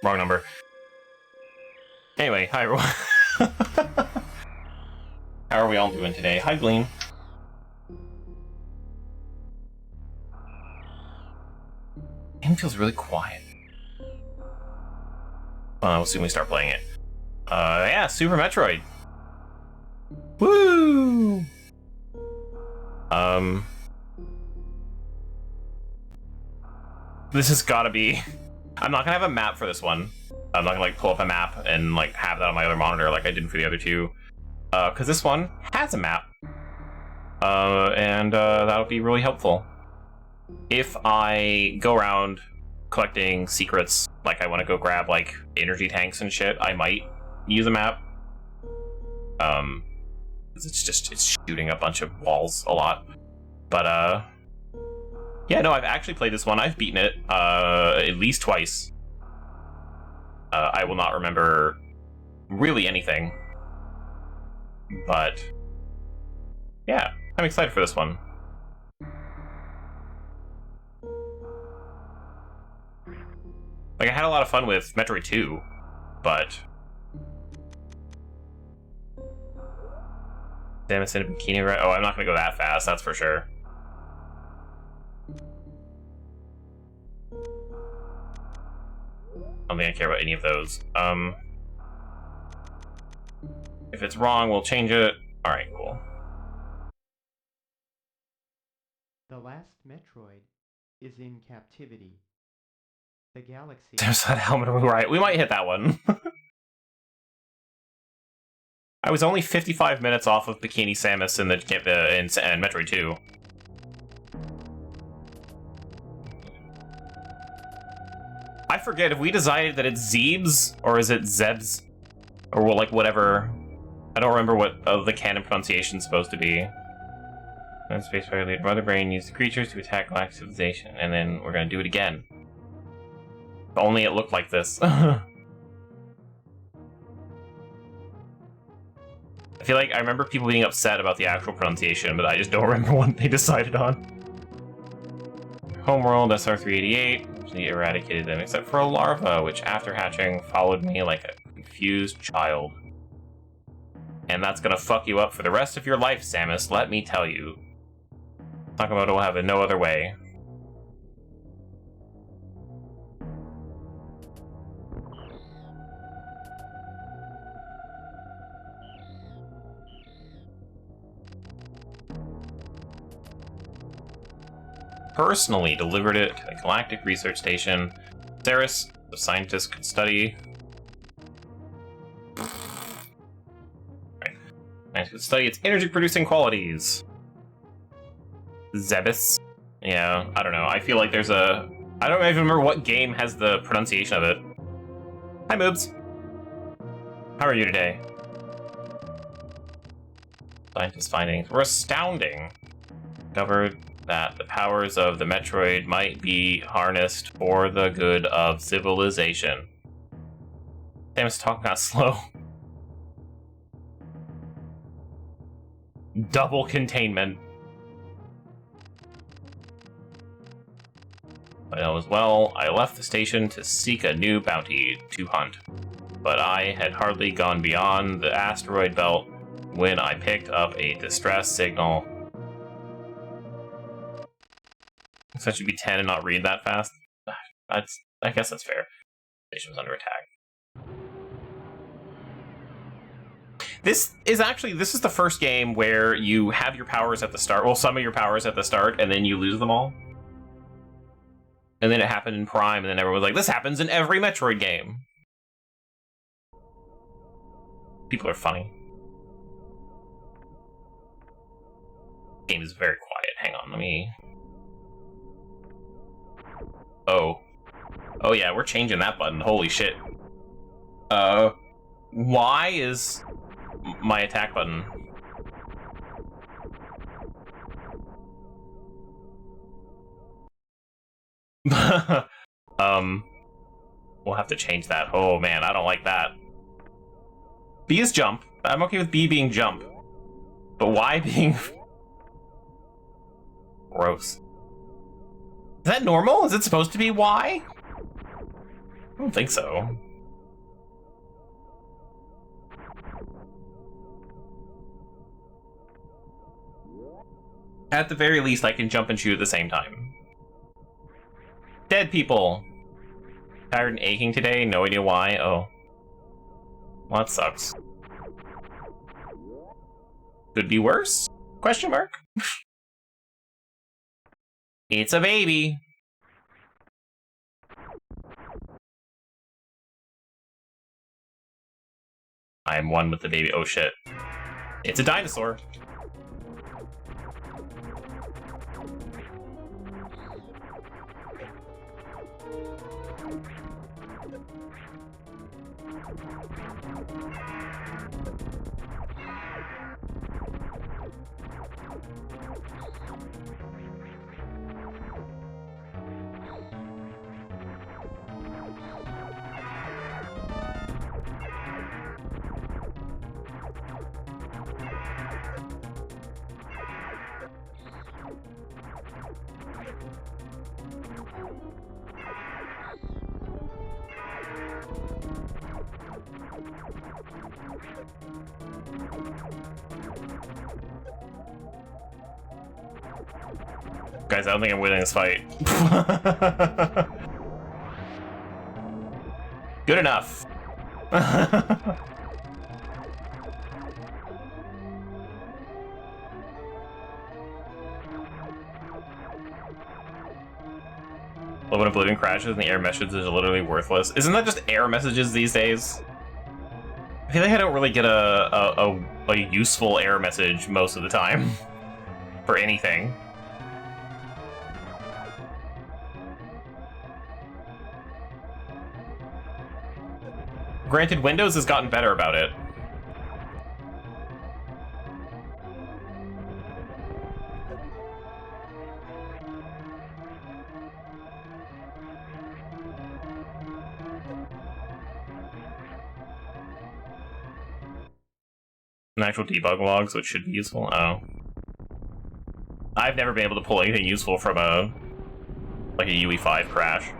Wrong number. Anyway, hi everyone. How are we all doing today? Hi, Gleam. Game feels really quiet. We'll soon we start playing it. Yeah, Super Metroid. Woo! This has gotta be... I'm not gonna have a map for this one. I'm not gonna like pull up a map and like have that on my other monitor like I did for the other two. Because this one has a map. And that'll be really helpful. If I go around collecting secrets, like I want to go grab like energy tanks and shit, I might use a map. It's shooting a bunch of walls a lot. But yeah, no, I've actually played this one. I've beaten it at least twice. I will not remember really anything. But yeah, I'm excited for this one. Like, I had a lot of fun with Metroid 2, but... Samus in a bikini, right? Oh, I'm not gonna go that fast, that's for sure. I don't think I care about any of those. If it's wrong, we'll change it. Alright, cool. The last Metroid is in captivity. The galaxy... There's that helmet, right? We might hit that one. I was only 55 minutes off of Bikini Samus in Metroid 2. I forget, if we decided that it's Zeebs, or is it Zebs? Or like whatever. I don't remember what the canon pronunciation is supposed to be. And Space Fire Leader Brother Brain used the creatures to attack Galactic Civilization, and then we're gonna do it again. If only it looked like this. I feel like I remember people being upset about the actual pronunciation, but I just don't remember what they decided on. Homeworld SR388, they eradicated them except for a larva, which after hatching followed me like a confused child. And that's gonna fuck you up for the rest of your life, Samus, let me tell you. Sakamoto will have it no other way. Personally delivered it to the Galactic Research Station. Ceres, the scientist, could study. Scientists could study its energy-producing qualities. Zebus. Yeah, I don't know. I feel like there's a... I don't even remember what game has the pronunciation of it. Hi, Moobs. How are you today? Scientists' findings were astounding. Discovered that the powers of the Metroid might be harnessed for the good of civilization. Damn, it's talking kind of slow. Double containment. I know as well, I left the station to seek a new bounty to hunt. But I had hardly gone beyond the asteroid belt when I picked up a distress signal. So it should be 10 and not read that fast. I guess that's fair. The station was under attack. This is the first game where you have your powers at the start. Well, some of your powers at the start, and then you lose them all. And then it happened in Prime, and then everyone was like, this happens in every Metroid game. People are funny. Game is very quiet. Hang on, let me... Oh. Oh yeah, we're changing that button. Holy shit. Y is my attack button. We'll have to change that. Oh man, I don't like that. B is jump. I'm okay with B being jump. But Y being... Gross. Is that normal? Is it supposed to be Y? I don't think so. At the very least, I can jump and shoot at the same time. Dead people! Tired and aching today? No idea why? Oh. Well, that sucks. Could be worse? Question mark? It's a baby! I'm one with the baby. Oh shit. It's a dinosaur. Guys, I don't think I'm winning this fight. Good enough. When Oblivion crashes and the error messages are literally worthless. Isn't that just error messages these days? I feel like I don't really get a useful error message most of the time. For anything. Granted, Windows has gotten better about it. An actual debug log, so it should be useful. Oh. I've never been able to pull anything useful from a UE5 crash.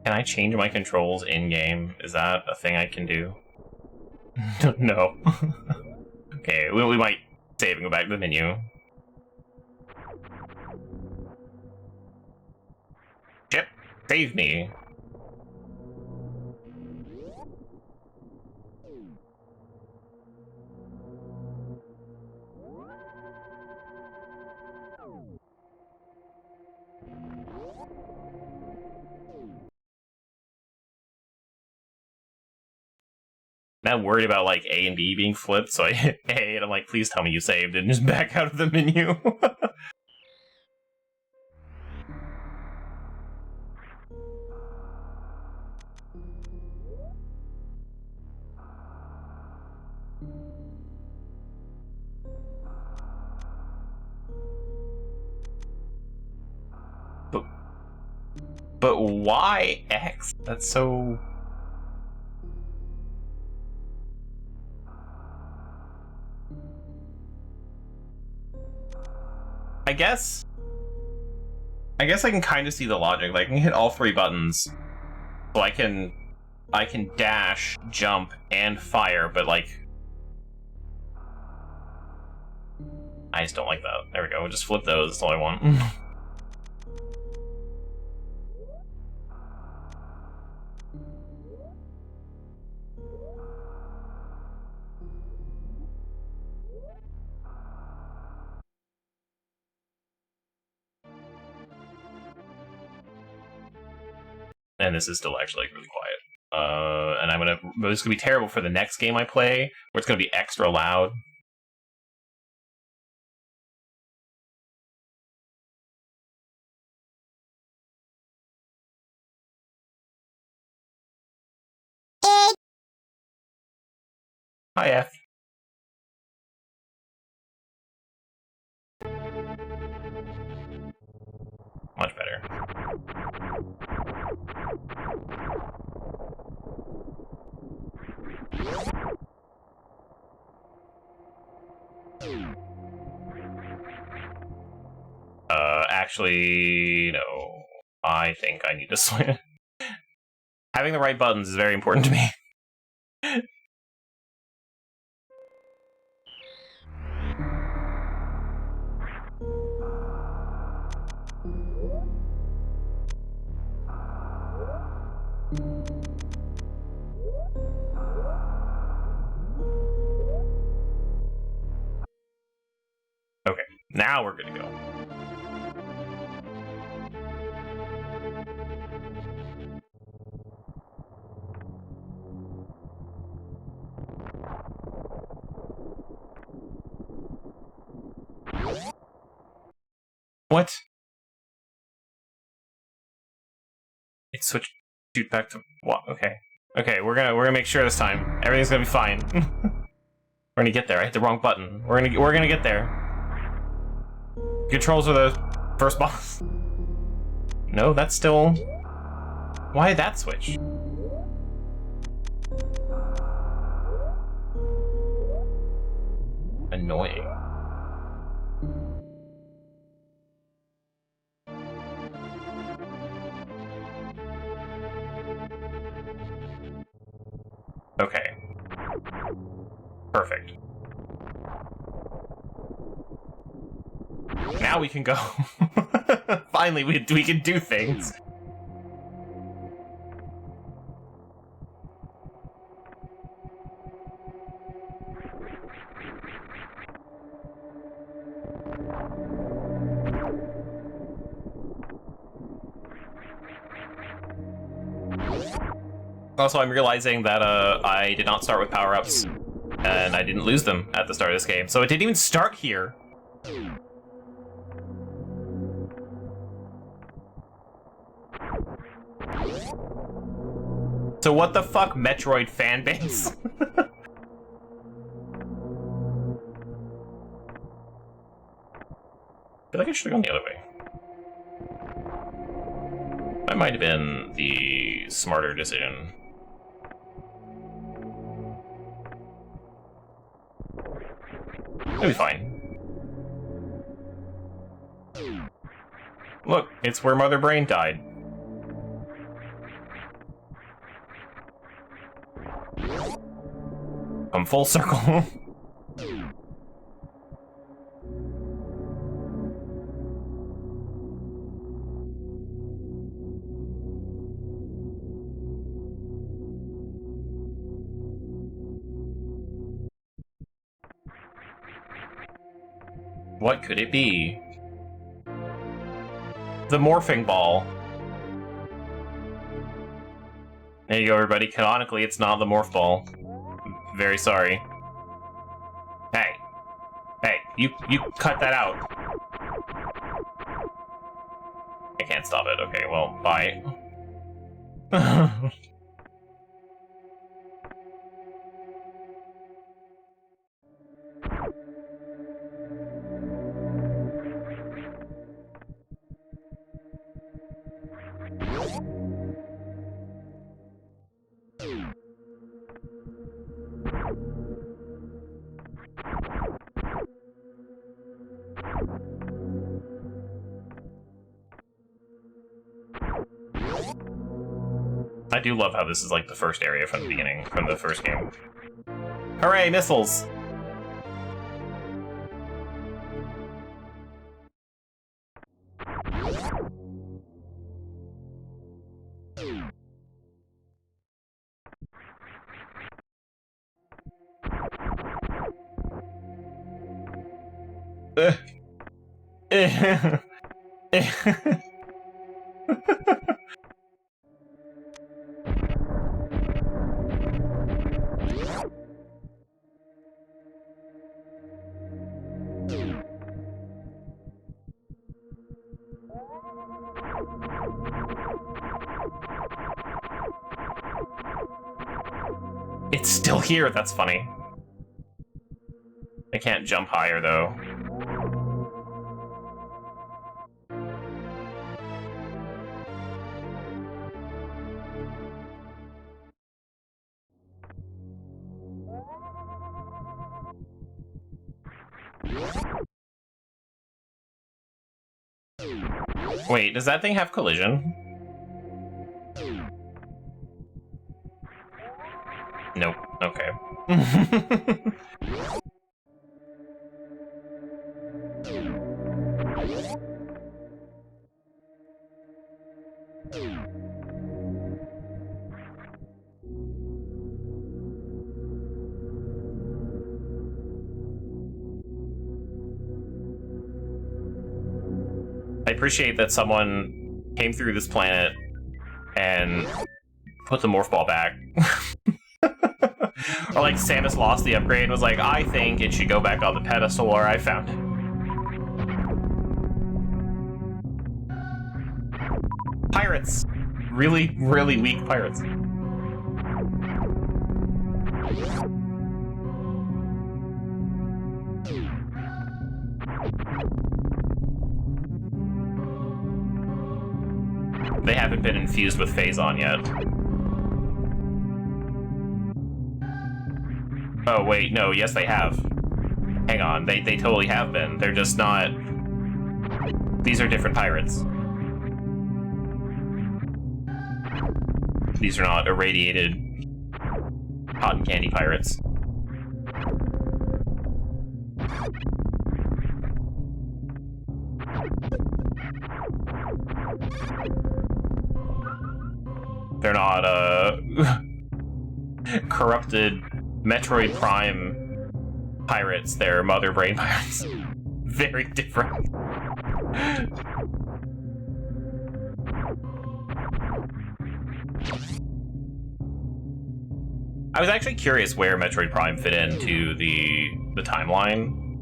Can I change my controls in-game? Is that a thing I can do? No. Okay, we might save and go back to the menu. Shit, save me. I'm worried about like A and B being flipped, so I hit A and I'm like, please tell me you saved and just back out of the menu. But why X? That's so... I guess I can kind of see the logic. Like, I can hit all three buttons, so I can dash, jump, and fire. But like, I just don't like that. There we go. We'll just flip those. That's all I want. And this is still actually like really quiet. And this is gonna be terrible for the next game I play, where it's gonna be extra loud. Hi, F. Much better. Actually, no. I think I need to swim. Having the right buttons is very important to me. Okay, now we're good to go. What? It switched shoot back to what? Okay. Okay, we're gonna make sure this time. Everything's gonna be fine. We're gonna get there. I hit the wrong button. We're gonna get there. Controls are the first boss. No, that's still... Why did that switch? Annoying. Okay. Perfect. Now we can go. Finally, we can do things. Also, I'm realizing that I did not start with power-ups, and I didn't lose them at the start of this game, so it didn't even start here. So what the fuck, Metroid fanbase? I feel like I should have gone the other way. That might have been the smarter decision. It'll be fine. Look, it's where Mother Brain died. Come full circle. What could it be? The morphing ball. There you go, everybody. Canonically, it's not the morph ball. I'm very sorry. Hey. Hey, you cut that out. I can't stop it. Okay, well, bye. I do love how this is like the first area from the beginning, from the first game. Hooray, missiles! It's still here, that's funny. I can't jump higher, though. Wait, does that thing have collision? Nope. Okay. I appreciate that someone came through this planet and put the morph ball back. Or like Samus lost the upgrade and was like, I think it should go back on the pedestal where I found it. Pirates! Really, really weak pirates. They haven't been infused with Phazon yet. Oh, wait, no, yes they have. Hang on, they totally have been. They're just not... These are different pirates. These are not irradiated cotton candy pirates. They're not, corrupted Metroid Prime pirates. They're Mother Brain pirates. Very different. I was actually curious where Metroid Prime fit into the timeline.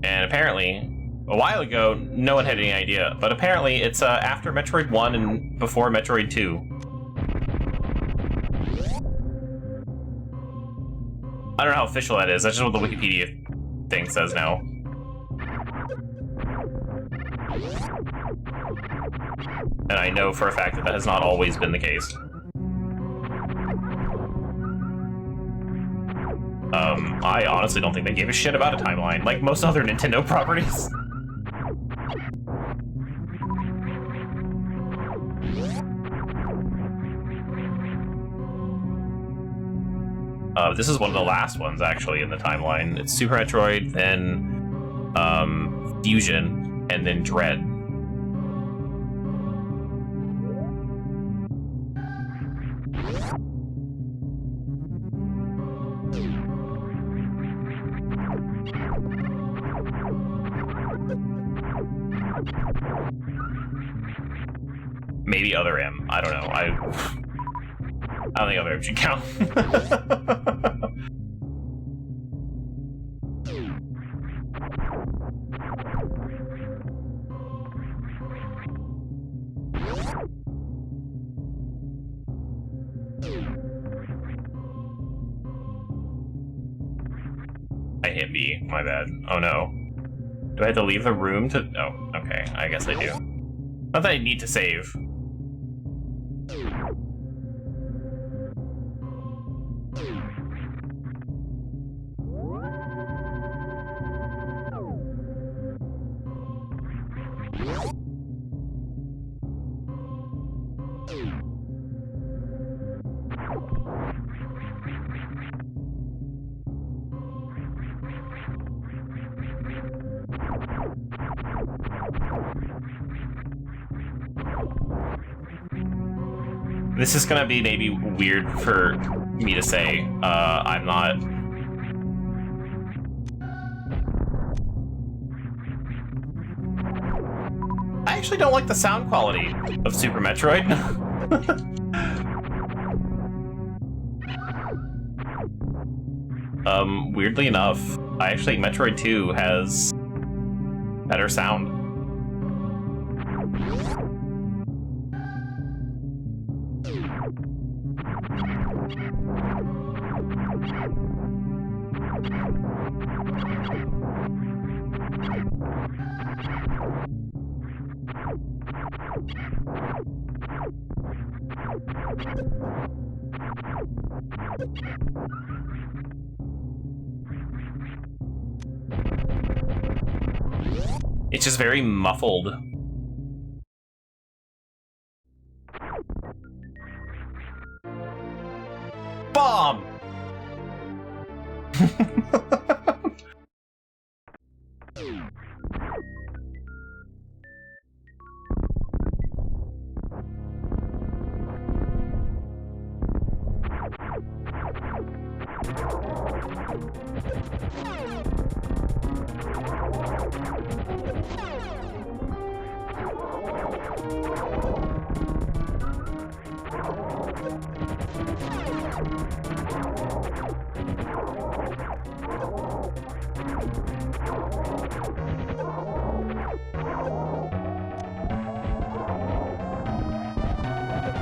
And apparently, a while ago, no one had any idea, but apparently it's after Metroid 1 and before Metroid 2. I don't know how official that is, that's just what the Wikipedia thing says now. And I know for a fact that that has not always been the case. I honestly don't think they gave a shit about a timeline, like most other Nintendo properties. This is one of the last ones, actually, in the timeline. It's Super Metroid, then Fusion, and then Dread. Maybe Other M. I don't know. I don't think Other M should count. I hit B. My bad. Oh no. Do I have to leave the room to... Oh, okay. I guess I do. Not that I need to save. This is gonna be maybe weird for me to say. I'm not... I actually don't like the sound quality of Super Metroid. Weirdly enough, I actually think Metroid 2 has better sound. It's just very muffled. Bomb!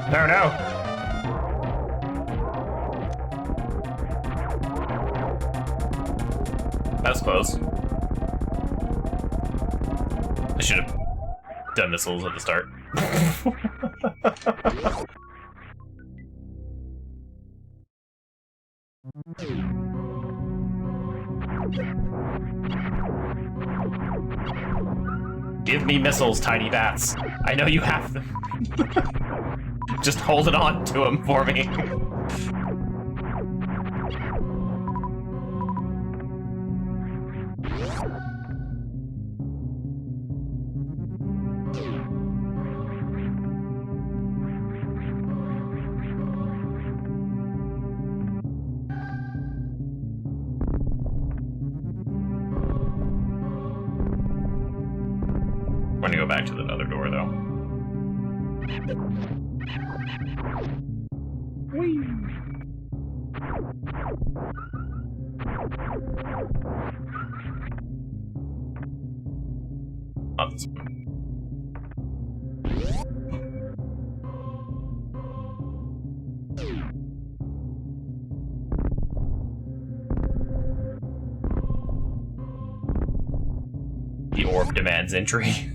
No, no. That was close. I should have done missiles at the start. Give me missiles, tiny bats. I know you have them. Just hold it on to them for me. I'm gonna go back to the other door, though. Whee! Not this one. The orb demands entry.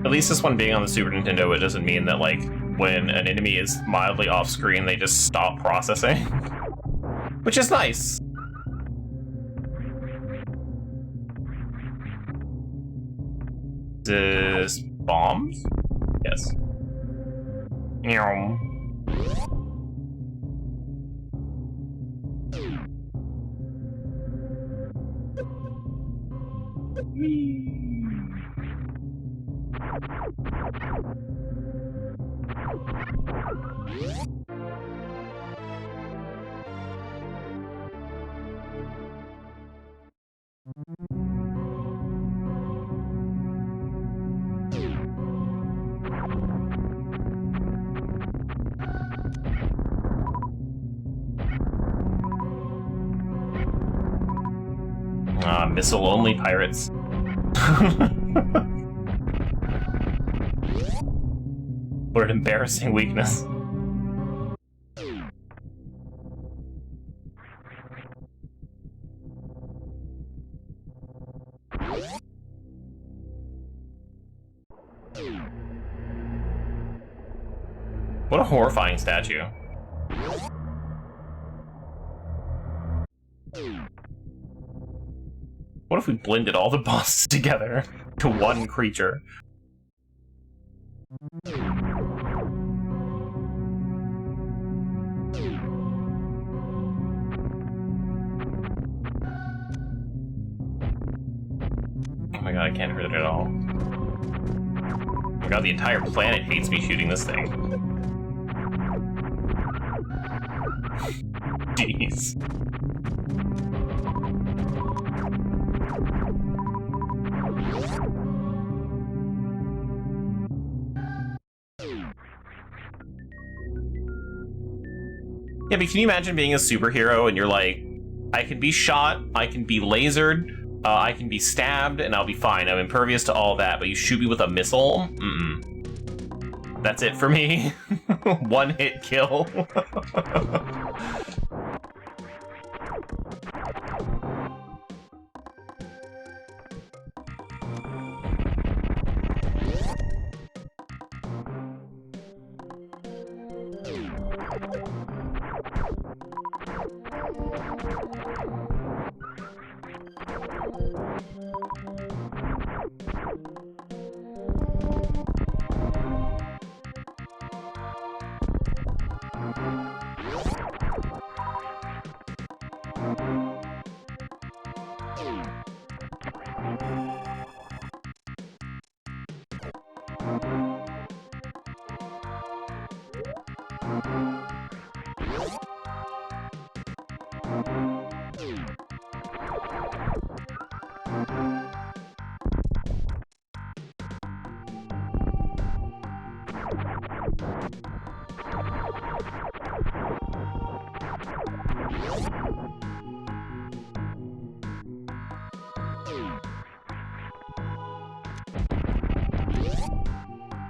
At least this one being on the Super Nintendo, it doesn't mean that, like, when an enemy is mildly off-screen, they just stop processing. Which is nice. Is this bombs? Yes. Missile-only pirates. What an embarrassing weakness. What a horrifying statue. What if we blended all the bosses together to one creature? Oh my god, I can't hurt it at all. Oh my god, the entire planet hates me shooting this thing. Jeez. Yeah, but can you imagine being a superhero and you're like, I can be shot, I can be lasered, I can be stabbed, and I'll be fine. I'm impervious to all that, but you shoot me with a missile? Mm-mm. That's it for me. One hit kill.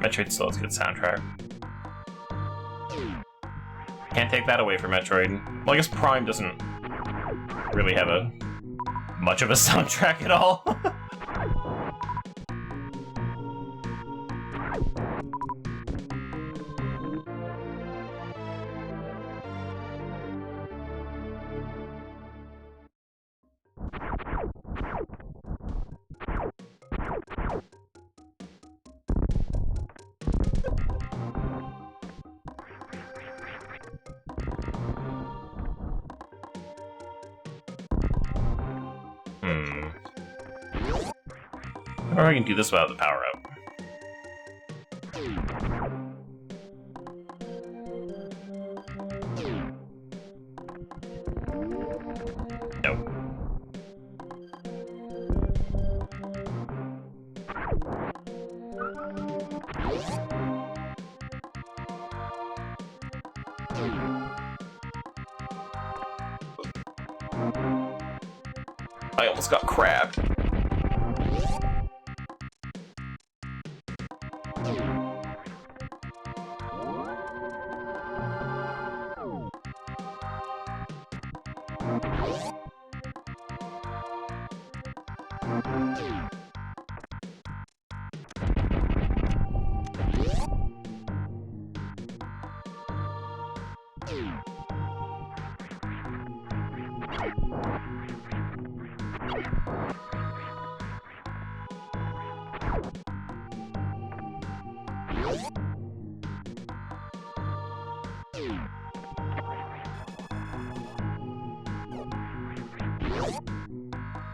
Metroid still has a good soundtrack. Can't take that away from Metroid. Well, I guess Prime doesn't really have much of a soundtrack at all. Or I can do this without the power up. Nope. I almost got crabbed.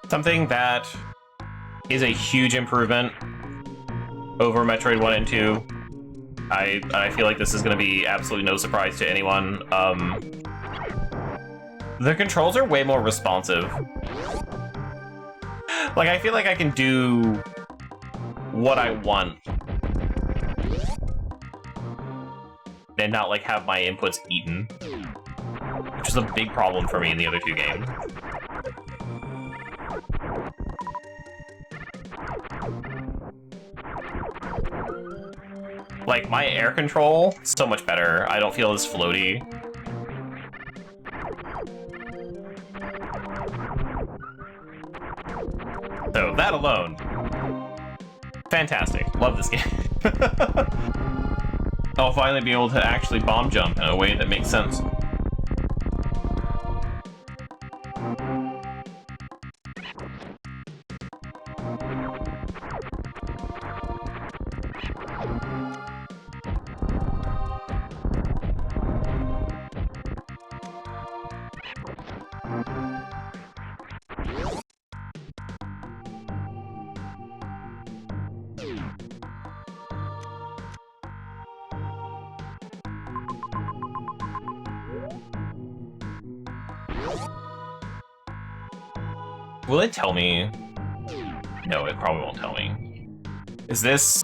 Something that is a huge improvement over Metroid 1 and 2. I feel like this is going to be absolutely no surprise to anyone. The controls are way more responsive. Like, I feel like I can do what I want and not, like, have my inputs eaten, which is a big problem for me in the other two games. Like, my air control is so much better. I don't feel as floaty. So, that alone. Fantastic. Love this game. I'll finally be able to actually bomb jump in a way that makes sense. Will it tell me? No, it probably won't tell me. Is this...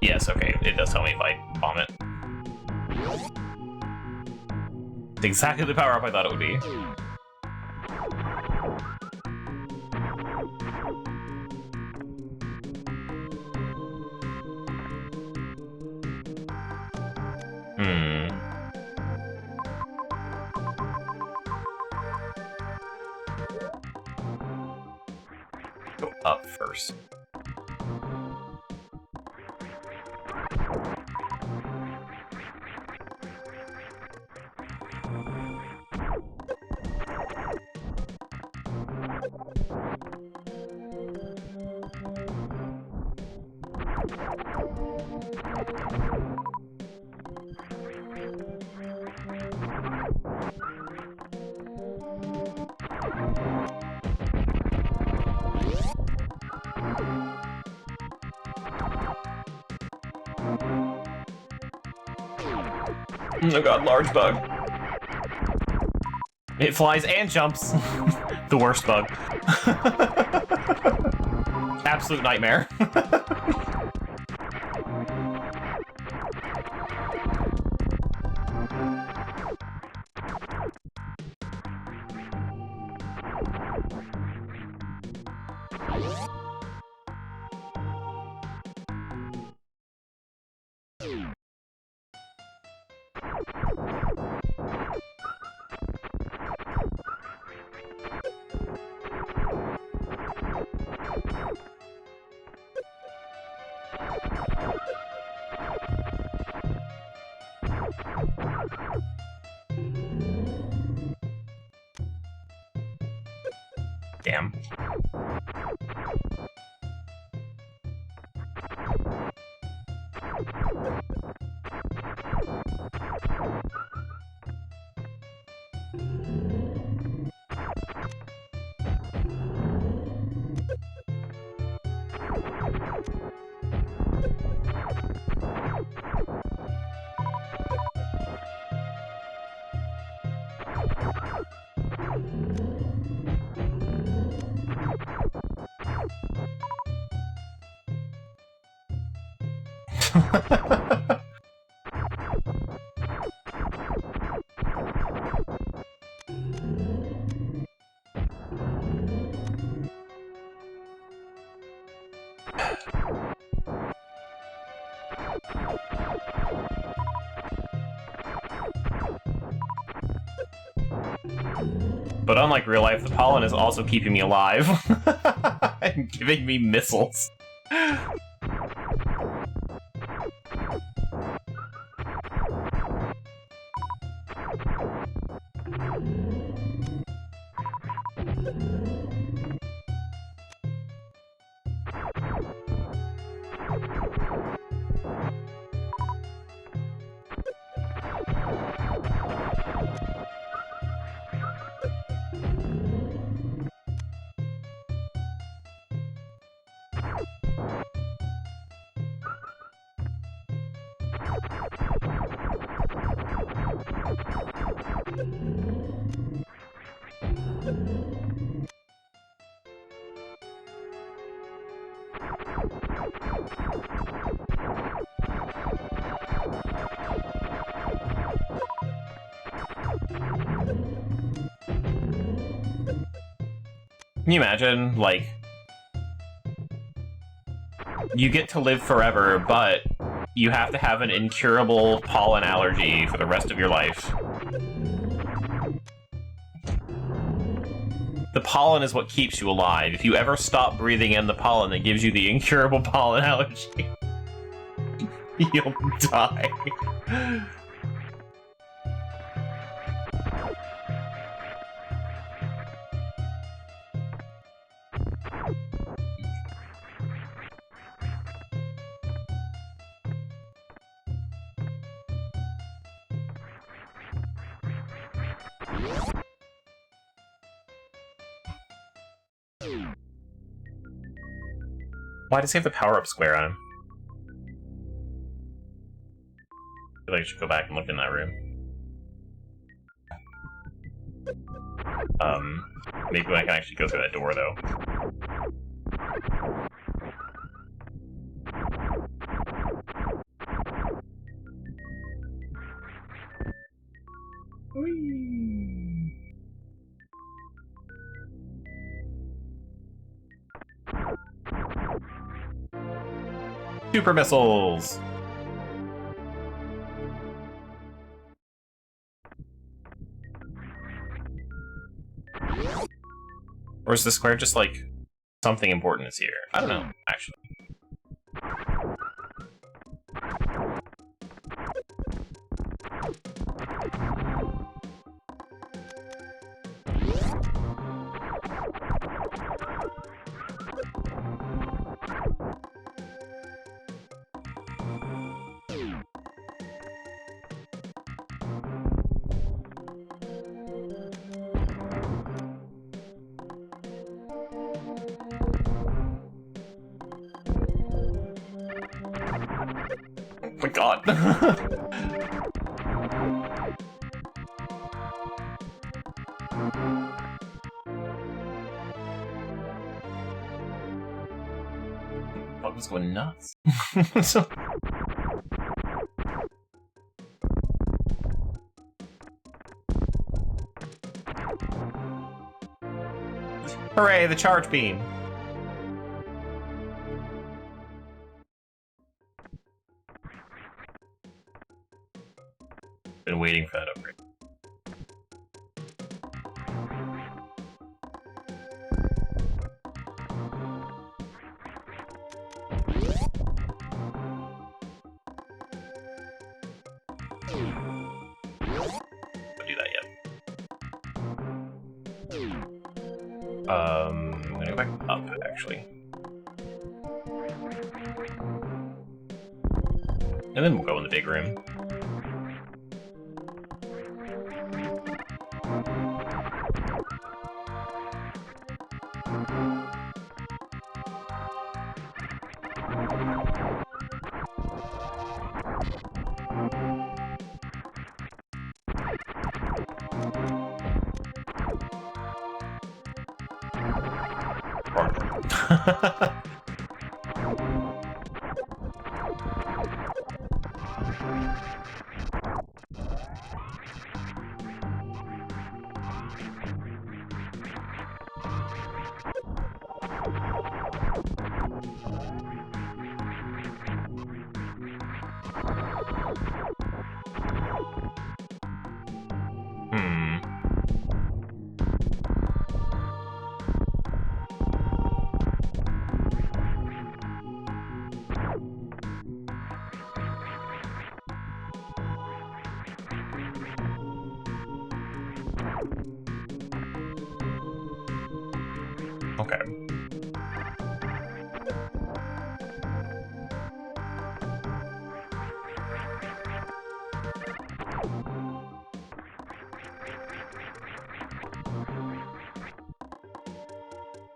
Yes, okay, it does tell me if I bomb it. It's exactly the power-up I thought it would be. Go up first. Oh god, large bug. It flies and jumps. The worst bug. Absolute nightmare. Damn. But unlike real life, the pollen is also keeping me alive and giving me missiles. Can you imagine, like, you get to live forever, but you have to have an incurable pollen allergy for the rest of your life? The pollen is what keeps you alive. If you ever stop breathing in the pollen that gives you the incurable pollen allergy, you'll die. Why does he have the power-up square on him? I feel like I should go back and look in that room. Maybe I can actually go through that door, though. Whee! Super missiles! Or is the square just like something important is here? I don't know, actually. Oh my god. Bug was going nuts. Hooray, the charge beam! Been waiting for that upgrade. Don't do that yet. I'm gonna go back up, actually. And then we'll go in the big room. Okay.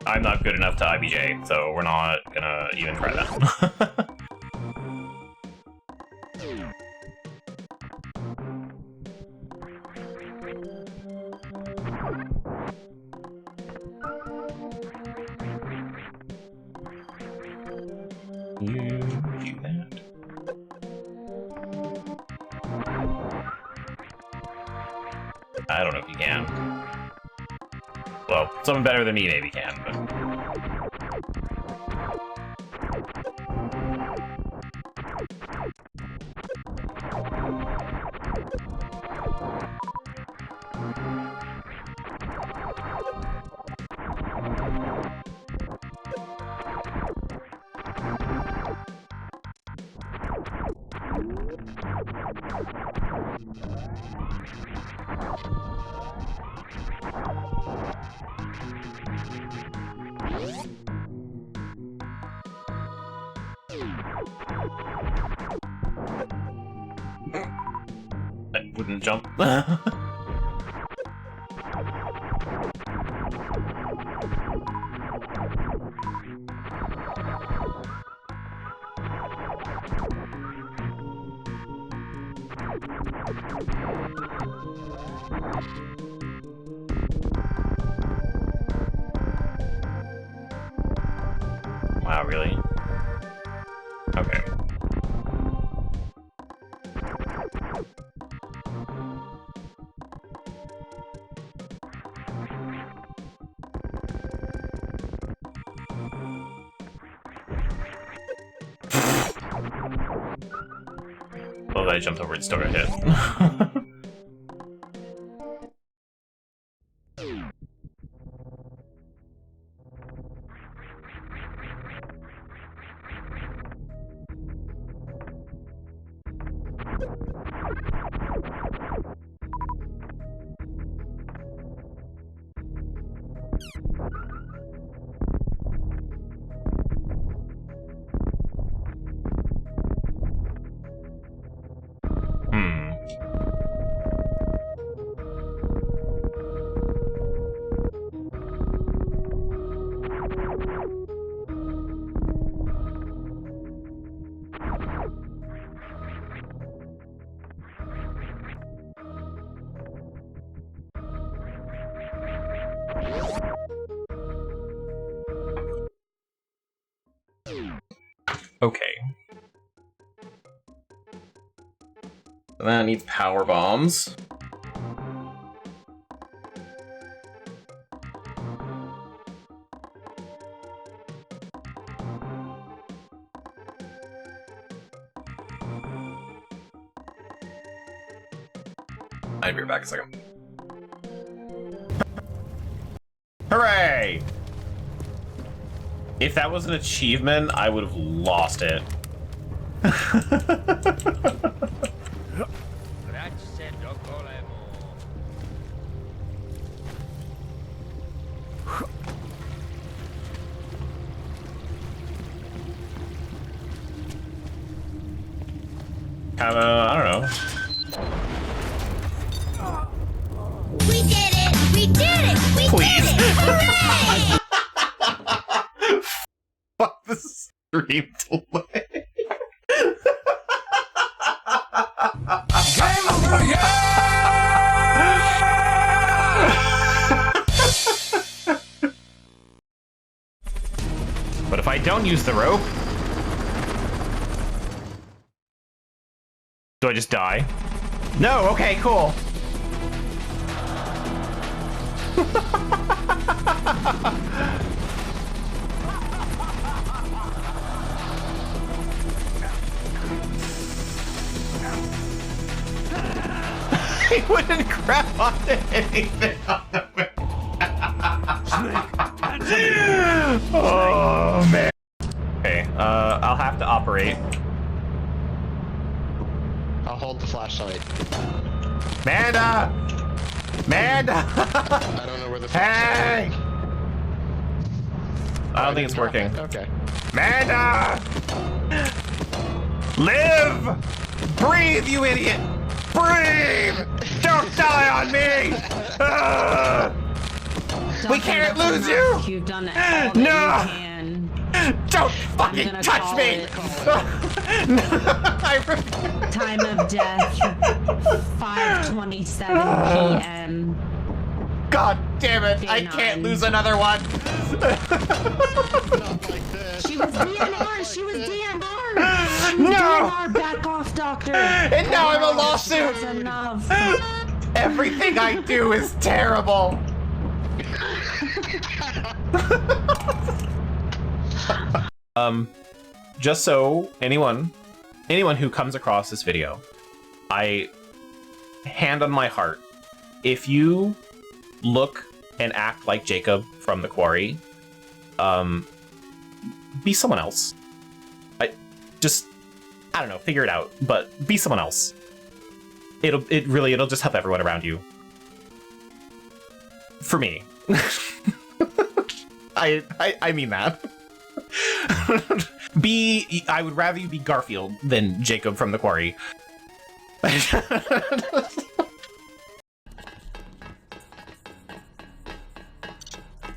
I'm not good enough to IBJ, so we're not gonna even try that. You do that. I don't know if you can. Well, someone better than me maybe can, but... I wouldn't jump. Wow, really? Okay. Well, that I jumped over and still got hit. Okay. That needs power bombs. I'll be right back a second. Hooray! If that was an achievement, I would have lost it. Kinda, I don't know. We did it! We did it! We Please. did it! Hooray! Fuck the stream delay. Game over, yeah! But if I don't use the rope, do I just die? No, okay, cool. He wouldn't grab onto anything on the way. Oh, man. Okay, I'll have to operate. I'll hold the flashlight. Manda! Manda! I don't know where the flashlight Hey! I don't think it's working. Okay. Manda! Live! Breathe, you idiot! Breathe! Don't die on me! We can't lose you! You've done all that No! you can. Don't fucking gonna touch call me! it. No, Time of death, 5:27 p.m. God damn it! I can't lose another one. Not like this. She was DNR! She was DNR! No! DNR, back off, doctor! And now I'm a Enough. lawsuit. That's enough. Everything I do is terrible. Just so anyone who comes across this video, I hand on my heart, if you look and act like Jacob from The Quarry, be someone else. I don't know, figure it out, but be someone else. It'll just help everyone around you. For me. I mean that. I would rather you be Garfield than Jacob from The Quarry.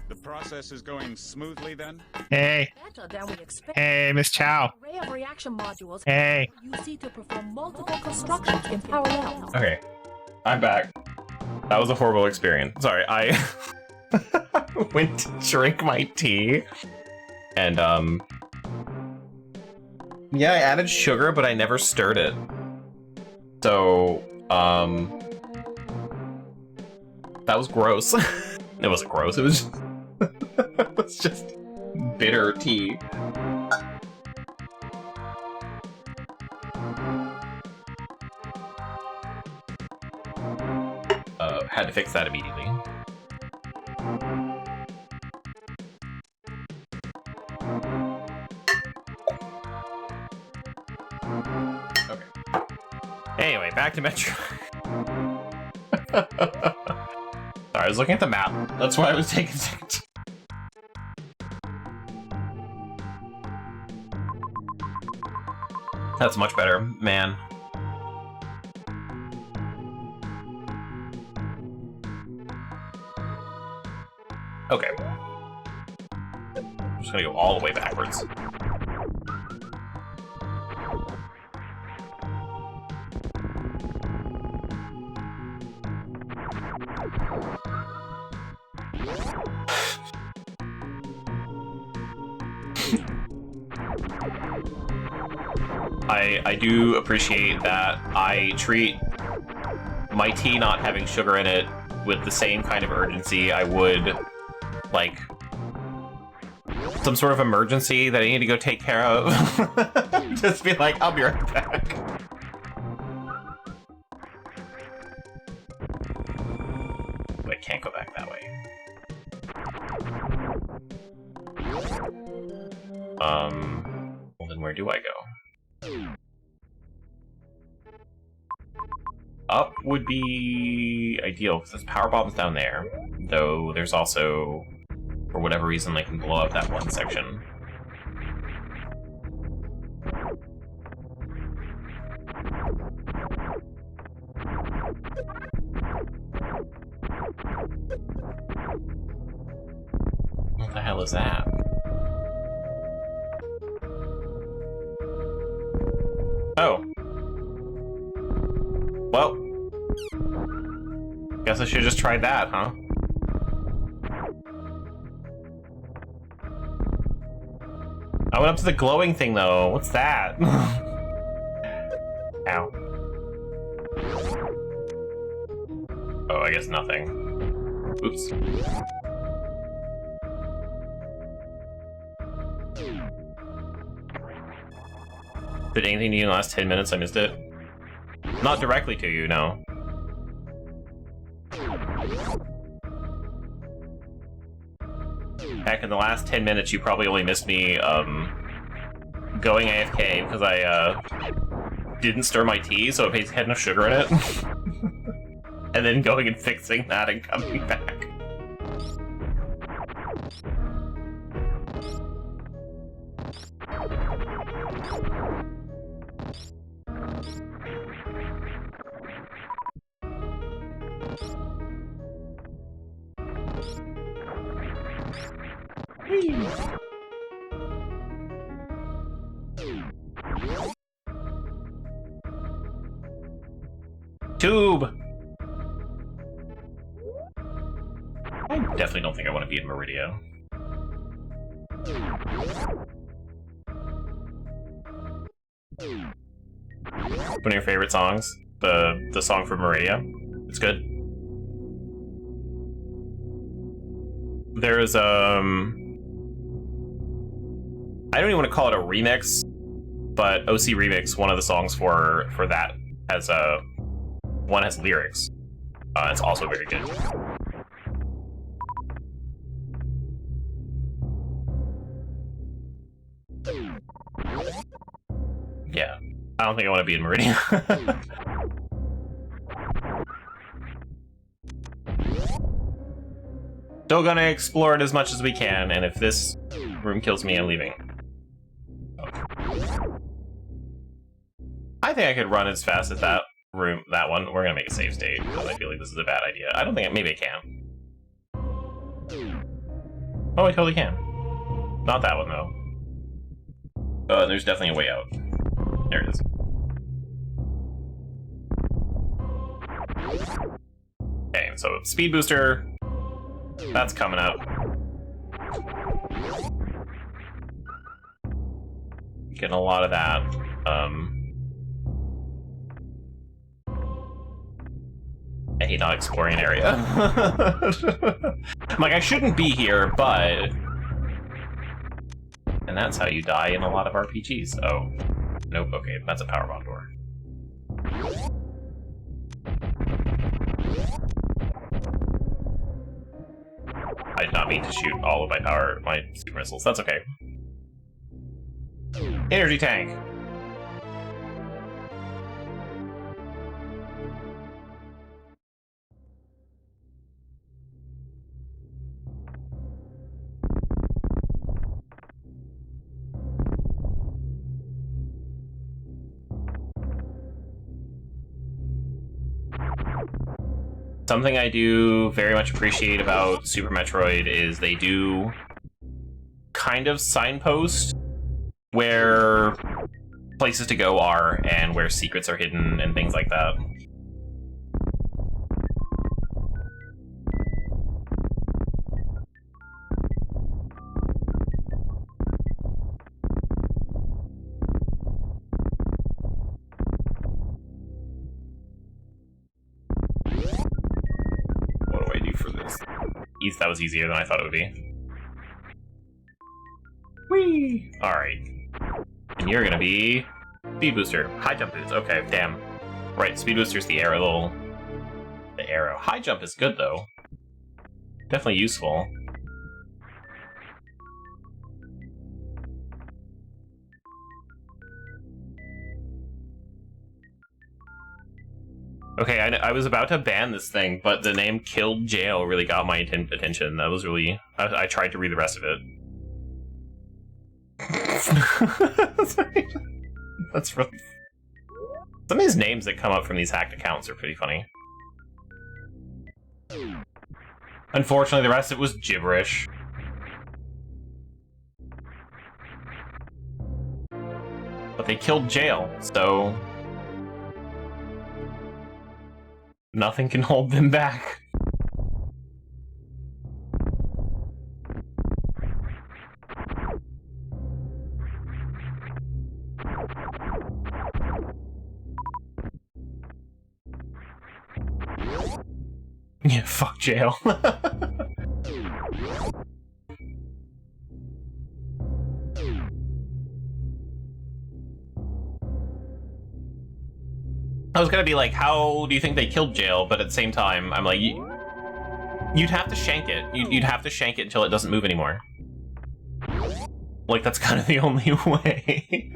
The process is going smoothly then? Hey, Better than we expect. hey, Miss Chow. Array of reaction modules Hey. you see to perform multiple constructions in parallel. Okay, I'm back. That was a horrible experience. Sorry, I went to drink my tea, and yeah, I added sugar, but I never stirred it. So, that was gross. It wasn't gross, it was it was just bitter tea. Had to fix that immediately. Okay. Anyway, back to Metroid. Sorry, I was looking at the map. That's why I was taking a second. That's much better, man. Okay. I'm just gonna go all the way backwards. I do appreciate that I treat my tea not having sugar in it with the same kind of urgency I would, like, some sort of emergency that I need to go take care of. Just be like, I'll be right back. I can't go back that way. Well then where do I go? Up would be ideal, because there's power bombs down there. Though there's also, for whatever reason, I can blow up that one section. What the hell is that? Oh. Well. Guess I should've just tried that, huh? I went up to the glowing thing, though. What's that? Ow. Oh, I guess nothing. Oops. Did anything to you in the last 10 minutes? I missed it. Not directly to you, no. Heck, in the last 10 minutes, you probably only missed me, going AFK because I, didn't stir my tea, so it had no sugar in it. And then going and fixing that and coming back. Tube! I definitely don't think I want to be in Meridia. One of your favorite songs? The song from Meridia? It's good. There's I don't even want to call it a remix, but OC Remix, one of the songs for that has one has lyrics. It's also very good. Yeah, I don't think I want to be in Meridian. Still gonna explore it as much as we can, and if this room kills me, I'm leaving. I think I could run as fast as that room, that one. We're gonna make a save state, because I feel like this is a bad idea. I don't think, maybe I can. Oh, I totally can. Not that one, though. There's definitely a way out. There it is. Okay, so speed booster. That's coming up. Getting a lot of that. I hate not exploring an area. I'm like, I shouldn't be here, but... And that's how you die in a lot of RPGs. Oh. Nope, okay, that's a power bomb door. I did not mean to shoot all of my super missiles. That's okay. Energy tank! Something I do very much appreciate about Super Metroid is they do kind of signpost where places to go are and where secrets are hidden and things like that. That was easier than I thought it would be. Whee! Alright. And you're gonna be... Speed booster. High jump boost. Okay, damn. Right, speed booster's the arrow. The arrow. High jump is good, though. Definitely useful. Okay, I was about to ban this thing, but the name Killed Jail really got my attention. That was really... I tried to read the rest of it. That's really... Some of these names that come up from these hacked accounts are pretty funny. Unfortunately, the rest of it was gibberish. But they killed Jail, so... Nothing can hold them back. Yeah, fuck Jail. I was gonna be like, how do you think they killed Jail? But at the same time, I'm like, you'd have to shank it. You'd have to shank it until it doesn't move anymore. Like, that's kind of the only way.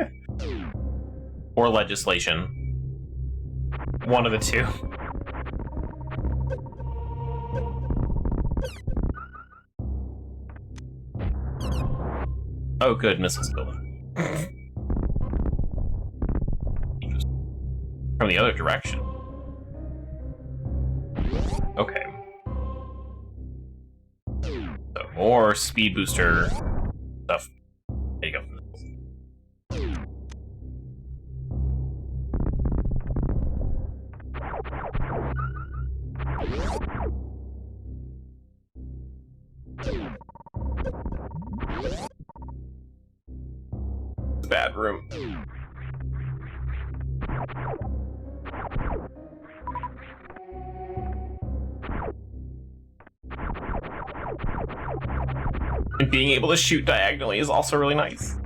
Or legislation. One of the two. Oh, good, missiles building. From the other direction. Okay. So, more speed booster stuff. There you go. bad room. And being able to shoot diagonally is also really nice.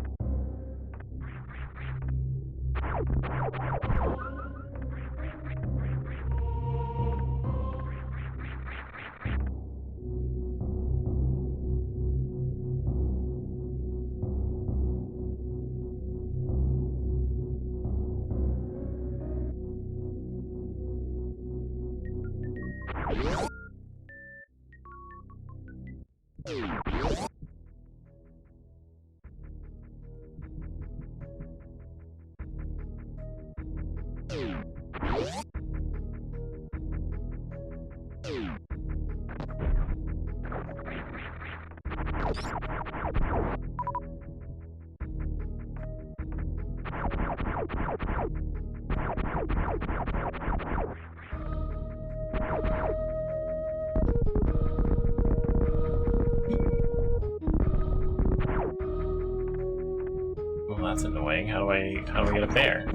Well, that's annoying. How do I get up there?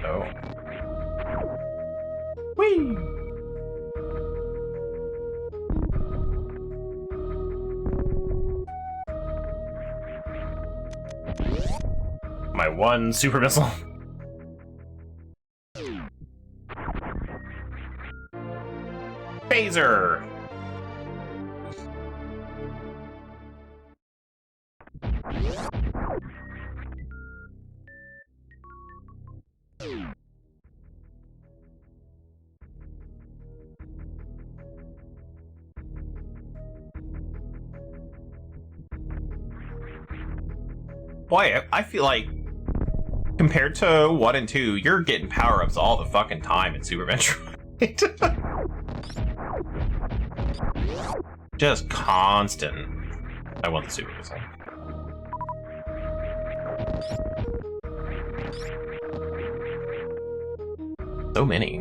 Oh. Whee! My one super missile. Phaser! Boy, I feel like compared to 1 and 2, you're getting power-ups all the fucking time in Super Metroid. Just constant. I want the super missile. So many.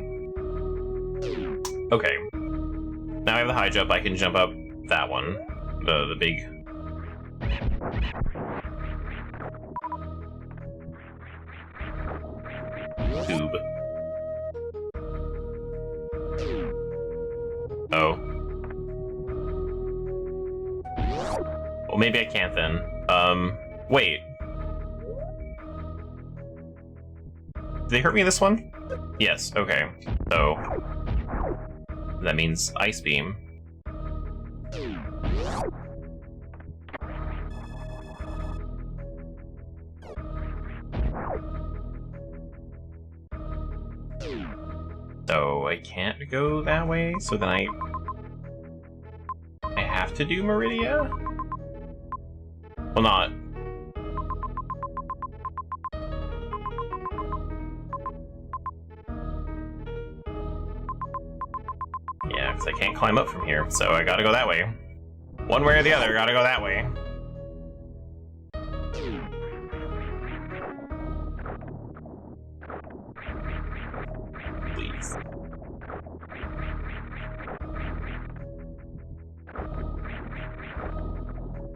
Okay. Now I have the high jump, I can jump up that one. The big... tube. Oh. Well, maybe I can't then. Wait. Did they hurt me this one? Yes, okay. So... that means Ice Beam. So I can't go that way, so then I have to do Meridia? Well, not. Yeah, because I can't climb up from here, so I gotta go that way. One way or the other, gotta go that way. Please.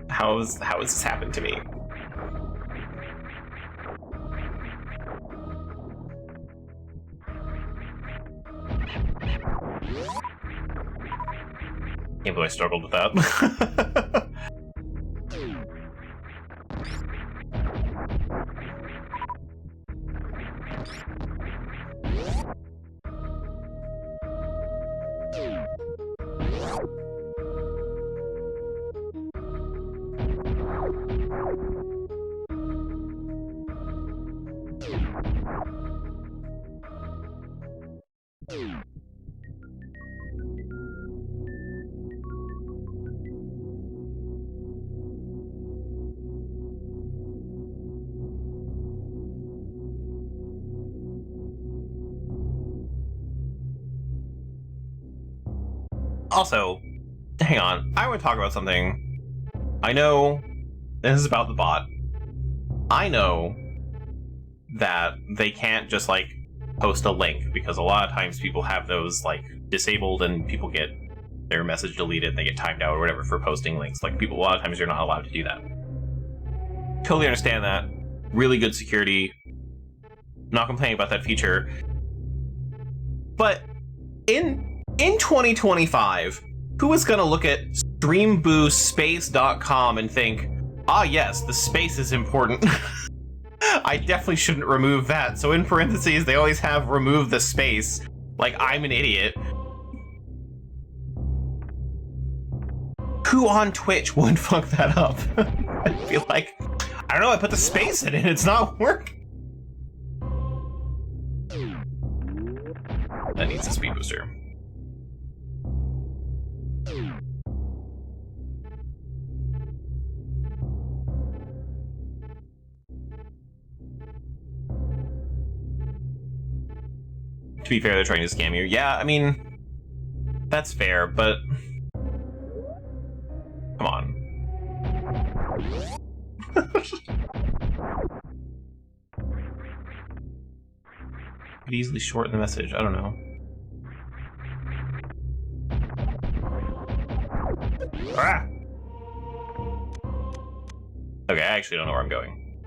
How has this happened to me? Can't believe I struggled with that. Also, hang on, I want to talk about something. I know this is about the bot. I know that they can't just, like, post a link, because a lot of times people have those, like, disabled and people get their message deleted, they get timed out or whatever for posting links. Like, people, a lot of times you're not allowed to do that. Totally understand that. Really good security. Not complaining about that feature. But in 2025, who is going to look at streamboostspace.com and think, ah yes, the space is important. I definitely shouldn't remove that. So in parentheses, they always have remove the space. Like, I'm an idiot. Who on Twitch would fuck that up? I'd feel like, I don't know, I put the space in it, it's not working. That needs a speed booster. To be fair, they're trying to scam you. Yeah, I mean, that's fair, but come on. Could easily shorten the message. I don't know. Ah! Okay, I actually don't know where I'm going.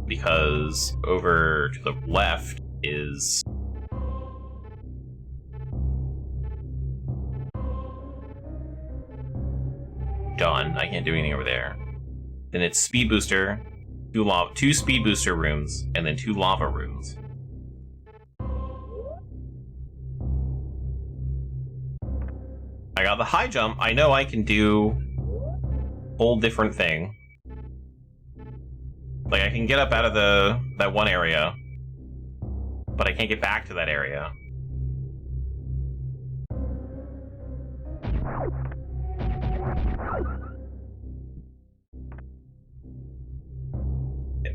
Because over to the left is... done. I can't do anything over there. Then it's speed booster, two speed booster rooms, and then 2 lava rooms. I got the high jump. I know I can do a whole different thing. Like, I can get up out of that one area, but I can't get back to that area.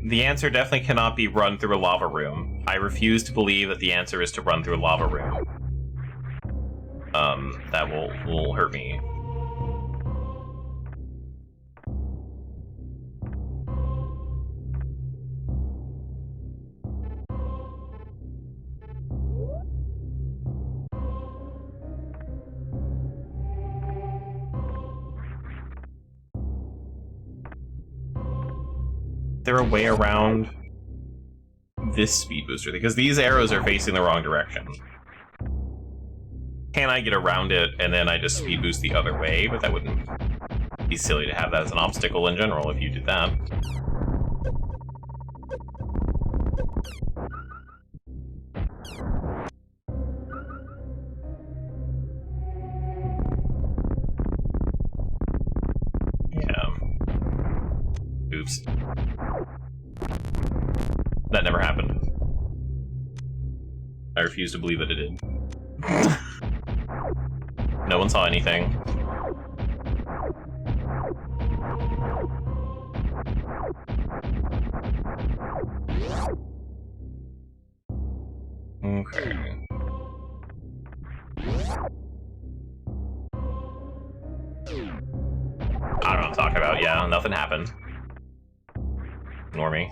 The answer definitely cannot be run through a lava room. I refuse to believe that the answer is to run through a lava room. That will hurt me. Is there a way around this speed booster? Because these arrows are facing the wrong direction. Can I get around it and then I just speed boost the other way? But that wouldn't be silly to have that as an obstacle in general if you did that. Yeah. Oops. That never happened. I refuse to believe that it did. No one saw anything. Okay. I don't know what I'm talking about. Yeah, nothing happened. Ignore me.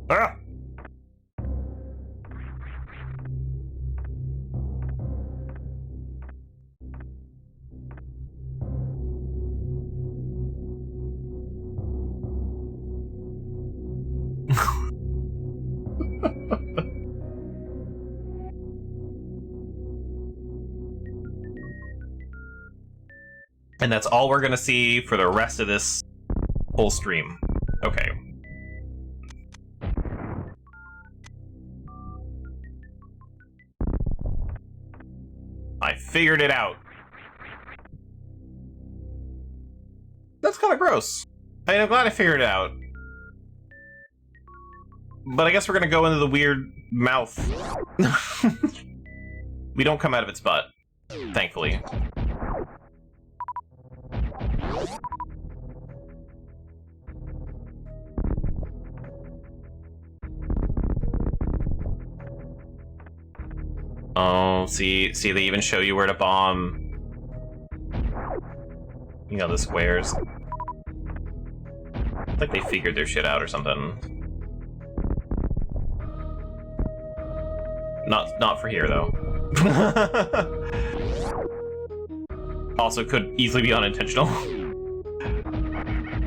Ah! And that's all we're gonna see for the rest of this whole stream. Okay. I figured it out. That's kind of gross. I mean, I'm glad I figured it out. But I guess we're gonna go into the weird mouth. We don't come out of its butt, thankfully. Oh, see, they even show you where to bomb. You know, the squares. It's like they figured their shit out or something. Not for here, though. Also, could easily be unintentional.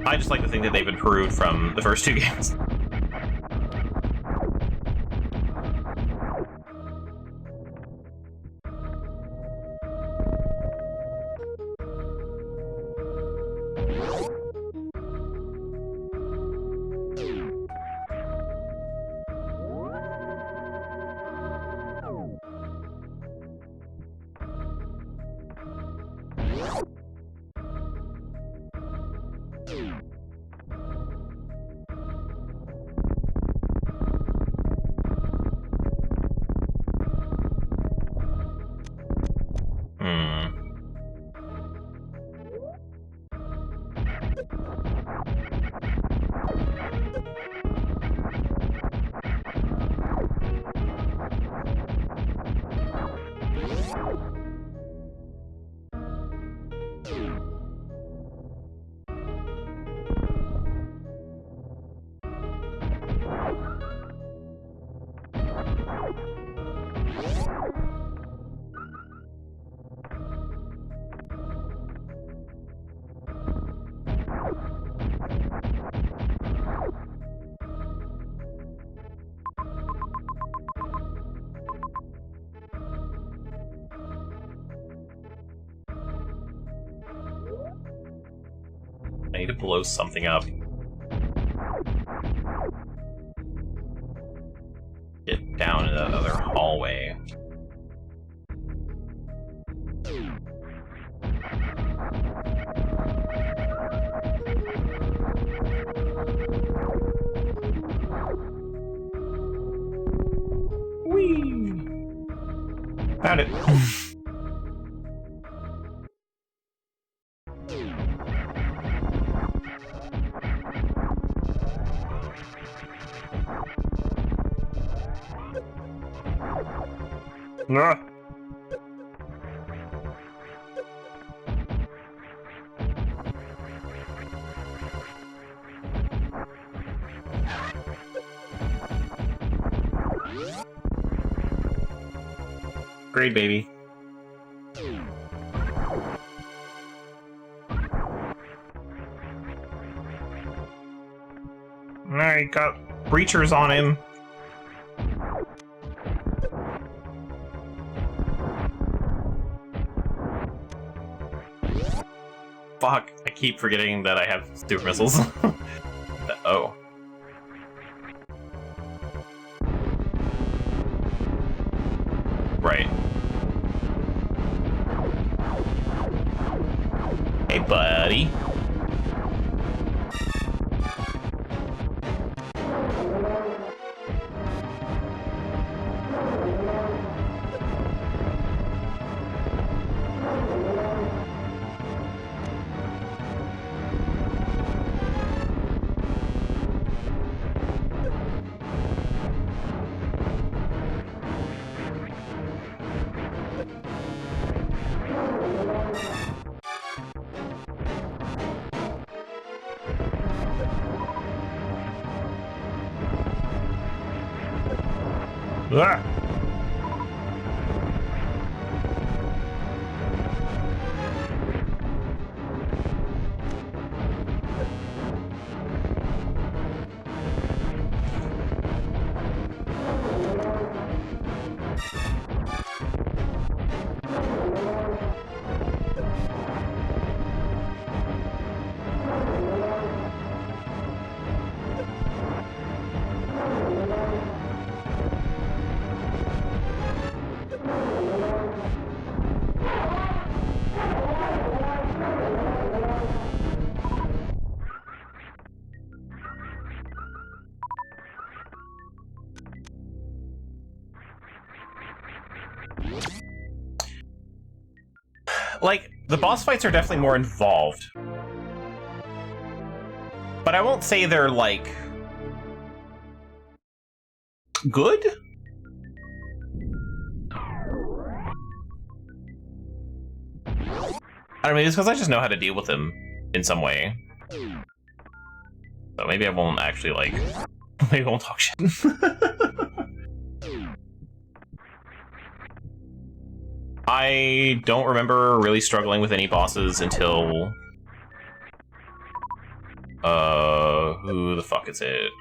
I just like to think that they've improved from the first two games. I need to blow something up. Get down in that other hallway. Whee! Found it. Nah. Great, baby. He got breachers on him. Fuck, I keep forgetting that I have super missiles. Oh. Right. Hey, buddy. Ah. Like, the boss fights are definitely more involved. But I won't say they're, like, good? I don't know, maybe it's because I just know how to deal with them in some way. So maybe I won't actually, like, maybe I won't talk shit. I don't remember really struggling with any bosses until... who the fuck is it?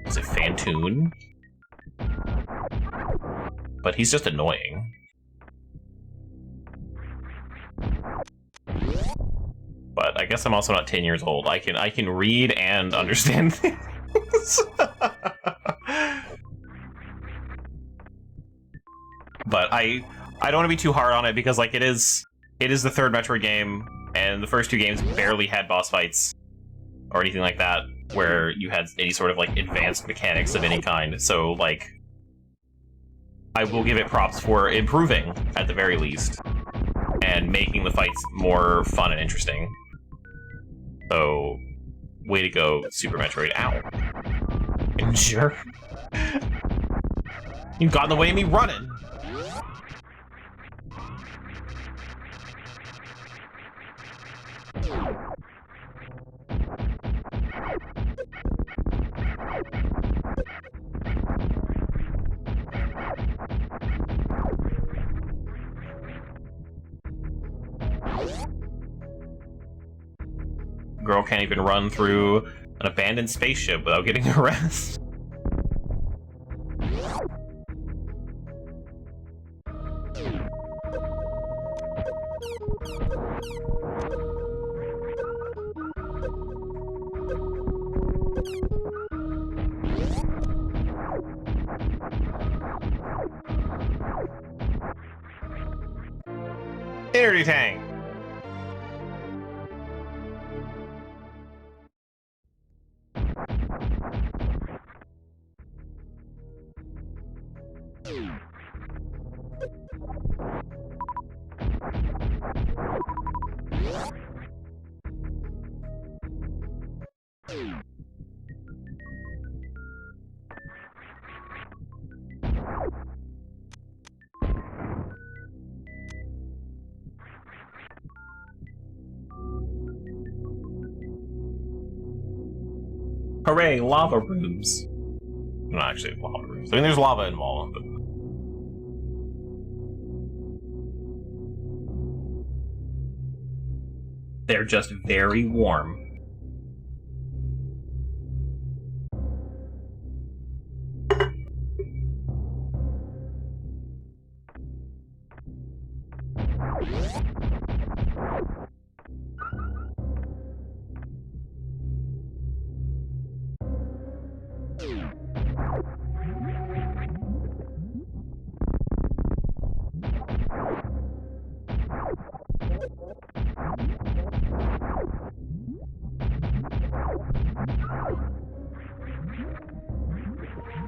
Is it Fantoon? But he's just annoying. But I guess I'm also not 10 years old. I can read and understand things. But I don't want to be too hard on it because like it is the third Metroid game, and the first two games barely had boss fights or anything like that where you had any sort of like advanced mechanics of any kind. So like I will give it props for improving at the very least and making the fights more fun and interesting. So way to go, Super Metroid. Ow. And sure. You got in the way of me running. Girl can't even run through an abandoned spaceship without getting arrested. Energy tank. Hooray, lava rooms. Not actually lava rooms. I mean, there's lava involved, but... they're just very warm.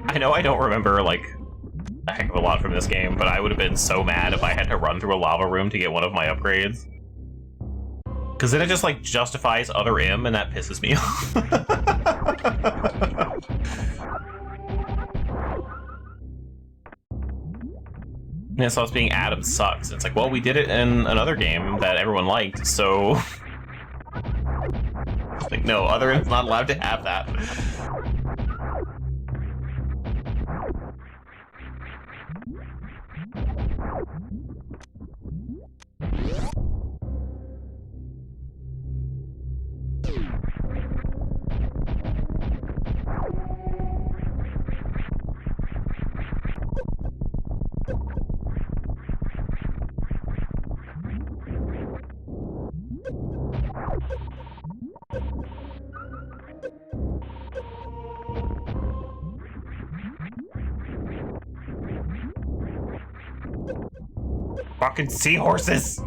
I know I don't remember, like, a heck of a lot from this game, but I would have been so mad if I had to run through a lava room to get one of my upgrades. Because then it just, like, justifies other M, and that pisses me off. And it stops being Adam sucks. It's like, well, we did it in another game that everyone liked, so... like, no, other M's not allowed to have that. Fucking seahorses! I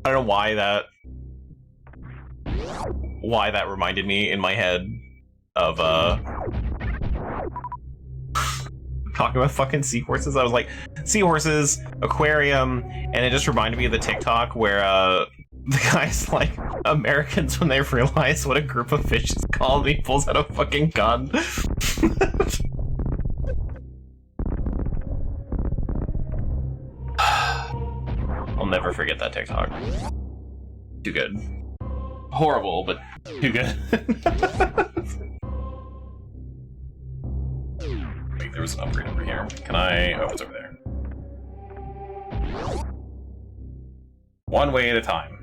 don't know why that reminded me in my head of talking about fucking seahorses. I was like, seahorses, aquarium, and it just reminded me of the TikTok where the guy's like, Americans, when they realize what a group of fish is called, he pulls out a fucking gun. I'll never forget that TikTok. Too good. Horrible, but too good. Wait, there was an upgrade over here. Can I... Oh, it's over there. One way at a time.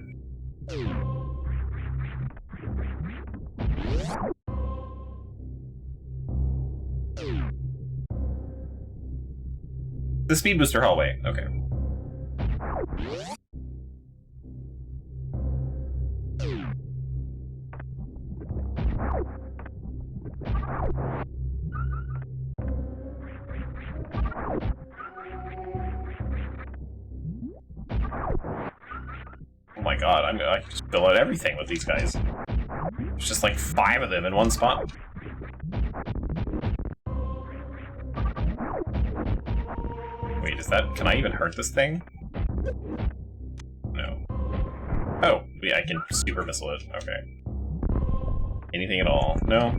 The speed booster hallway. Okay. Oh my god, I can just fill out everything with these guys. There's just like 5 of them in one spot. Wait, is that... Can I even hurt this thing? No. Oh, yeah, I can super missile it. Okay. Anything at all? No?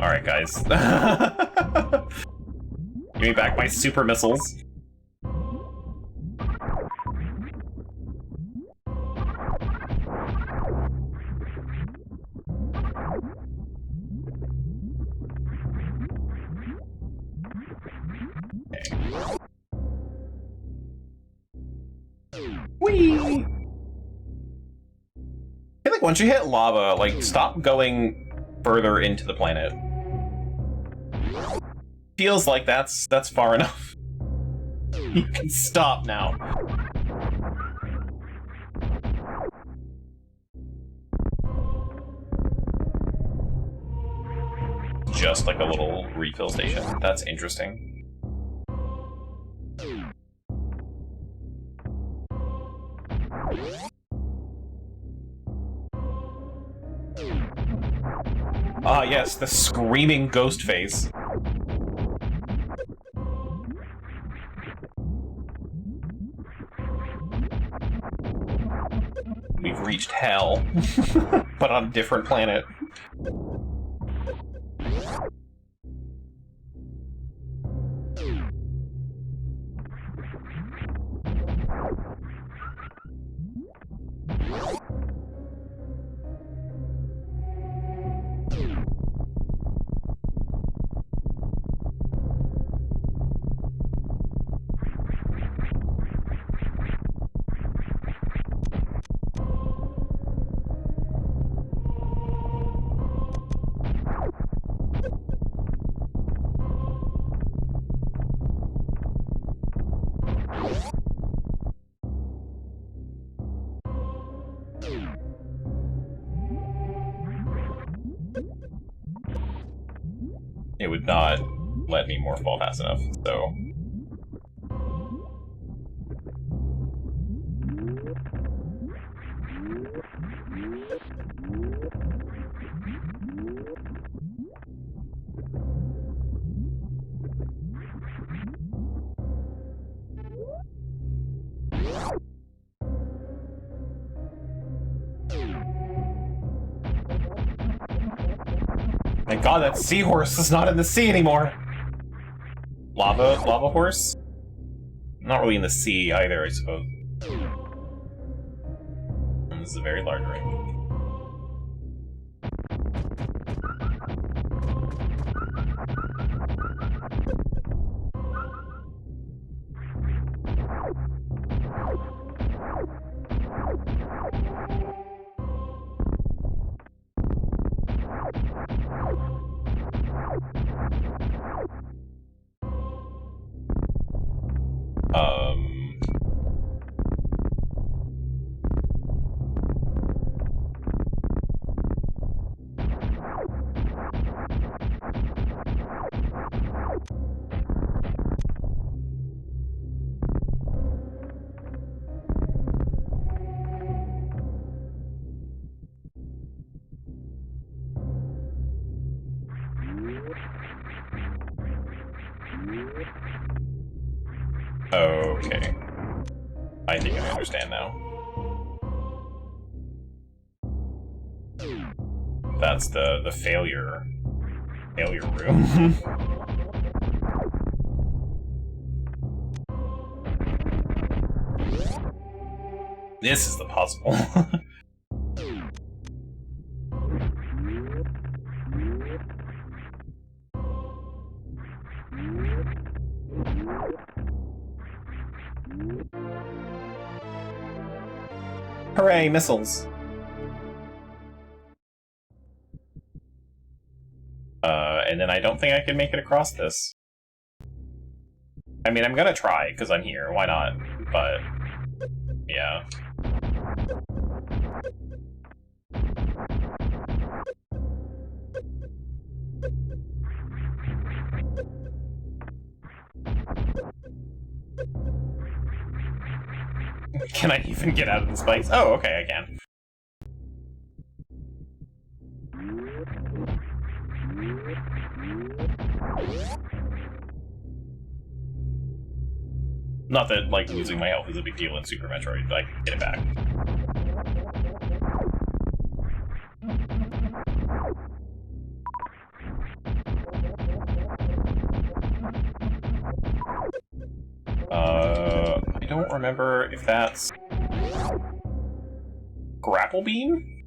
Alright, guys. Give me back my super missiles. Whee! I feel like once you hit lava, like, stop going further into the planet. Feels like that's far enough. You can stop now. Just like a little refill station. That's interesting. Ah, yes, the screaming ghost face. We've reached hell, but on a different planet. It would not let me morph ball fast enough, so... Thank God that seahorse is not in the sea anymore! Lava horse? Not really in the sea either, I suppose. And this is a very large ring. Okay. I think I understand now. That's the failure room. This is the puzzle. Hooray, missiles! And then I don't think I can make it across this. I mean, I'm gonna try, because I'm here, why not? But, yeah. Can I even get out of this place? Oh, okay, I can. Not that, like, losing my health is a big deal in Super Metroid, but I can get it back. I don't remember if that's... Grapple Beam?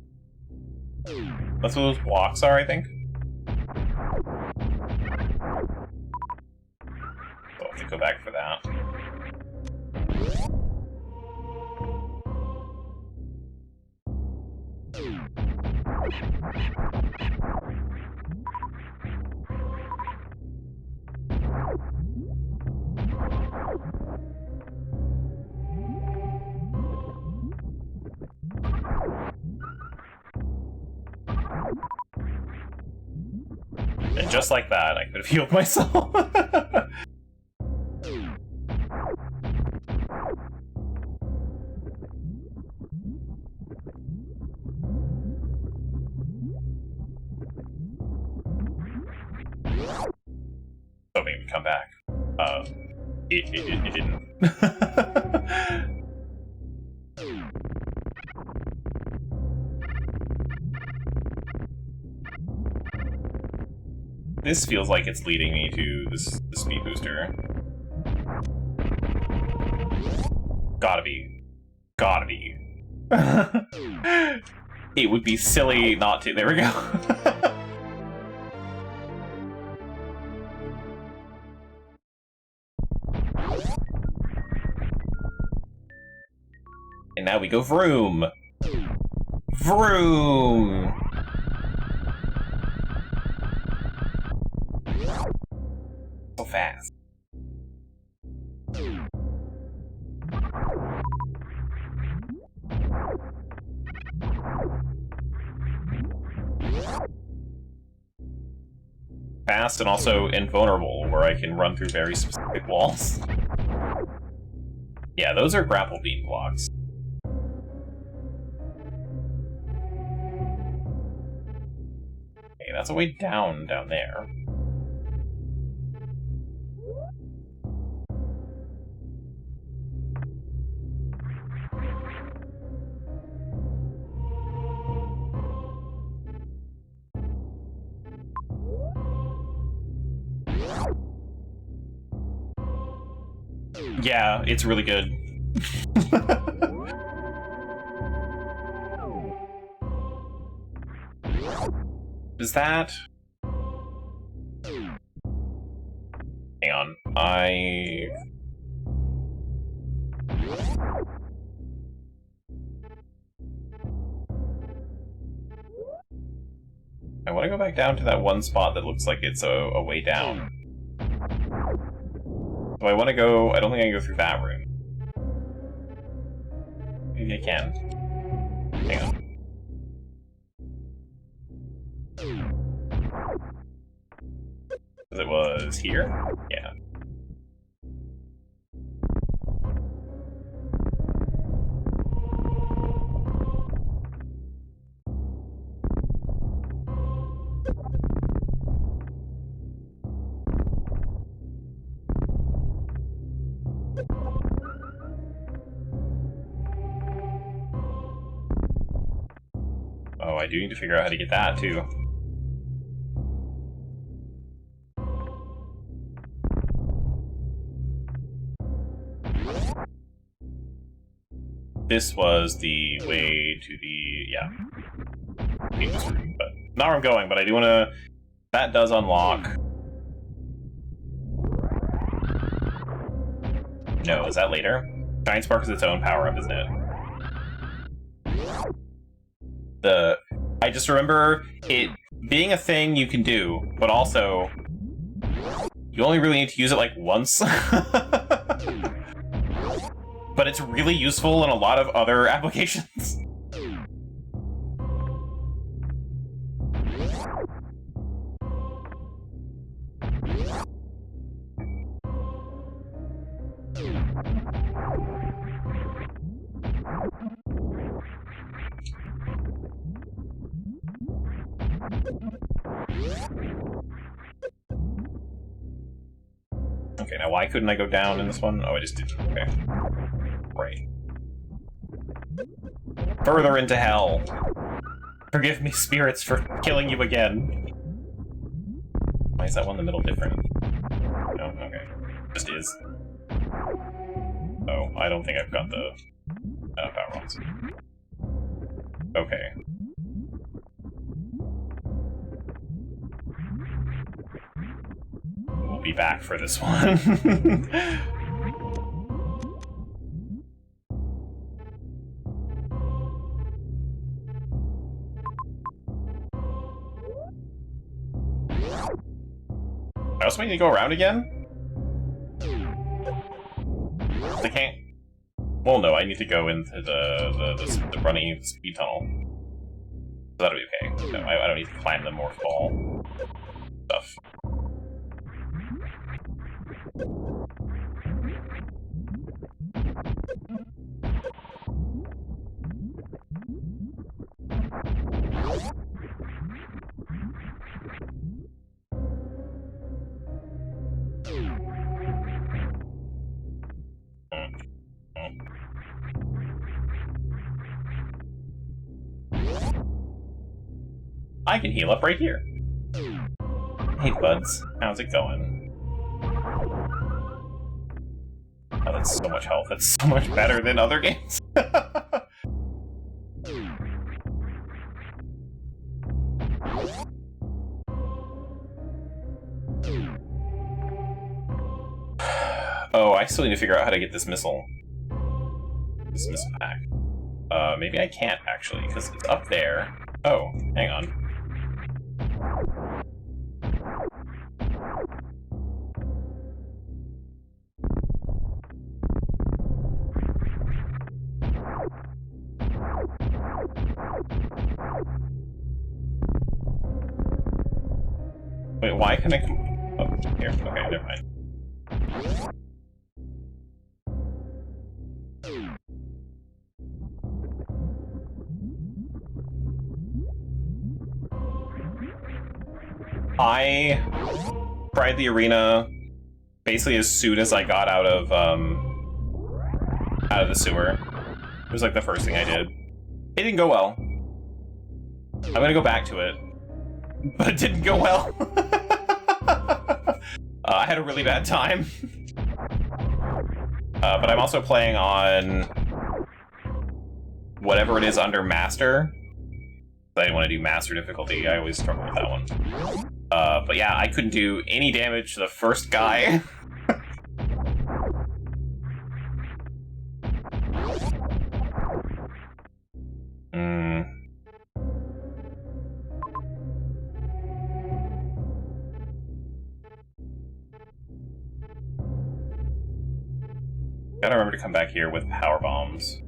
That's what those blocks are, I think. So I'll have to go back for that. And just like that, I could have healed myself. Hoping it would come back. It didn't. This feels like it's leading me to the speed booster. Gotta be. Gotta be. It would be silly not to. There we go. And now we go vroom! Vroom! So fast. Fast and also invulnerable, where I can run through very specific walls. Yeah, those are grapple beam blocks. Okay, that's a way down there. Yeah, it's really good. Is that... Hang on, I want to go back down to that one spot that looks like it's a way down. So I want to go... I don't think I can go through that room. Maybe I can. Hang on. It was here? Yeah. Oh, I do need to figure out how to get that, too. This was the way to the... yeah. But not where I'm going, but I do want to... That does unlock... No, is that later? Giant Spark is its own power-up, isn't it? I just remember it being a thing you can do, but also... You only really need to use it, like, once. But it's really useful in a lot of other applications. Okay, now why couldn't I go down in this one? Oh, I just didn't. Okay. Right. Further into hell. Forgive me, spirits, for killing you again. Why is that one in the middle different? No? Okay. Just is. Oh, I don't think I've got the power ones. Okay. We'll be back for this one. I also need to go around again? I can't... Well, no, I need to go into the running speed tunnel. So that'll be okay. No, I don't need to climb the morph ball stuff. I can heal up right here. Hey, buds. How's it going? Oh, that's so much health. That's so much better than other games. Oh, I still need to figure out how to get this missile. This missile pack. Maybe I can't, actually, because it's up there. Oh, hang on. Wait, why can I come up here? Okay, never mind. I tried the arena basically as soon as I got out of the sewer. It was like the first thing I did. It didn't go well. I'm gonna go back to it, but it didn't go well. I had a really bad time. But I'm also playing on whatever it is under Master. I didn't want to do Master difficulty. I always struggle with that one. But yeah, I couldn't do any damage to the first guy. Gotta remember to come back here with power bombs.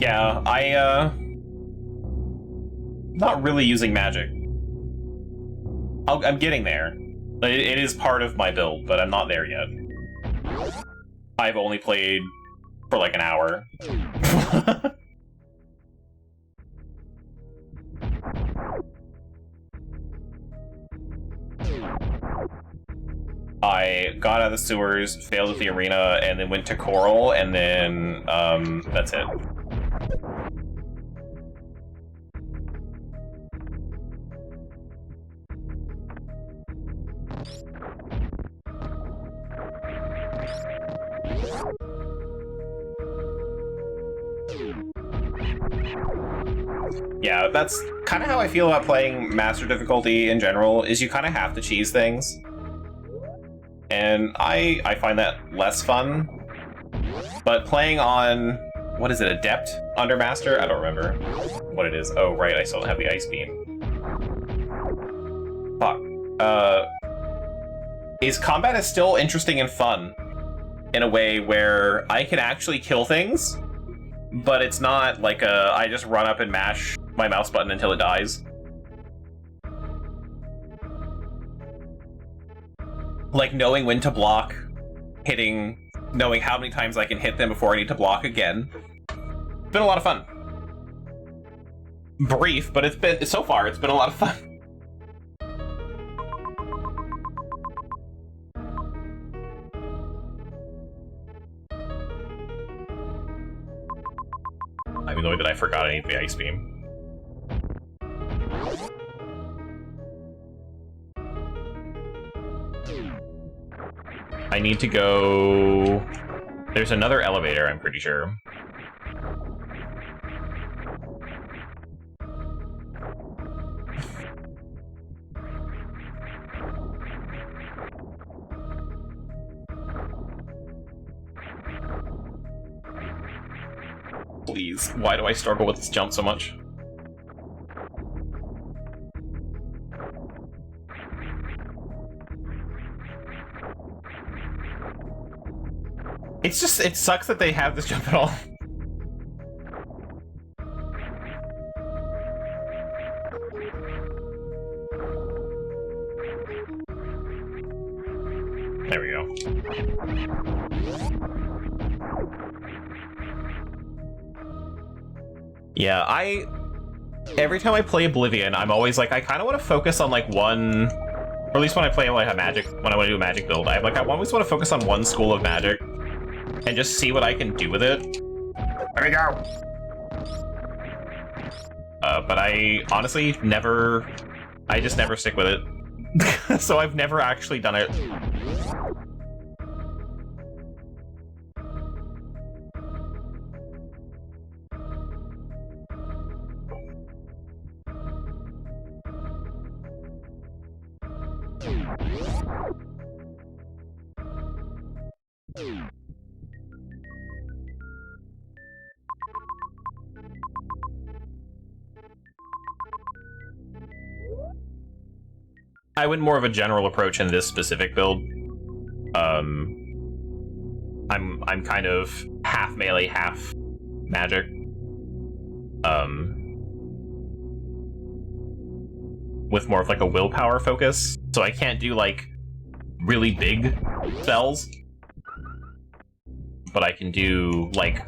Yeah, not really using magic. I'm getting there. It is part of my build, but I'm not there yet. I've only played for like an hour. I got out of the sewers, failed at the arena, and then went to Coral, and then, that's it. Yeah, that's kind of how I feel about playing Master Difficulty in general, is you kind of have to cheese things. And I find that less fun. But playing on, what is it, Adept under Master? I don't remember what it is. Oh, right, I still don't have the Ice Beam. Fuck. Combat is still interesting and fun in a way where I can actually kill things, but it's not like I just run up and mash my mouse button until it dies. Like, knowing when to block, hitting, knowing how many times I can hit them before I need to block again. It's been a lot of fun. Brief, but so far, it's been a lot of fun. I'm annoyed that I forgot I need the Ice Beam. I need to go... There's another elevator, I'm pretty sure. Please, why do I struggle with this jump so much? It's just, it sucks that they have this jump at all. There we go. Yeah, every time I play Oblivion, I'm always like, I kind of want to focus on like one, or at least when I play like when I want to do a magic build, I always want to focus on one school of magic and just see what I can do with it. There we go. But I honestly I just never stick with it. So I've never actually done it. I went more of a general approach in this specific build. I'm kind of half melee, half magic. With more of like a willpower focus. So I can't do like really big spells. But I can do like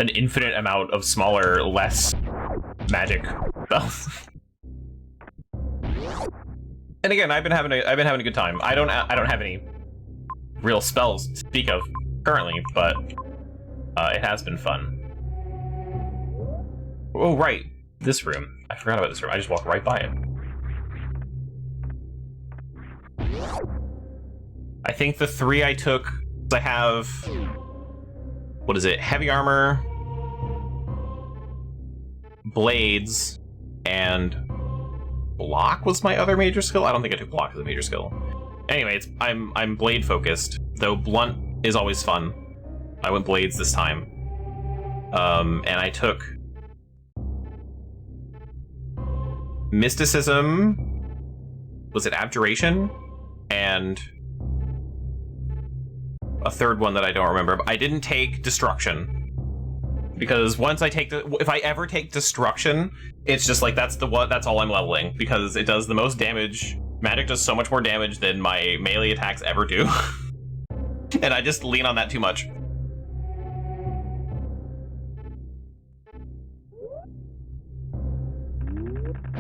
an infinite amount of smaller, less magic spells. And again, I've been having a good time. I don't have any real spells to speak of currently, but it has been fun. Oh right, this room. I forgot about this room. I just walked right by it. I think the 3 I took, I have, what is it? Heavy armor, blades, and block was my other major skill. I don't think I took block as a major skill. Anyway, I'm blade focused, though blunt is always fun. I went blades this time. And I took mysticism, was it abjuration? And a third one that I don't remember. I didn't take destruction. Because once I take if I ever take destruction, it's just like that's all I'm leveling, because it does the most damage Magic does so much more damage than my melee attacks ever do. And I just lean on that too much.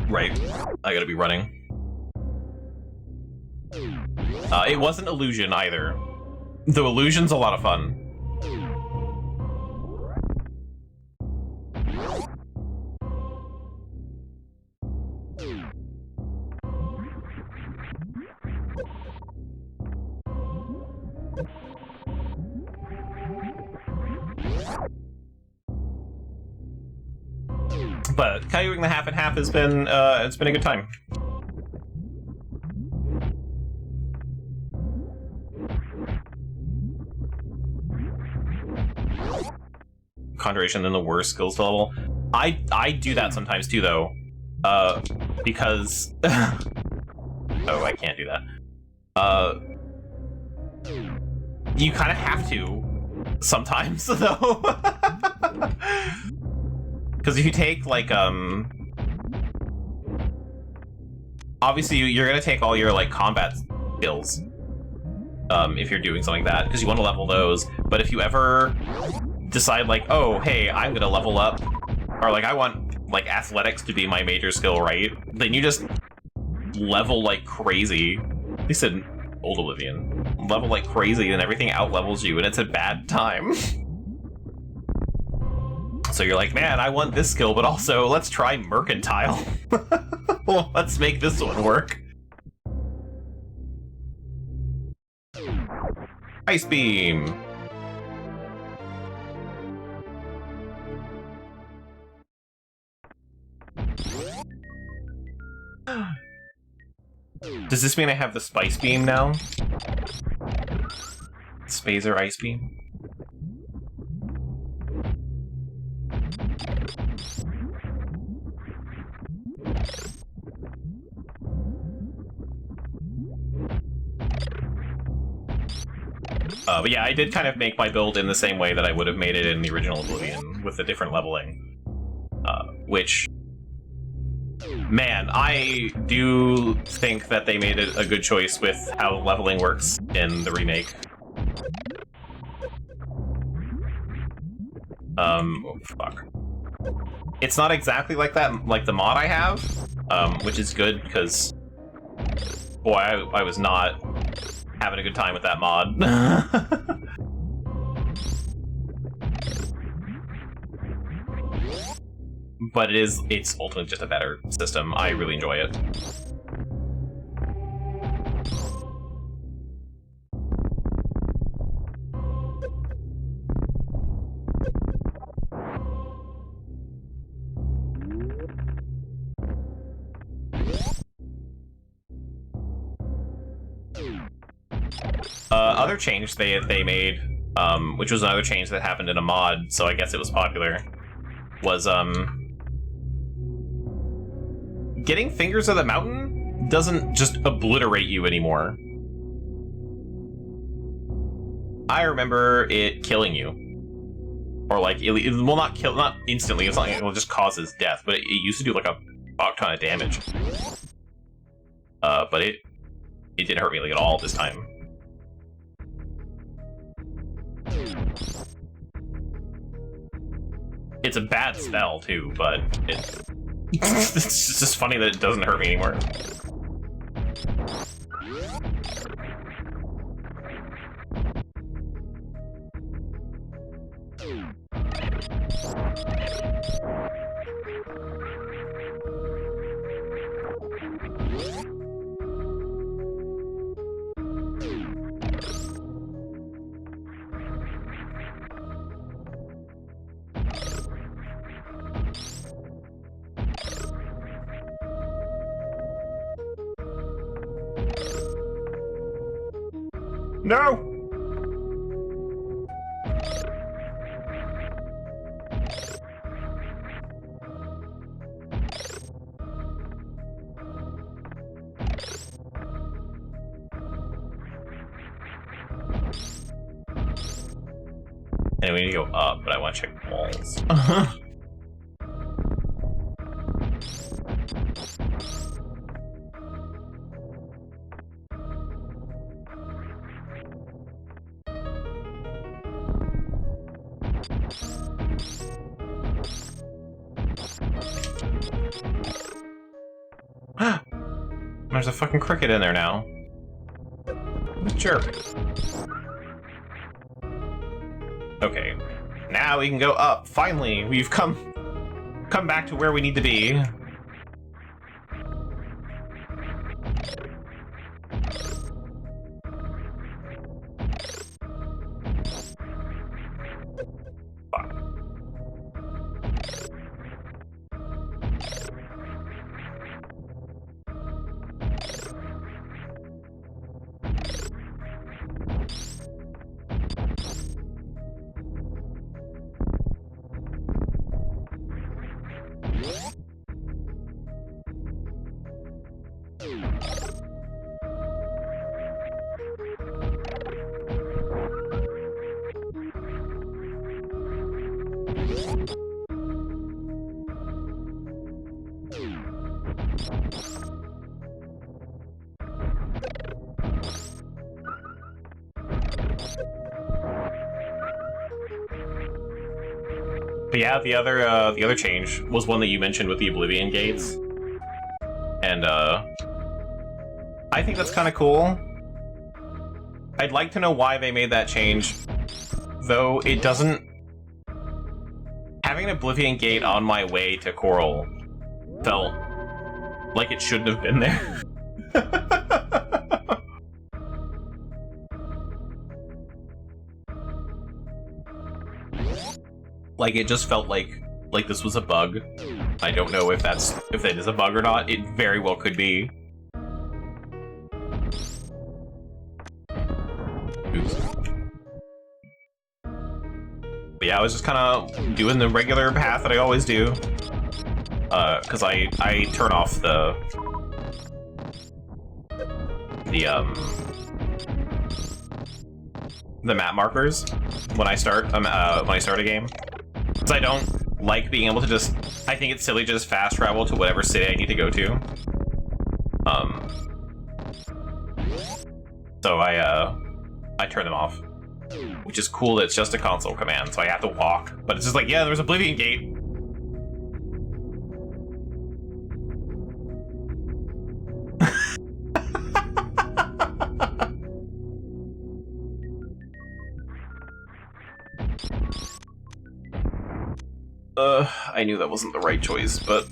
Right. I gotta be running. It wasn't illusion either. The illusion's a lot of fun. But Caillouing the half and half has been it's been a good time. Conjuration in the worst skills to level. I do that sometimes too though. Because oh, I can't do that. You kind of have to sometimes though. Because if you take, like, obviously you're gonna take all your, like, combat skills, if you're doing something like that, because you want to level those, but if you ever decide, like, oh, hey, I'm gonna level up, or, like, I want, like, athletics to be my major skill, right? Then you just level like crazy. At least in Old Oblivion. Level like crazy, and everything out-levels you, and it's a bad time. So you're like, man, I want this skill, but also let's try Mercantile. Well, let's make this one work. Ice Beam. Does this mean I have the Spice Beam now? Spazer Ice Beam? But yeah, I did kind of make my build in the same way that I would have made it in the original Oblivion, with the different leveling. Which, man, I do think that they made a good choice with how leveling works in the remake. Oh, fuck. It's not exactly like that, like the mod I have, which is good, because, boy, I was not having a good time with that mod. But it's ultimately just a better system. I really enjoy it. Other change they made, which was another change that happened in a mod, so I guess it was popular, was getting Fingers of the Mountain doesn't just obliterate you anymore. I remember it killing you. Or like, it will not kill, not instantly, it's not like it will just cause his death, but it used to do like a fuck ton of damage. But it didn't hurt me like at all this time. It's a bad spell too, but it's just funny that it doesn't hurt me anymore. No! And we need to go up, but I want to check the walls. There's a fucking cricket in there now. What a jerk. Okay. Now we can go up. Finally, we've come back to where we need to be. But yeah, the other change was one that you mentioned with the Oblivion gates, and I think that's kind of cool. I'd like to know why they made that change, though it doesn't. Having an Oblivion gate on my way to Coral felt like it shouldn't have been there. Like, it just felt like this was a bug. I don't know if that is a bug or not. It very well could be. Oops. But yeah, I was just kind of doing the regular path that I always do. Because I turn off the map markers when I start a game. Because I don't like being able to just... I think it's silly to just fast travel to whatever city I need to go to. So I turn them off. Which is cool that it's just a console command, so I have to walk. But it's just like, yeah, there's Oblivion Gate. I knew that wasn't the right choice, but...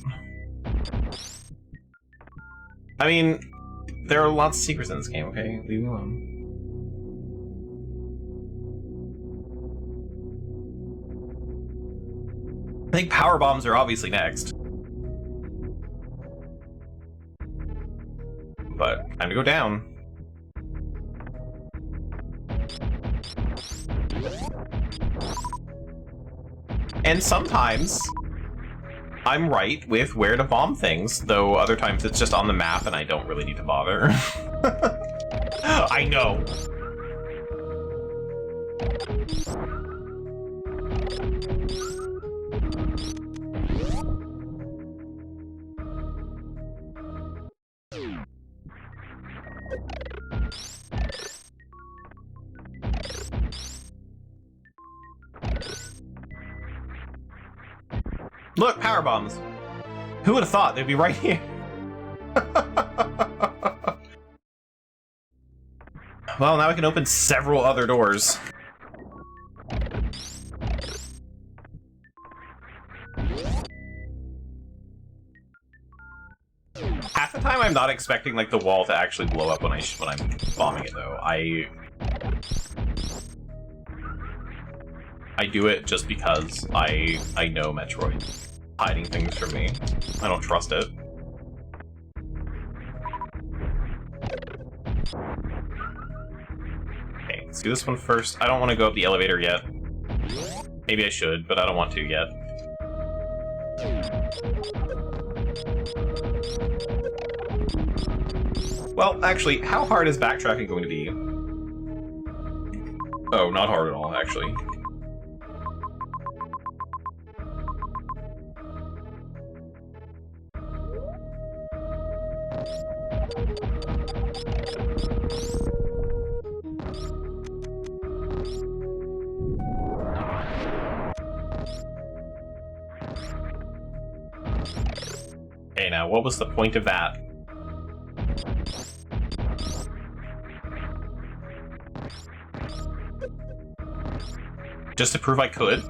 I mean, there are lots of secrets in this game, okay? Leave me alone. I think power bombs are obviously next. But, time to go down. And sometimes, I'm right with where to bomb things, though other times it's just on the map and I don't really need to bother. I know. Look, power bombs. Who would have thought they'd be right here? Well, now we can open several other doors. Half the time I'm not expecting like the wall to actually blow up when I'm bombing it though. I do it just because I know Metroid hiding things from me. I don't trust it. Okay, let's do this one first. I don't want to go up the elevator yet. Maybe I should, but I don't want to yet. Well, actually, how hard is backtracking going to be? Oh, not hard at all, actually. Okay, now what was the point of that? Just to prove I could?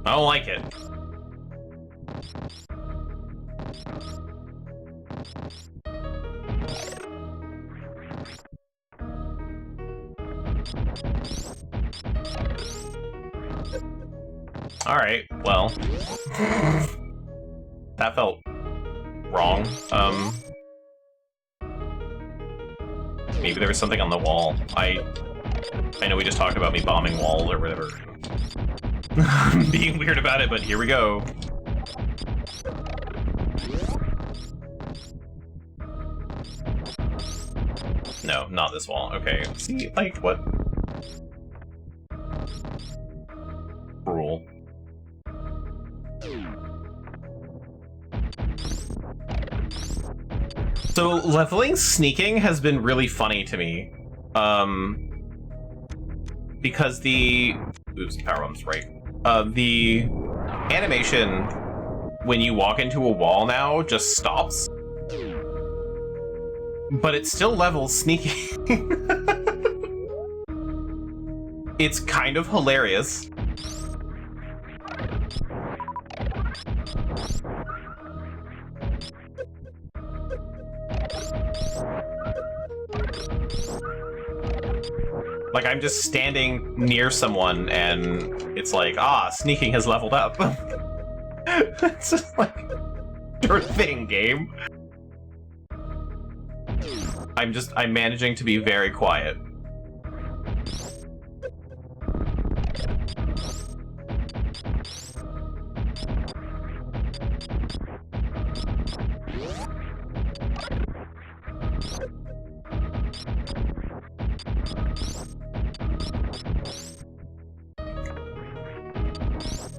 I don't like it. Alright, well. That felt wrong. Maybe there was something on the wall. I know we just talked about me bombing walls or whatever. Being weird about it, but here we go. No, not this wall. Okay. See, like, what? Rule. So, leveling sneaking has been really funny to me. Because the... Oops, power bomb's right. The animation when you walk into a wall now just stops. But it still levels sneaking. It's kind of hilarious. Like, I'm just standing near someone, and it's like, ah, sneaking has leveled up. It's just like, sure thing, game. I'm managing to be very quiet.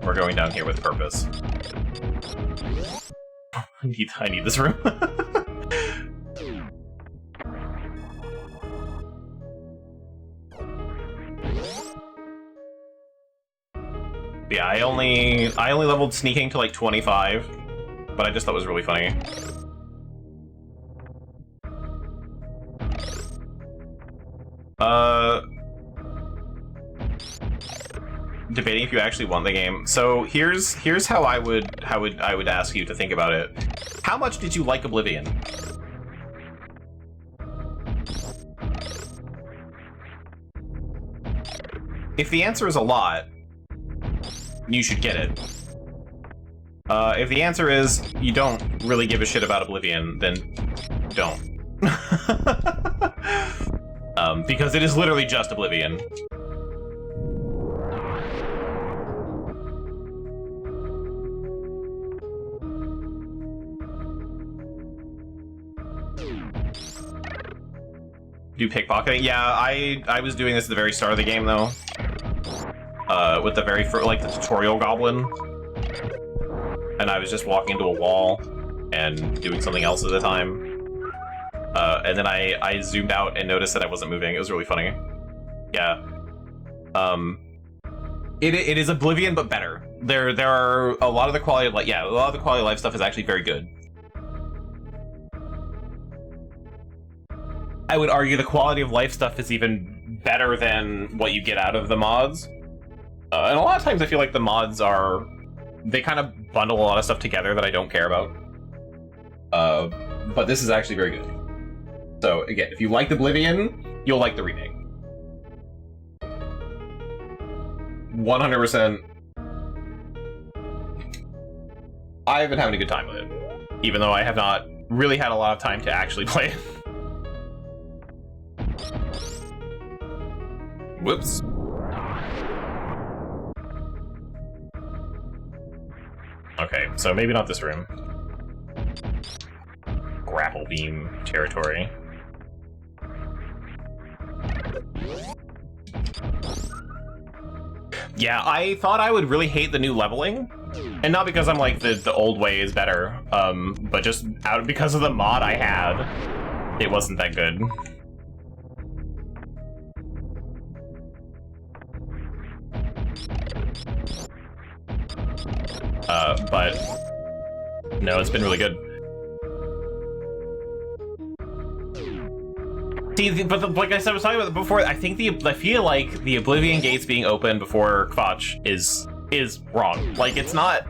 We're going down here with purpose. I need this room. Yeah, I only leveled sneaking to like 25, but I just thought it was really funny. Debating if you actually won the game. So here's how I would ask you to think about it. How much did you like Oblivion? If the answer is a lot, you should get it. If the answer is you don't really give a shit about Oblivion, then don't. Because it is literally just Oblivion. Do pickpocketing? Yeah, I was doing this at the very start of the game, though. With the very first, like, the tutorial goblin. And I was just walking into a wall and doing something else at the time. And then I zoomed out and noticed that I wasn't moving. It was really funny. Yeah. It is Oblivion, but better. There are a lot of the quality of life. Yeah, a lot of the quality of life stuff is actually very good. I would argue the quality of life stuff is even better than what you get out of the mods. And a lot of times I feel like the mods they kind of bundle a lot of stuff together that I don't care about. But this is actually very good. So again, if you liked Oblivion, you'll like the remake. 100%. I've been having a good time with it, even though I have not really had a lot of time to actually play it. Whoops. Okay, so maybe not this room. Grapple beam territory. Yeah, I thought I would really hate the new leveling. And not because I'm like, the old way is better, but just because of the mod I had, it wasn't that good. But no, it's been really good. See, like I said, I was talking about it before. I feel like the Oblivion gates being open before Kvatch is wrong. Like, it's not.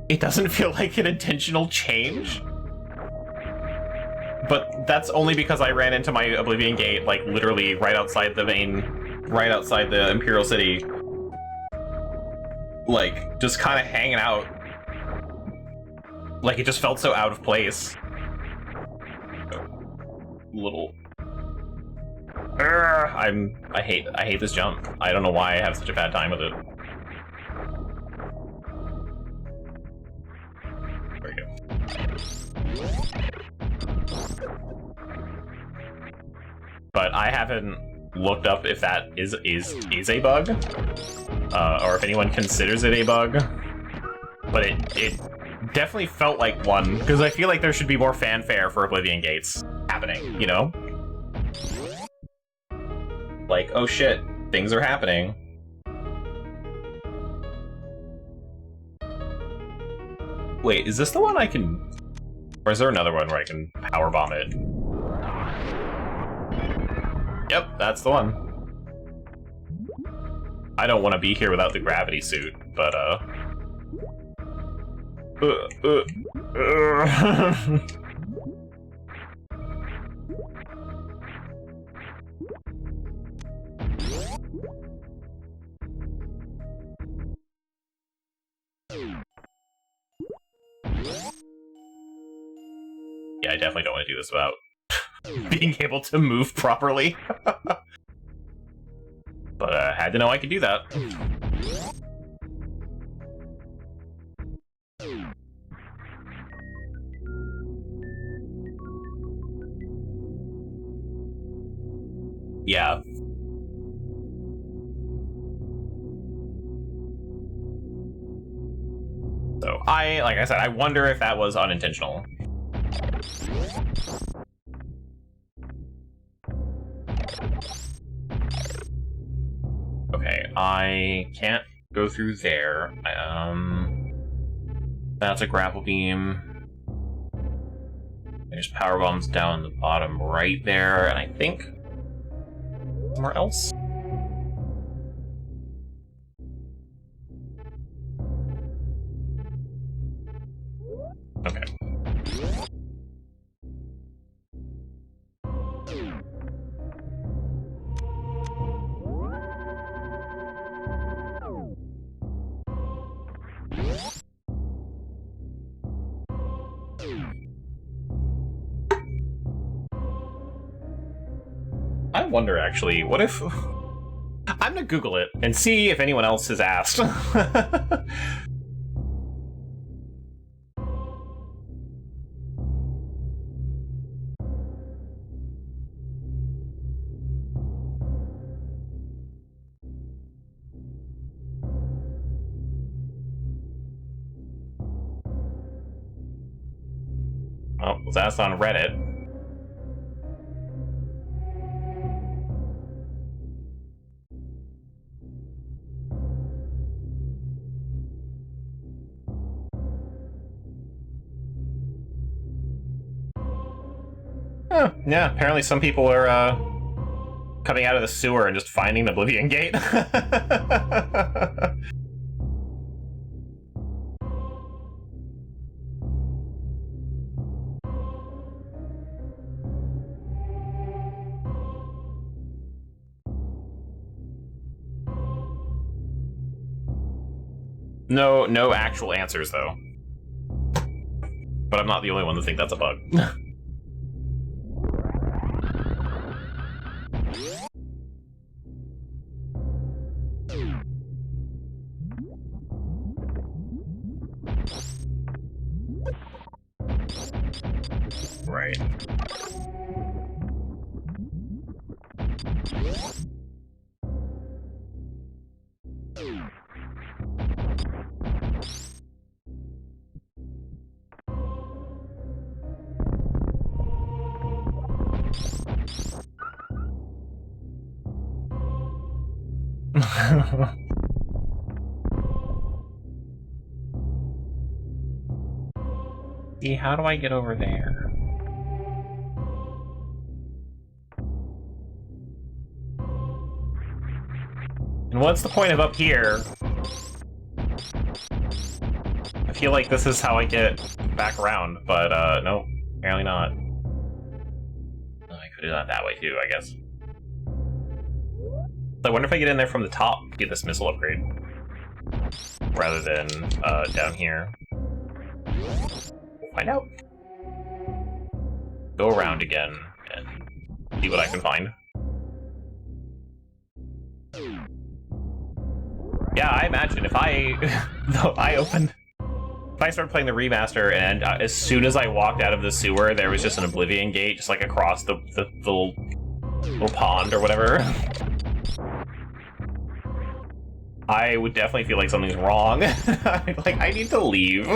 It doesn't feel like an intentional change. But that's only because I ran into my Oblivion gate, like, literally right outside the Imperial City. Like, just kind of hanging out. Like, it just felt so out of place. Little. I hate this jump. I don't know why I have such a bad time with it. There we go. But I haven't looked up if that is a bug, or if anyone considers it a bug. But it definitely felt like one, because I feel like there should be more fanfare for Oblivion gates happening, you know? Like, oh shit, things are happening. Wait, is this the one I can... Or is there another one where I can powerbomb it? Yep, that's the one. I don't want to be here without the gravity suit, but, yeah, I definitely don't want to do this without being able to move properly. But I had to know I could do that. Yeah. So like I said, I wonder if that was unintentional. Okay, I can't go through there. That's a grapple beam. There's power bombs down the bottom right there, and I think somewhere else. Okay. I wonder, actually, what if... I'm gonna Google it and see if anyone else has asked. Oh, was asked on Reddit. Oh, yeah, apparently some people are coming out of the sewer and just finding the Oblivion Gate. No actual answers, though. But I'm not the only one to think that's a bug. Right. See, how do I get over there? What's the point of up here? I feel like this is how I get back around, but no, apparently not. I could do that that way too, I guess. I wonder if I get in there from the top to get this missile upgrade. Rather than down here. We'll find out. Go around again and see what I can find. Yeah, I imagine if I if I started playing the remaster and as soon as I walked out of the sewer, there was just an Oblivion gate just like across the little pond or whatever. I would definitely feel like something's wrong. Like, I need to leave.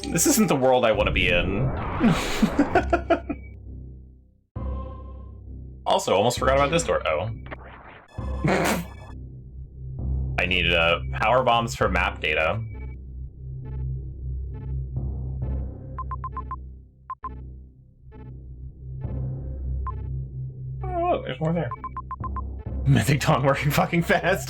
This isn't the world I want to be in. Also, almost forgot about this door. Oh. I needed power bombs for map data. Oh, look, there's more there. Mythic Dawn working fucking fast.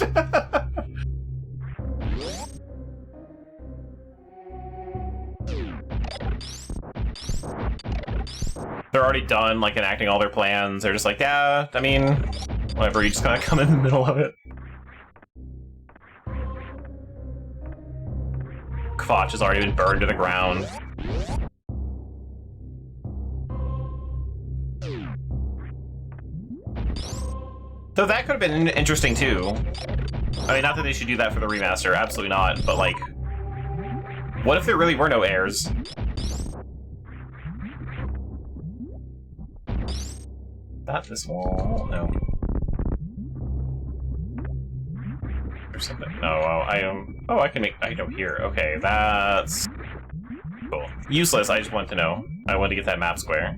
They're already done, like, enacting all their plans. They're just like, yeah, I mean, whatever, you just kind of come in the middle of it. Kvotch has already been burned to the ground. So that could have been interesting, too. I mean, not that they should do that for the remaster, absolutely not, but, like, what if there really were no heirs? Not this wall? No. There's something. No, I am. Oh, I can make. I know here. Okay, that's cool. Useless. I just want to know. I want to get that map square.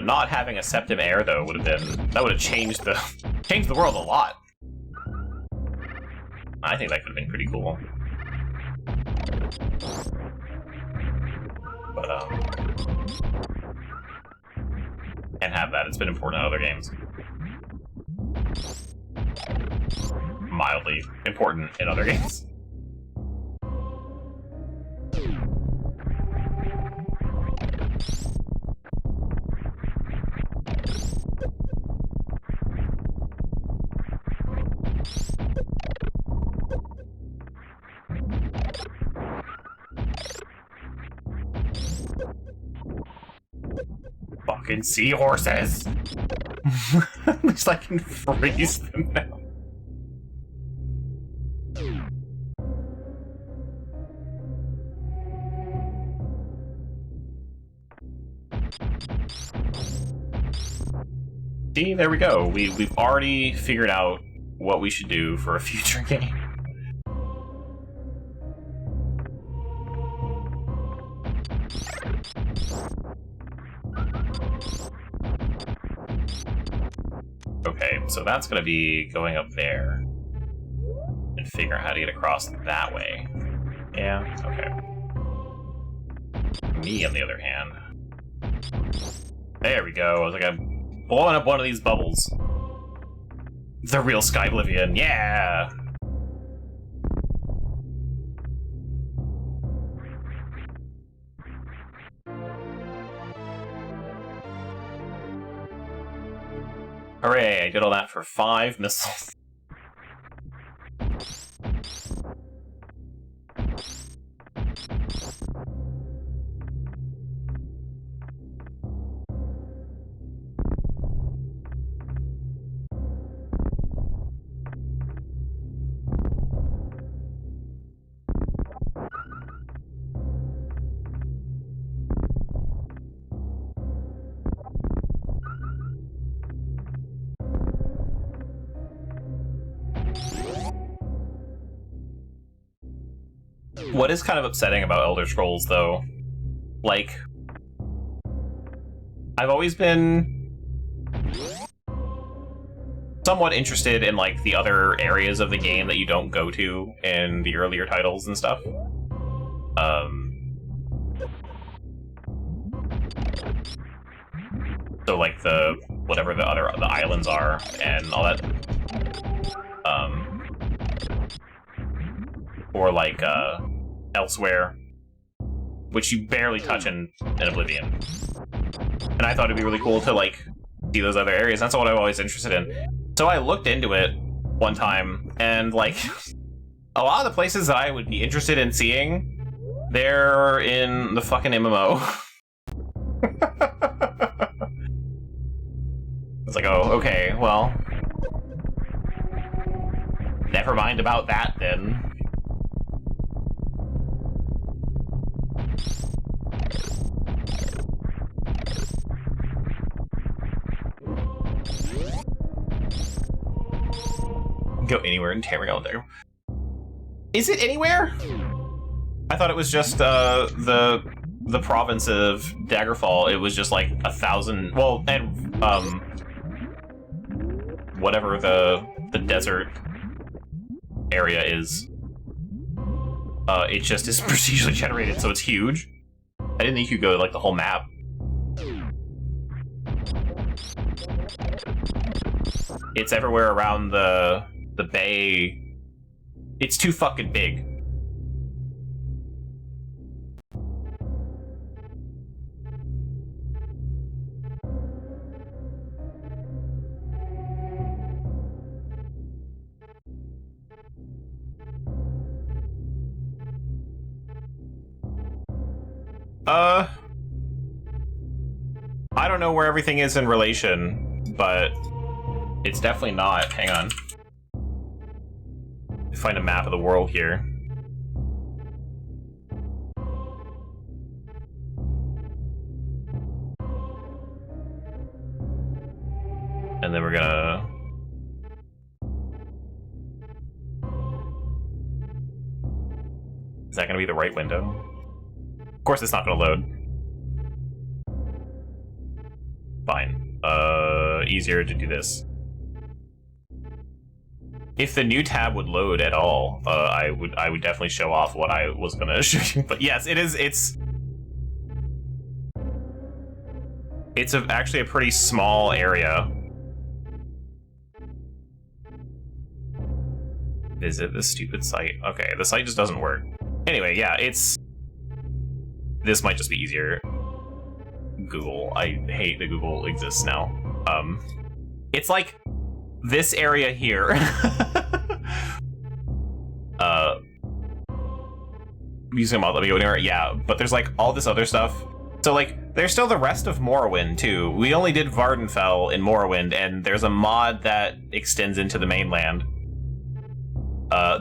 Not having a septum heir though would have been changed the world a lot. I think that could have been pretty cool. But can't have that. It's been important in other games. Mildly important in other games. Fucking seahorses! At least I can freeze them now. See, there we go. We've already figured out what we should do for a future game. Okay, so that's gonna be going up there and figure out how to get across that way. Yeah, okay. Me, on the other hand. There we go. I was like, I'm blowing up one of these bubbles. The real Sky Oblivion, yeah! Hooray, I did all that for 5 missiles. What is kind of upsetting about Elder Scrolls, though, like, I've always been somewhat interested in, like, the other areas of the game that you don't go to in the earlier titles and stuff. So like the whatever the islands are and all that. Or like elsewhere, which you barely touch in Oblivion. And I thought it'd be really cool to like see those other areas. That's what I'm always interested in. So I looked into it one time, and like a lot of the places that I would be interested in seeing, they're in the fucking MMO. It's like, oh, okay, well, never mind about that then. Go anywhere in Tamriel there. Is it anywhere? I thought it was just the province of Daggerfall. It was just like 1,000. Well, and whatever the desert area is. It just is procedurally generated, so it's huge. I didn't think you could go like the whole map. It's everywhere around the bay. It's too fucking big. I don't know where everything is in relation, but it's definitely not. Hang on. Find a map of the world here. And then we're gonna... Is that gonna be the right window? Of course it's not gonna load. Fine. Easier to do this. If the new tab would load at all, I would definitely show off what I was gonna show you. But yes, it's actually a pretty small area. Visit the stupid site. Okay, the site just doesn't work. Anyway, yeah, this might just be easier. Google. I hate that Google exists now. It's like this area here. Museum mod, let me go anywhere. Yeah, but there's like all this other stuff. So like, there's still the rest of Morrowind too. We only did Vardenfell in Morrowind, and there's a mod that extends into the mainland.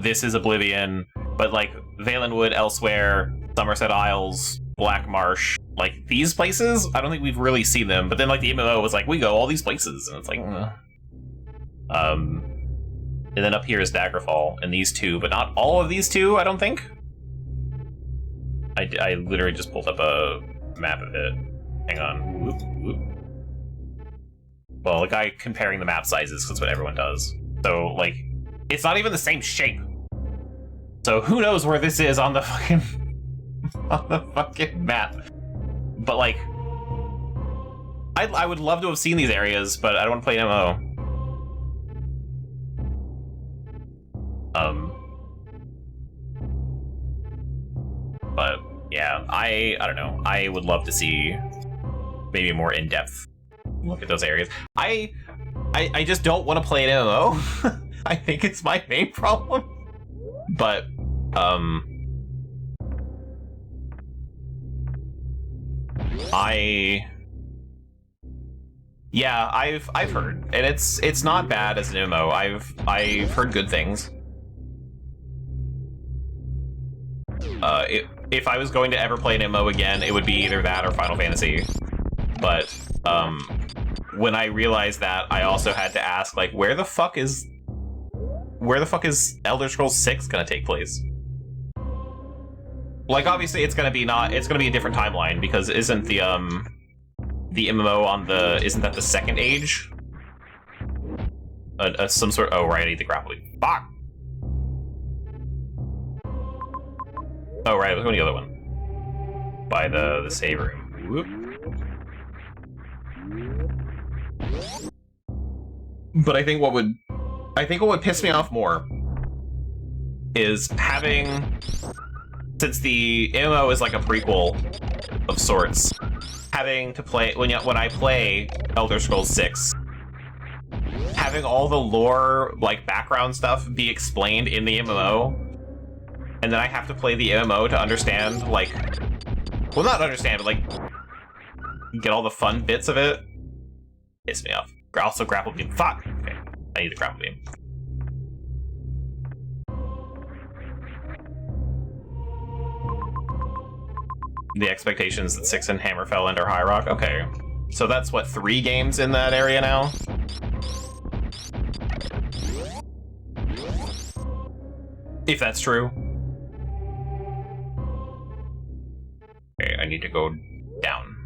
This is Oblivion, but like Valenwood elsewhere, Somerset Isles, Black Marsh, like these places, I don't think we've really seen them. But then like the MMO was like, we go all these places, and it's like, and then up here is Daggerfall, and these two, but not all of these two, I don't think. I literally just pulled up a map of it. Hang on. Whoop, whoop. Well, the guy comparing the map sizes, that's what everyone does. So, like, it's not even the same shape. So who knows where this is on the fucking map. But like, I would love to have seen these areas, but I don't want to play MMO. But yeah, I don't know. I would love to see maybe a more in-depth look at those areas. I just don't want to play an MMO. I think it's my main problem. But yeah, I've heard, and it's not bad as an MMO. I've heard good things. If I was going to ever play an MMO again, it would be either that or Final Fantasy. But when I realized that, I also had to ask, like, where the fuck is Elder Scrolls 6 gonna take place? Like, obviously it's gonna be a different timeline, because isn't the MMO on isn't that the second age? Some sort. Oh right, I need the grappling. Fuck. Oh, right, there's one the other one. By the save room. Whoop. But I think what would piss me off more is having, since the MMO is like a prequel of sorts, having to play when I play Elder Scrolls 6, having all the lore, like background stuff, be explained in the MMO, and then I have to play the MMO to understand, like, well, not understand, but like get all the fun bits of it. Piss me off. Also, grapple beam. Fuck. Okay, I need the grapple beam. The expectations that 6 and Hammerfell enter High Rock. Okay, so that's what, 3 games in that area now. If that's true. Okay, I need to go down.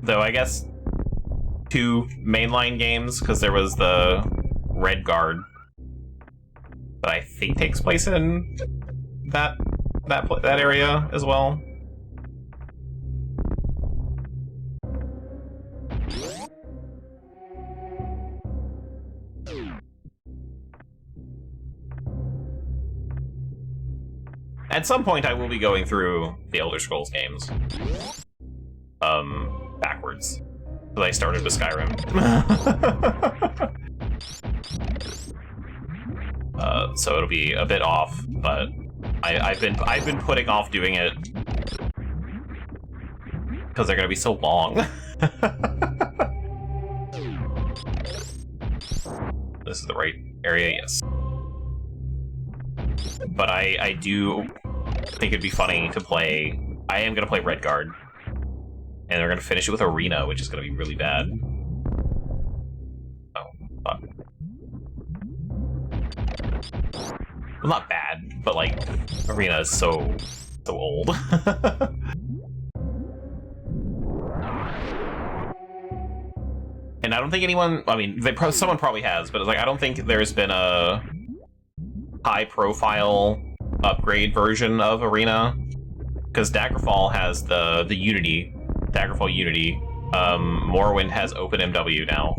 Though I guess 2 mainline games, because there was the Red Guard that I think takes place in that area as well. At some point, I will be going through the Elder Scrolls games. Backwards. Because I started with Skyrim. So it'll be a bit off, but I've been putting off doing it because they're gonna be so long. This is the right area, yes. But I do think it'd be funny to play. I am gonna play Red Guard, and they're gonna finish it with Arena, which is gonna be really bad. Oh, fuck. Well, not bad, but like, Arena is so old. And I don't think anyone, I mean, someone probably has, but it's like, I don't think there's been a high-profile upgrade version of Arena, because Daggerfall has the Unity, Daggerfall Unity. Morrowind has OpenMW now.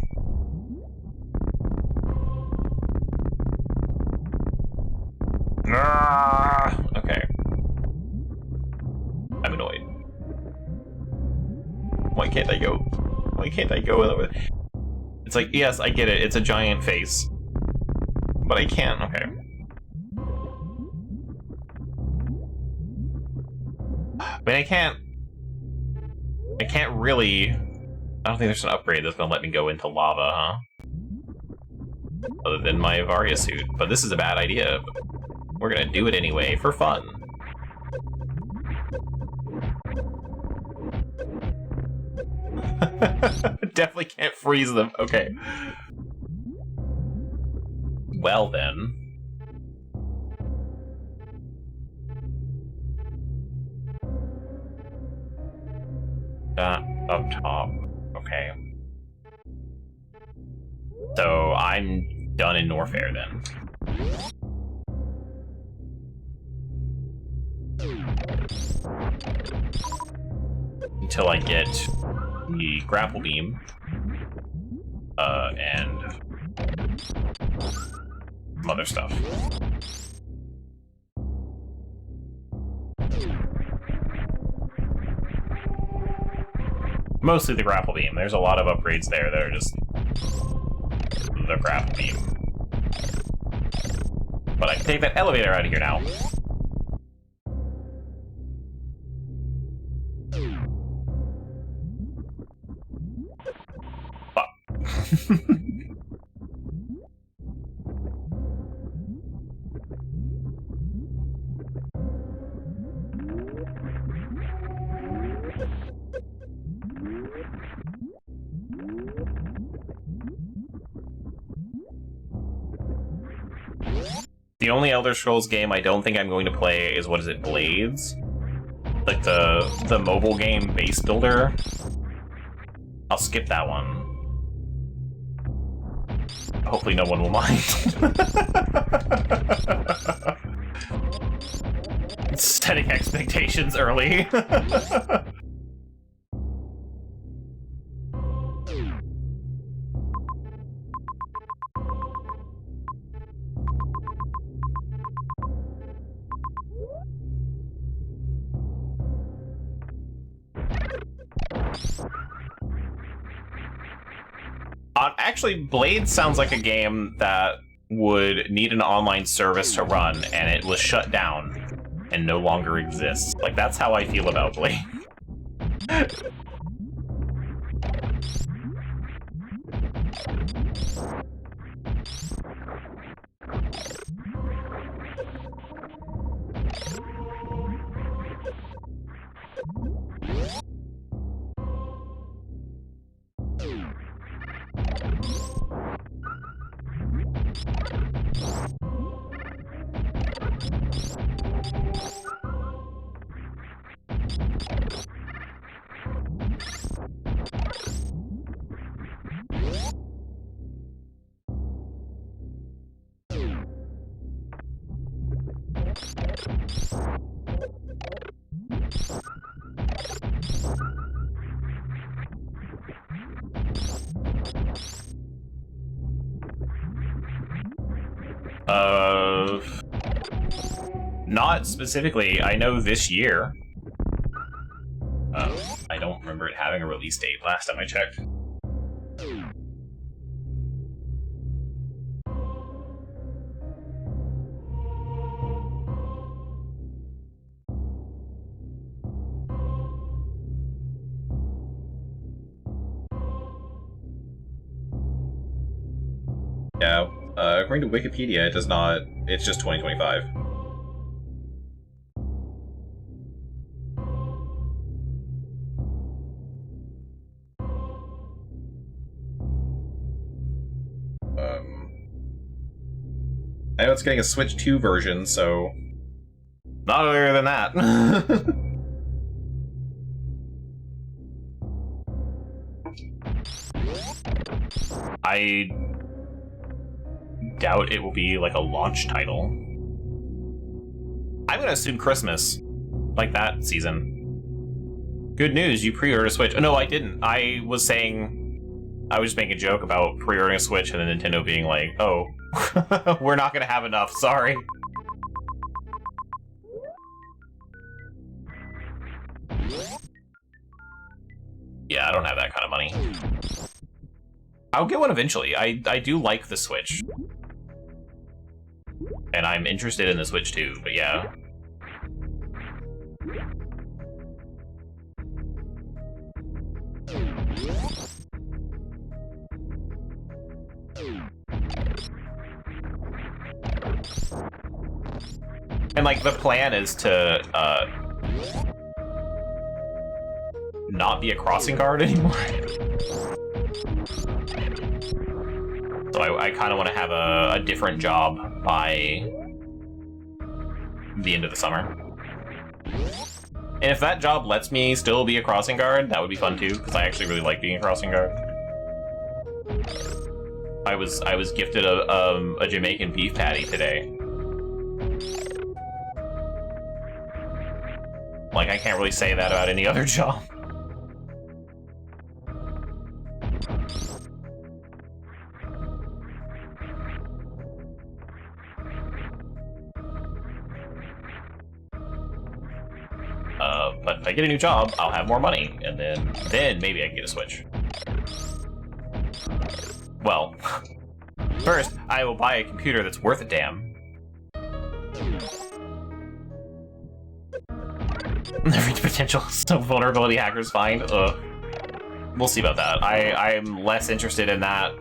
Okay. I'm annoyed. Why can't I go? Why can't I go? It's like, yes, I get it. It's a giant face. But I can't. Okay. I mean, I can't really... I don't think there's an upgrade that's gonna let me go into lava, huh? Other than my Varia suit. But this is a bad idea. We're gonna do it anyway, for fun. Definitely can't freeze them. Okay. Well then. Up top. Okay. So I'm done in Norfair then. Until I get the grapple beam, and some other stuff. Mostly the grapple beam. There's a lot of upgrades there that are just the grapple beam. But I can take that elevator out of here now. The only Elder Scrolls game I don't think I'm going to play is, what is it, Blades? Like the mobile game base builder. I'll skip that one. hopefully no one will mind. Setting expectations early. Actually, Blade sounds like a game that would need an online service to run, and it was shut down and no longer exists. Like, that's how I feel about Blade. Not specifically. I know this year. I don't remember it having a release date last time I checked. Yeah, according to Wikipedia, it does not. It's just 2025. I know it's getting a Switch 2 version, so not earlier than that. I doubt it will be like a launch title. I'm gonna assume Christmas, like that season. Good news, you pre-ordered a Switch. Oh, no, I didn't. I was just making a joke about pre-ordering a Switch and then Nintendo being like, oh, we're not gonna have enough, sorry. Yeah, I don't have that kind of money. I'll get one eventually. I do like the Switch. And I'm interested in the Switch too, but yeah. And like the plan is to not be a crossing guard anymore. So I kind of want to have a different job by the end of the summer. And if that job lets me still be a crossing guard, that would be fun too, because I actually really like being a crossing guard. I was gifted a Jamaican beef patty today. Like, I can't really say that about any other job. But if I get a new job, I'll have more money, and then maybe I can get a Switch. Well, first, I will buy a computer that's worth a damn. Every potential vulnerability hackers find. We'll see about that. I'm less interested in that.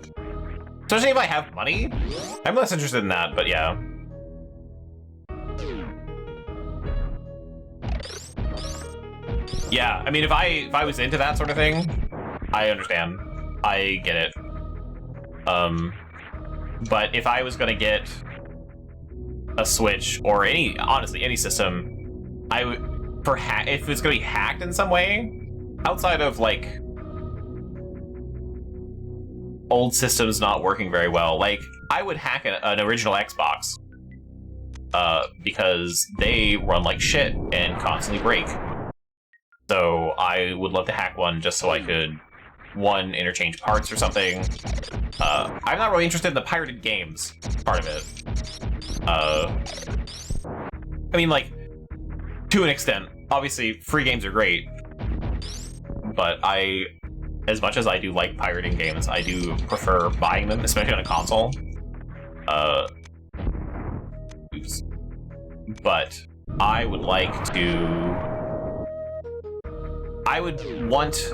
Especially if I have money. I'm less interested in that, but yeah. Yeah, I mean, if I was into that sort of thing, I understand. I get it. But if I was gonna get a Switch or honestly any system, I would if it's gonna be hacked in some way, outside of like old systems not working very well. Like, I would hack an original Xbox because they run like shit and constantly break. So I would love to hack one just so I could, one, interchange parts or something. I'm not really interested in the pirated games part of it. I mean, like, to an extent. Obviously, free games are great. But as much as I do like pirating games, I do prefer buying them, especially on a console. Oops. But I would want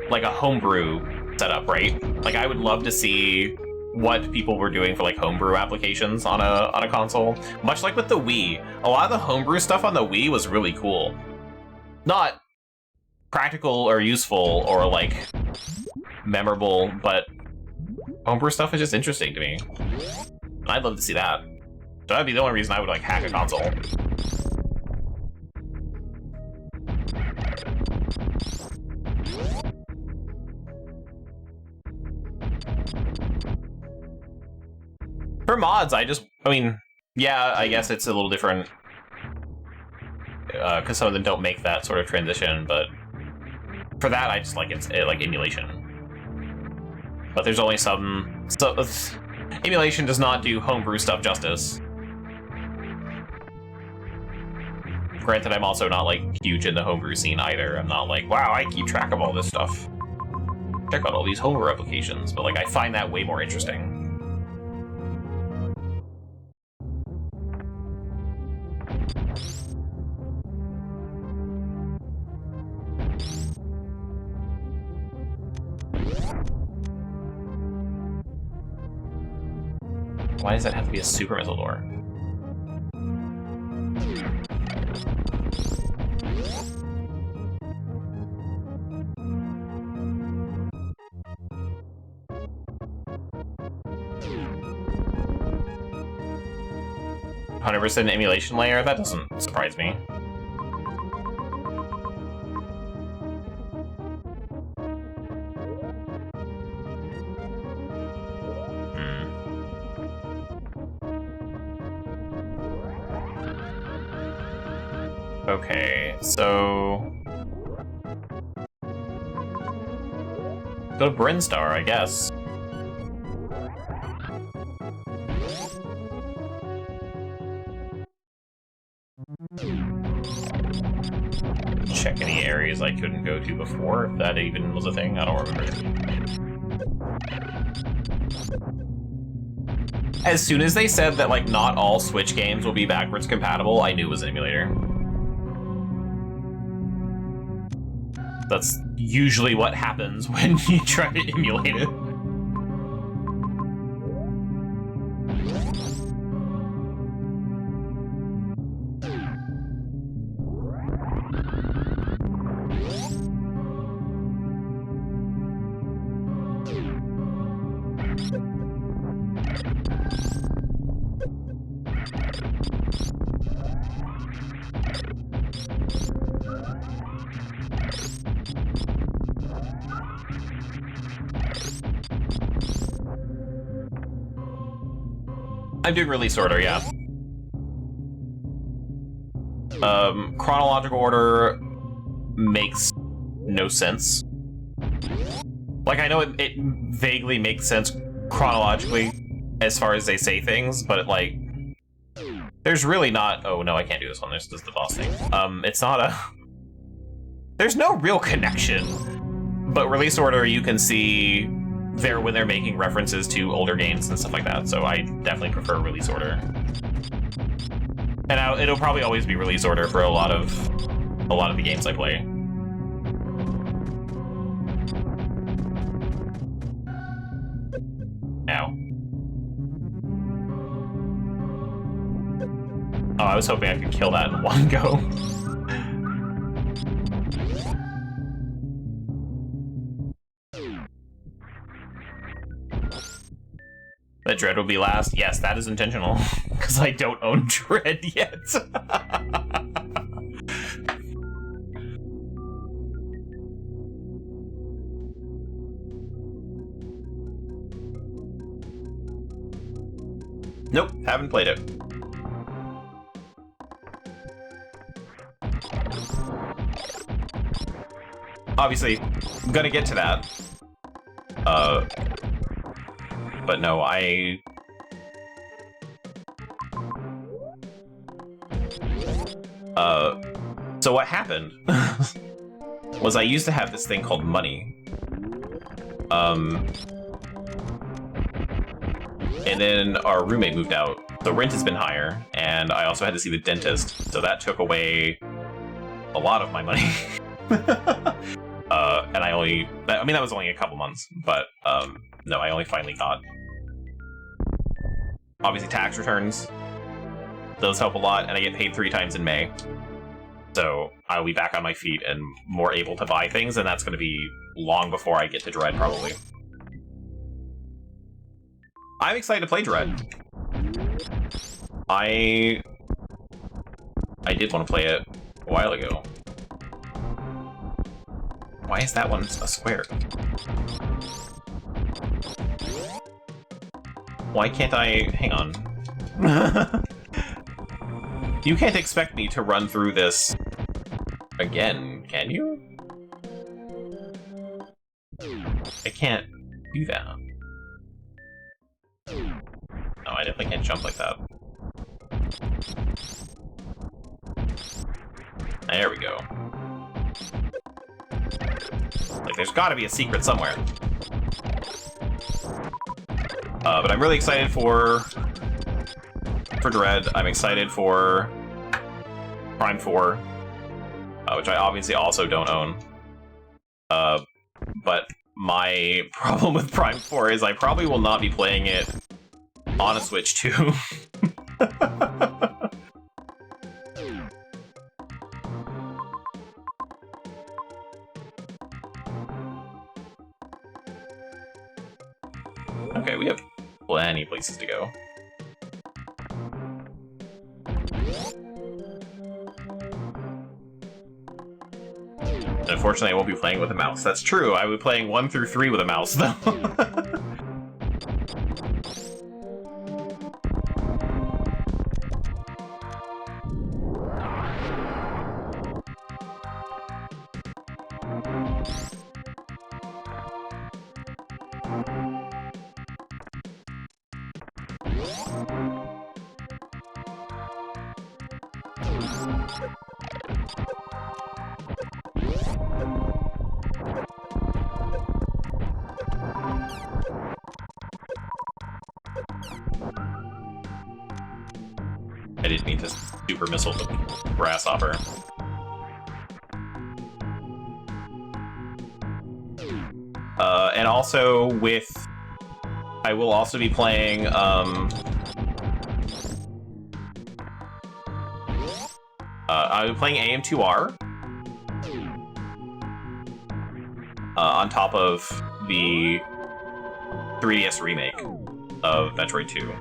like a homebrew setup, right? Like, I would love to see what people were doing for like homebrew applications on a console. Much like with the Wii, a lot of the homebrew stuff on the Wii was really cool. Not practical or useful or like memorable, but homebrew stuff is just interesting to me. And I'd love to see that. So that'd be the only reason I would like hack a console. For mods, I mean, yeah, I guess it's a little different because some of them don't make that sort of transition, but for that, I just like it's like emulation. But there's only some... So, emulation does not do homebrew stuff justice. Granted, I'm also not like huge in the homebrew scene either. I'm not like, wow, I keep track of all this stuff. Check out all these homebrew applications, but like I find that way more interesting. Why does that have to be a super missile door? "100% emulation layer? That doesn't surprise me. Okay, so... go to Brinstar, I guess. Check any areas I couldn't go to before, if that even was a thing. I don't remember. As soon as they said that, like, not all Switch games will be backwards compatible, I knew it was an emulator. That's usually what happens when you try to emulate it. I'm doing release order, yeah. Chronological order makes no sense. Like, I know it vaguely makes sense chronologically as far as they say things, but like, there's really not... Oh, no, I can't do this one. This is the boss thing. It's not a... There's no real connection. But release order, you can see there when they're making references to older games and stuff like that, so I definitely prefer release order. And it'll probably always be release order for a lot of the games I play. Ow. Oh, I was hoping I could kill that in one go. That Dread will be last? Yes, that is intentional. Because I don't own Dread yet. Nope, haven't played it. Obviously, I'm gonna get to that. But no, so what happened was I used to have this thing called money. And then our roommate moved out. The rent has been higher, and I also had to see the dentist, so that took away a lot of my money. And I mean, that was only a couple months, but no, I only finally got, obviously, tax returns. Those help a lot, and I get paid 3 times in May. So I'll be back on my feet and more able to buy things, and that's going to be long before I get to Dread, probably. I'm excited to play Dread. I did want to play it a while ago. Why is that one a square? Why can't I... Hang on. You can't expect me to run through this again, can you? I can't do that. No, I definitely can't jump like that. There we go. Like, there's gotta be a secret somewhere. But I'm really excited for Dread. I'm excited for Prime 4, which I obviously also don't own. But my problem with Prime 4 is I probably will not be playing it on a Switch 2. Okay, we have plenty places to go. Unfortunately, I won't be playing with a mouse. That's true, I will be playing 1 through 3 with a mouse, though. I didn't need to super missile the grasshopper. And also with... I will also be playing, I'll be playing AM2R. On top of the 3DS remake of Metroid 2.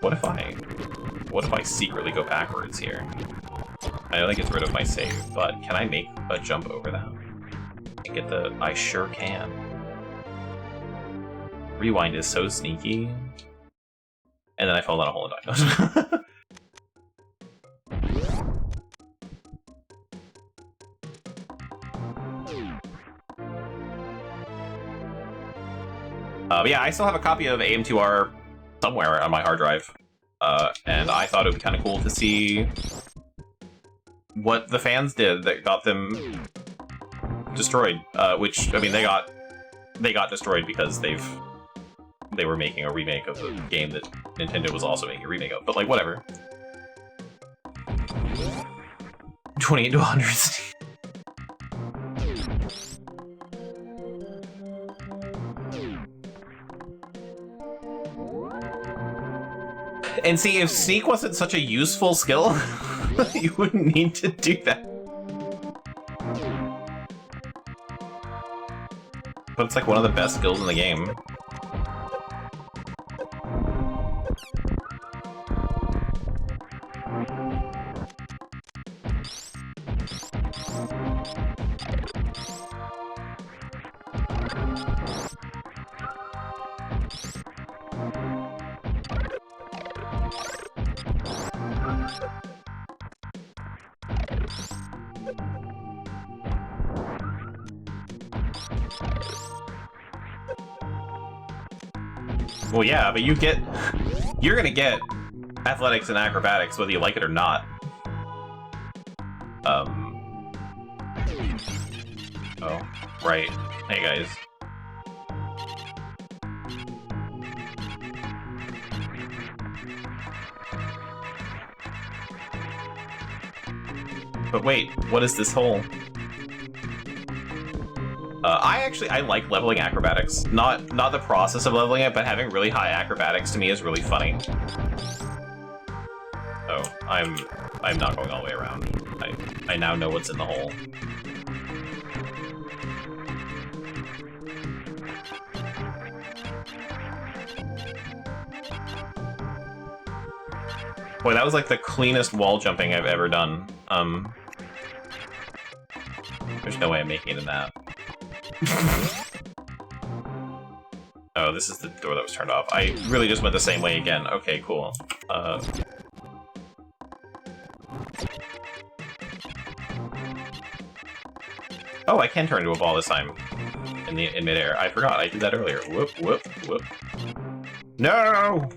What if I secretly go backwards here? I know that gets rid of my save, but can I make a jump over that? And get the... I sure can. Rewind is so sneaky. And then I fell down a hole and died. But yeah, I still have a copy of AM2R somewhere on my hard drive. And I thought it would be kind of cool to see what the fans did that got them destroyed. Which, I mean, they got destroyed because they were making a remake of the game that Nintendo was also making a remake of. But like, whatever. 28 to 100. And see, if Sneak wasn't such a useful skill, you wouldn't need to do that. But it's like one of the best skills in the game. Well, yeah, but you're gonna get athletics and acrobatics whether you like it or not. Oh, right. Hey, guys. But wait, what is this hole? I like leveling acrobatics. Not the process of leveling it, but having really high acrobatics to me is really funny. Oh, I'm not going all the way around. I now know what's in the hole. Boy, that was like the cleanest wall jumping I've ever done. There's no way I'm making it in that. Oh, this is the door that was turned off. I really just went the same way again. Okay, cool. Oh, I can turn into a ball this time in midair. I forgot. I did that earlier. Whoop, whoop, whoop. No!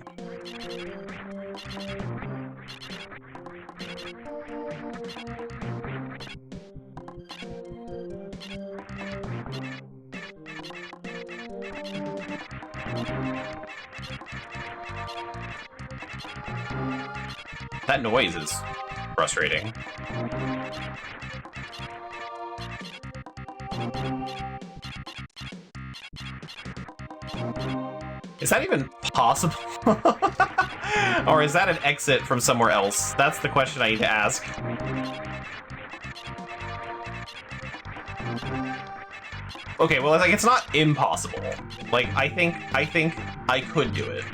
That noise is frustrating. Is that even possible? Or is that an exit from somewhere else? That's the question I need to ask. Okay, well, like, it's not impossible. Like, I think I could do it.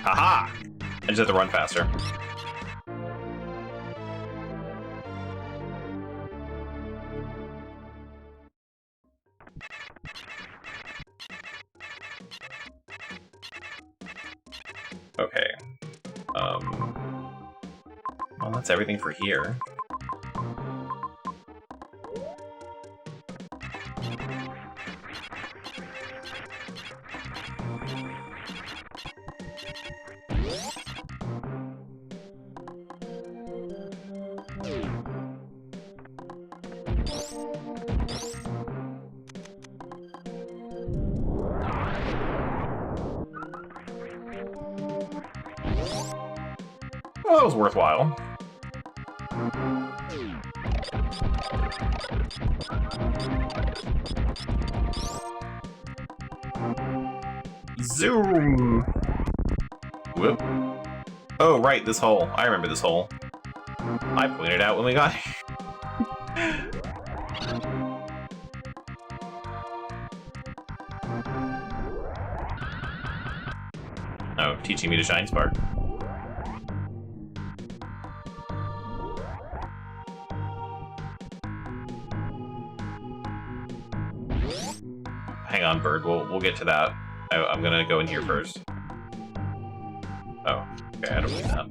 Haha! I just have to run faster. Okay. Well, that's everything for here. Well, that was worthwhile. Zoom! Whoop. Oh, right, this hole. I remember this hole. I pointed out when we got here. Oh, teaching me to shine spark. Hang on, bird. We'll get to that. I'm gonna go in here first. Oh, okay. I don't need that.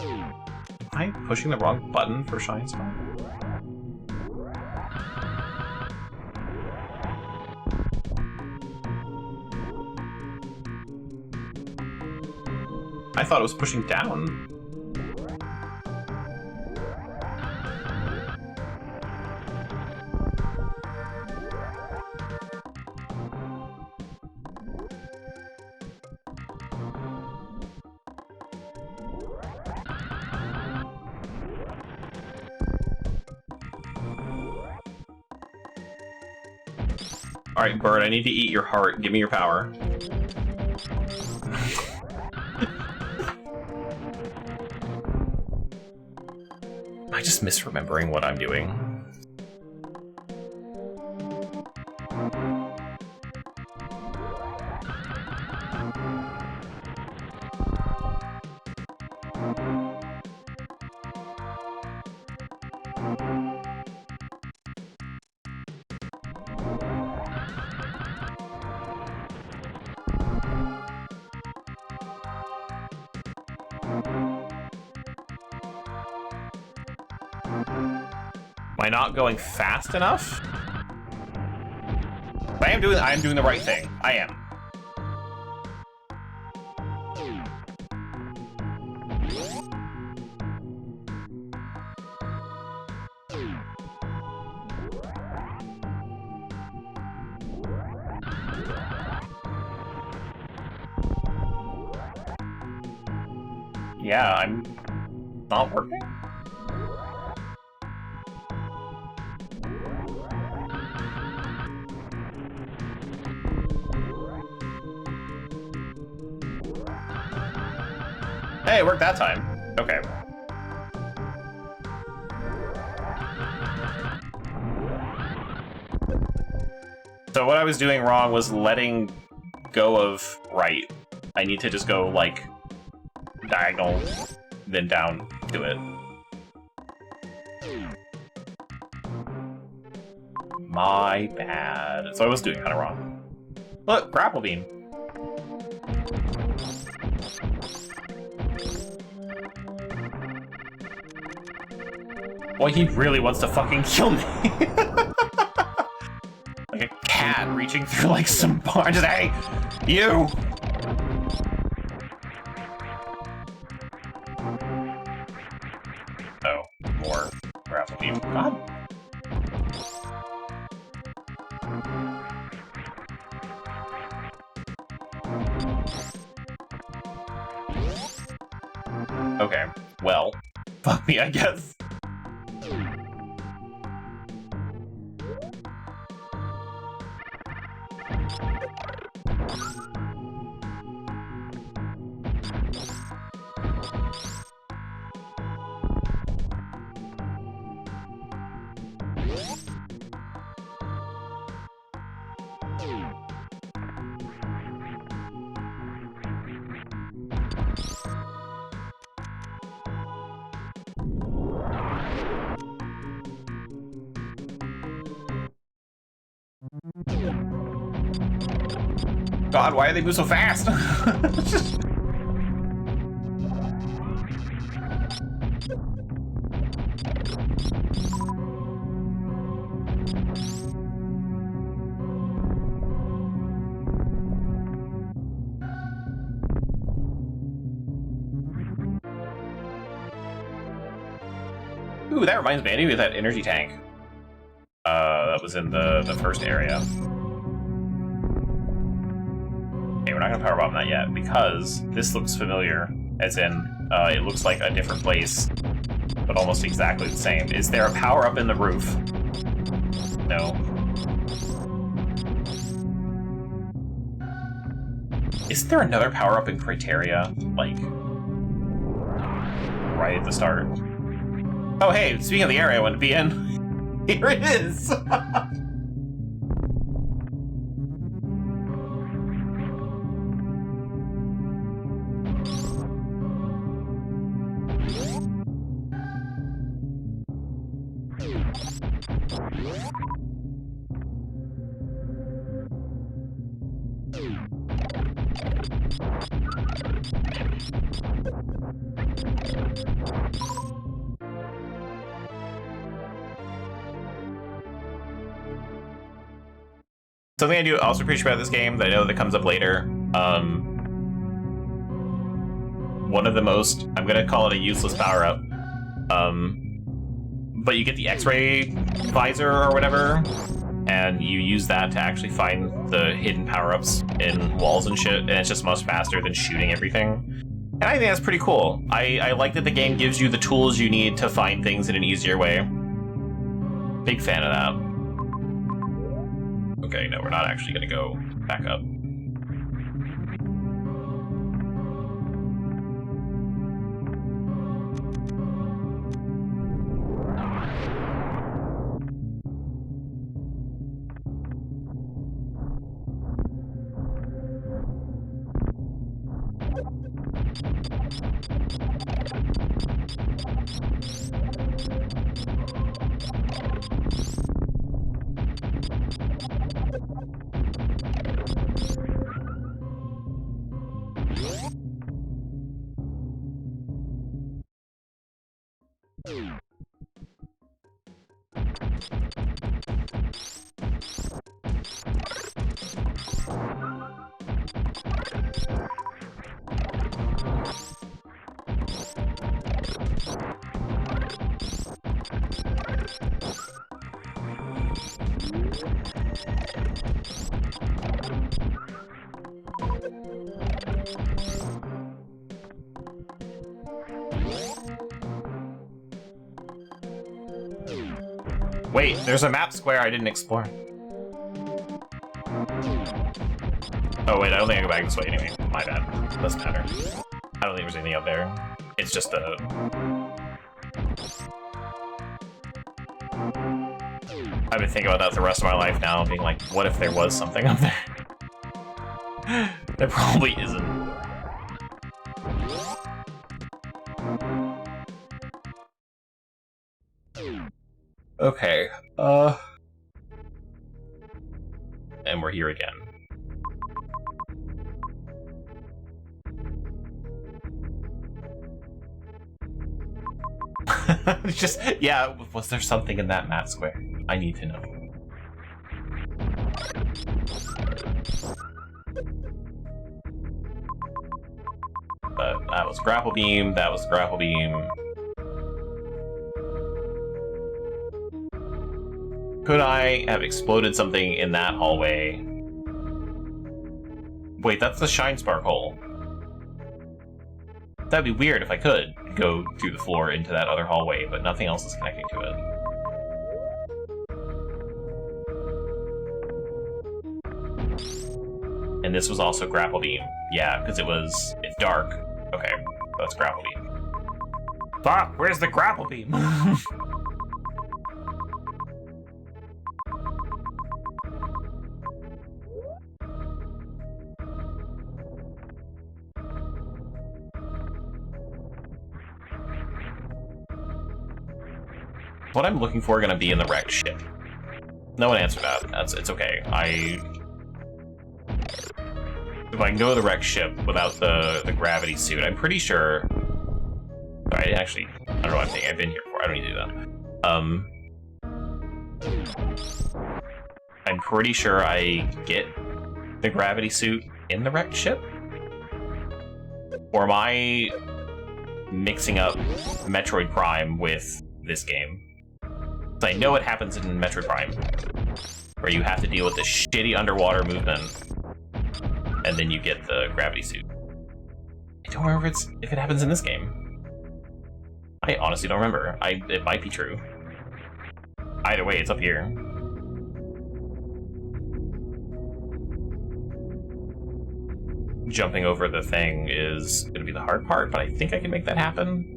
Am I pushing the wrong button for shine spark? I thought it was pushing down. Alright, bird, I need to eat your heart. Give me your power. Am I just misremembering what I'm doing? Am I not going fast enough? I am doing the right thing. I am. Yeah, I'm not working. Hey, it worked that time. Okay. So what I was doing wrong was letting go of right. I need to just go, like, diagonal, then down to it. My bad. So I was doing kind of wrong. Look, grapple beam. Boy, he really wants to fucking kill me. Like a cat reaching through like some barn. Just, hey, you! Oh, more grapple beam. God. Okay, well, fuck me, I guess. God, why do they move so fast? Ooh, that reminds me, I need that energy tank. That was in the first area. Okay, we're not gonna power bomb that yet, because this looks familiar, as in, it looks like a different place, but almost exactly the same. Is there a power-up in the roof? No. Is there another power-up in Criteria? Like, right at the start? Oh, hey, speaking of the area I want to be in, here it is! Something I do also appreciate about this game that I know that comes up later, one of the most, I'm gonna call it a useless power-up, but you get the X-ray visor or whatever, and you use that to actually find the hidden power-ups in walls and shit, and it's just much faster than shooting everything. And I think that's pretty cool. I like that the game gives you the tools you need to find things in an easier way. Big fan of that. Okay, no, we're not actually gonna go back up. Wait, there's a map square I didn't explore. Oh wait, I don't think I go back this way anyway. My bad. Doesn't matter. I don't think there's anything up there. It's just a... I've been thinking about that the rest of my life now, being like, what if there was something up there? There probably isn't. Okay, and we're here again. Just, yeah, was there something in that map square? I need to know. But that was grapple beam, that was grapple beam. Could I have exploded something in that hallway? Wait, that's the Shine Spark hole. That'd be weird if I could go through the floor into that other hallway, but nothing else is connecting to it. And this was also grapple beam. Yeah, because it's dark. Okay, that's grapple beam. Fuck, where's the grapple beam? What I'm looking for gonna be in the wrecked ship. No one answered that. It's okay. If I can go to the wrecked ship without the gravity suit, I'm pretty sure. Sorry, I don't know what I'm thinking. I've been here before. I don't need to do that. I'm pretty sure I get the gravity suit in the wrecked ship. Or am I mixing up Metroid Prime with this game? I know it happens in Metroid Prime, where you have to deal with this shitty underwater movement, and then you get the gravity suit. I don't remember if it happens in this game. I honestly don't remember. It might be true. Either way, it's up here. Jumping over the thing is going to be the hard part, but I think I can make that happen.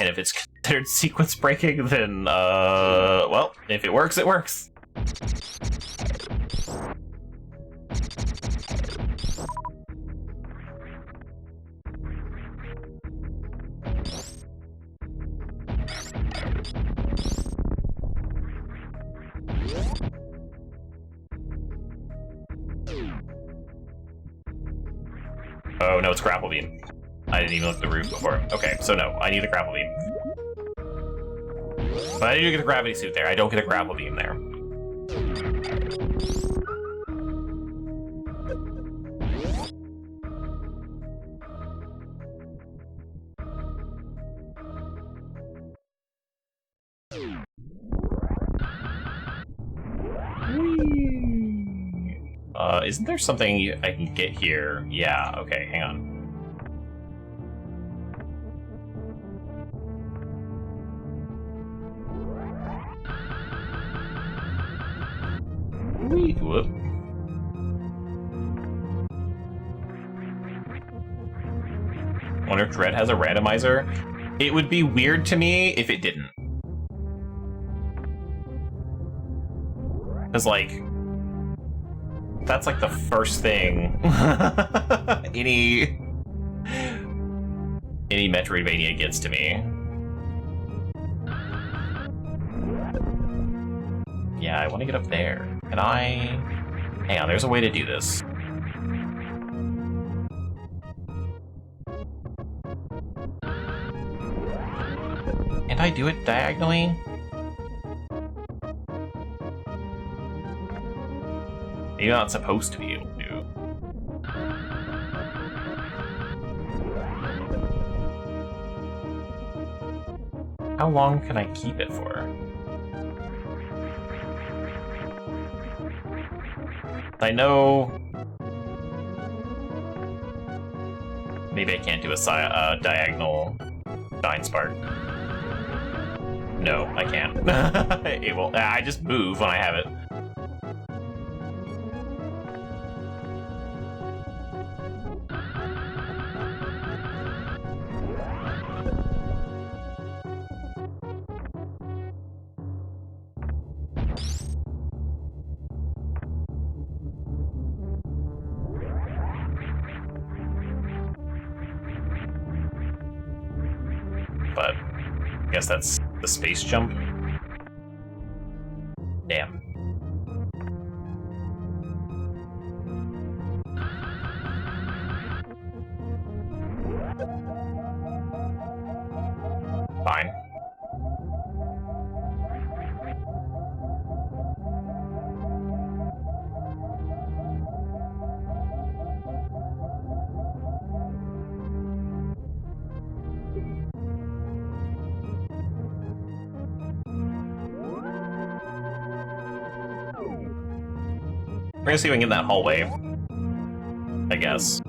And if it's considered sequence breaking, then, well, if it works, it works. Oh, no, it's grapple beam. I didn't even look at the roof before. Okay, so no, I need the grapple beam. But I need to get the gravity suit there. I don't get a grapple beam there. Isn't there something I can get here? Yeah, okay, hang on. Whoop. Wonder if Dread has a randomizer? It would be weird to me if it didn't. Because, like, that's like the first thing any Metroidvania gets to me. Yeah, I want to get up there. Can I... Hang on, there's a way to do this. Can I do it diagonally? You're not supposed to be able to. How long can I keep it for? I know... Maybe I can't do a diagonal Shine Spark. No, I can't. It will. I just move when I have it. But I guess that's the space jump. Damn. Fine. We're gonna see if we can get in that hallway, I guess.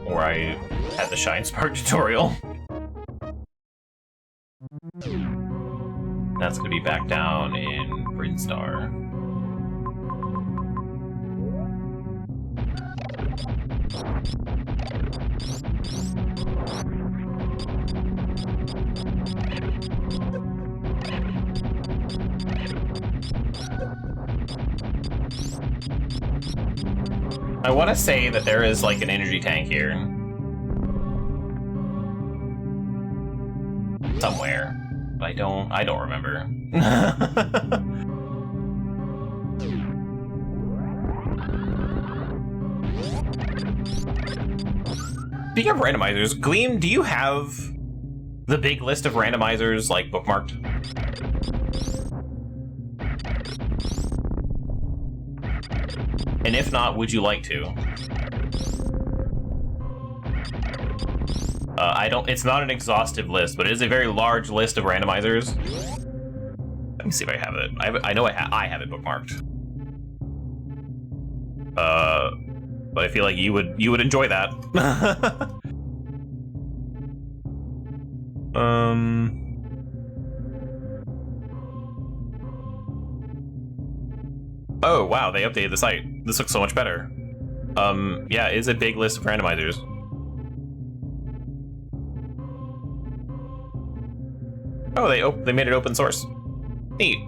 Or I had the Shine Spark tutorial. That's gonna be back down in Brinstar. I want to say that there is like an energy tank here. Somewhere. But I don't remember. Speaking of randomizers, Gleam, do you have the big list of randomizers like bookmarked? And if not, would you like to? It's not an exhaustive list, but it is a very large list of randomizers. Let me see if I have it. I know I have it bookmarked. But I feel like you would enjoy that. Oh, wow, they updated the site. This looks so much better. Yeah, it's a big list of randomizers. Oh, they made it open source. Neat.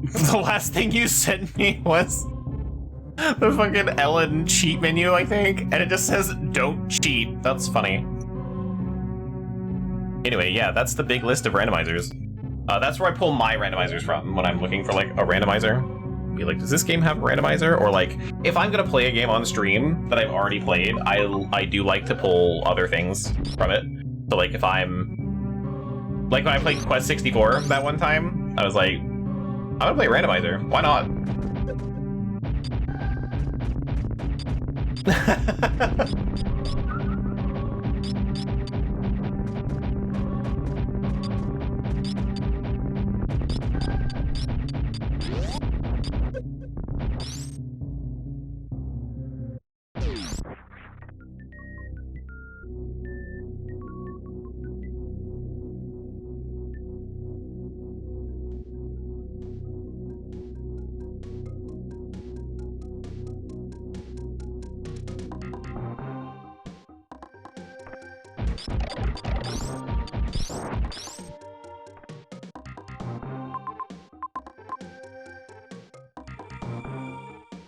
The last thing you sent me was the fucking Ellen cheat menu, I think, and it just says, don't cheat. That's funny. Anyway, yeah, that's the big list of randomizers. That's where I pull my randomizers from when I'm looking for, like, a randomizer. Be like, does this game have a randomizer? Or, like, if I'm gonna play a game on stream that I've already played, I do like to pull other things from it. So, like, if I'm... Like, when I played Quest 64 that one time, I was like, I'm gonna play randomizer. Why not?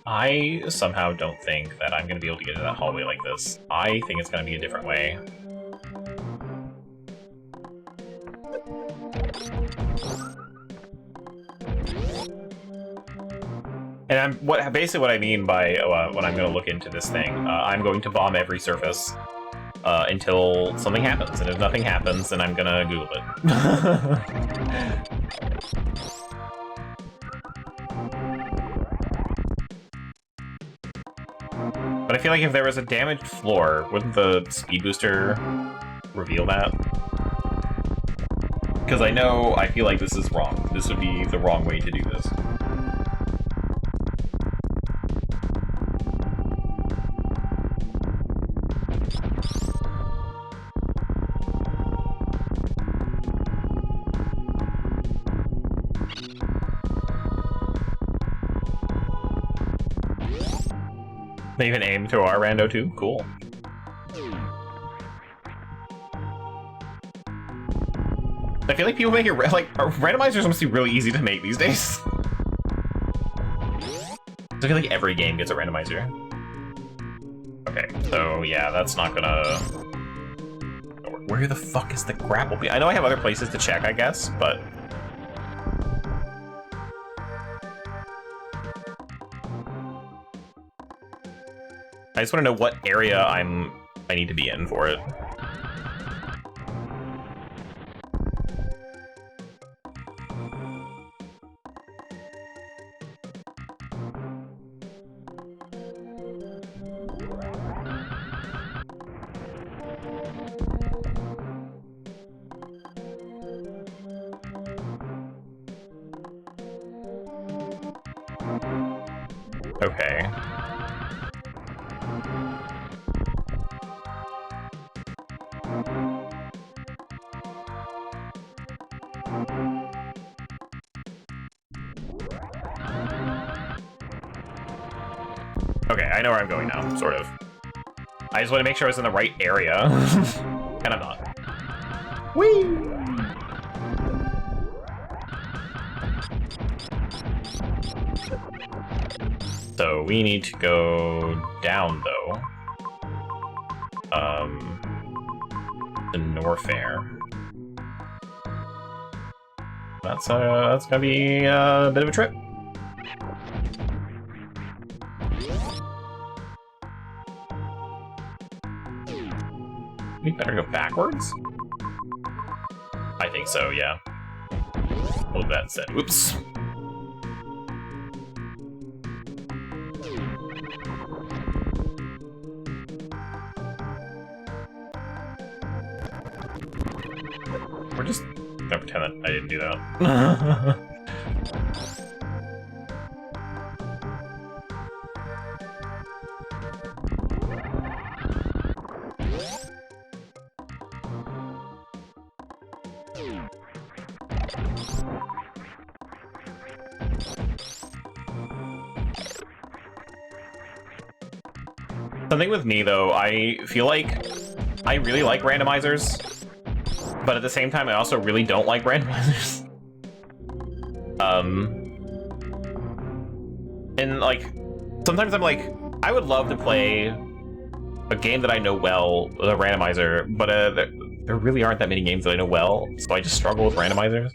I somehow don't think that I'm going to be able to get into that hallway like this. I think it's going to be a different way. And basically what I mean by when I'm going to look into this thing, I'm going to bomb every surface until something happens. And if nothing happens, then I'm going to Google it. But I feel like if there was a damaged floor, wouldn't the speed booster reveal that? Because I feel like this is wrong. This would be the wrong way to do this. They even aim to our rando too? Cool. I feel like people make it like randomizers must be really easy to make these days. I feel like every game gets a randomizer. Okay, so yeah, that's not gonna. Where the fuck is the grapple? I know I have other places to check, I guess, but. I just want to know what area I need to be in for it. Okay. Okay, I know where I'm going now, sort of. I just want to make sure I was in the right area. And I'm not. Whee! So we need to go down, though. To Norfair. That's gonna be a bit of a trip. We better go backwards? I think so, yeah. We'll do that instead. Oops. We're just gonna pretend that I didn't do that. Something with me, though, I feel like I really like randomizers, but at the same time, I also really don't like randomizers. And, like, sometimes I'm like, I would love to play a game that I know well with a randomizer, but there really aren't that many games that I know well, so I just struggle with randomizers.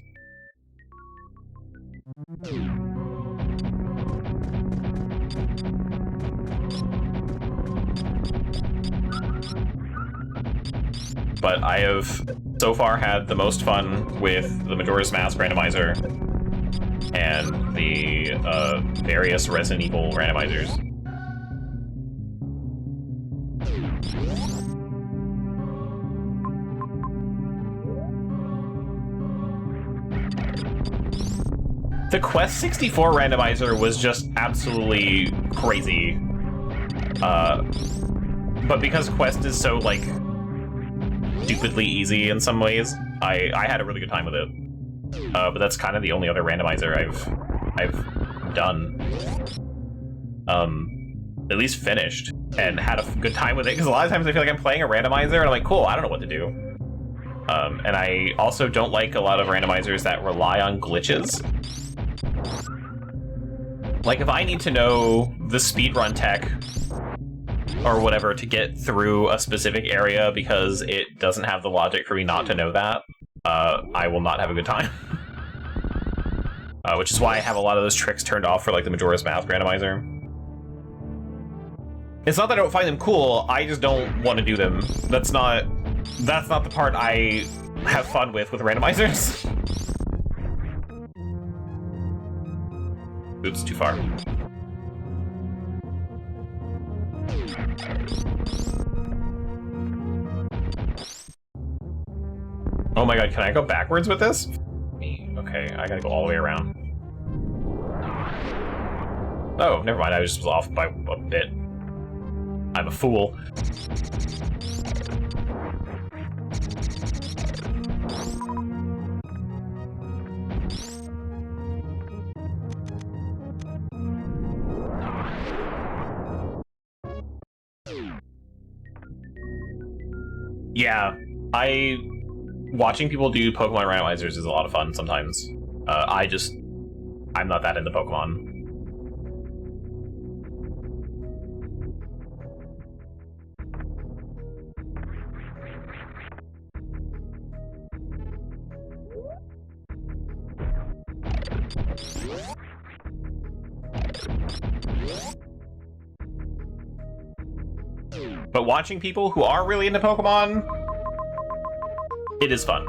But I have so far had the most fun with the Majora's Mask randomizer and the various Resident Evil randomizers. The Quest 64 randomizer was just absolutely crazy. But because Quest is so, like, stupidly easy in some ways, I had a really good time with it. But that's kind of the only other randomizer I've done. At least finished and had a good time with it, because a lot of times I feel like I'm playing a randomizer and I'm like, cool, I don't know what to do. And I also don't like a lot of randomizers that rely on glitches. Like, if I need to know the speedrun tech or whatever to get through a specific area because it doesn't have the logic for me not to know that, I will not have a good time. Which is why I have a lot of those tricks turned off for, like, the Majora's Mask randomizer. It's not that I don't find them cool, I just don't want to do them. That's not the part I have fun with randomizers. Oops, too far. Oh my god, can I go backwards with this? Okay, I gotta go all the way around. Oh, never mind, I just was off by a bit. I'm a fool. Yeah, watching people do Pokemon randomizers is a lot of fun sometimes. I'm not that into Pokemon. But watching people who are really into Pokemon, it is fun.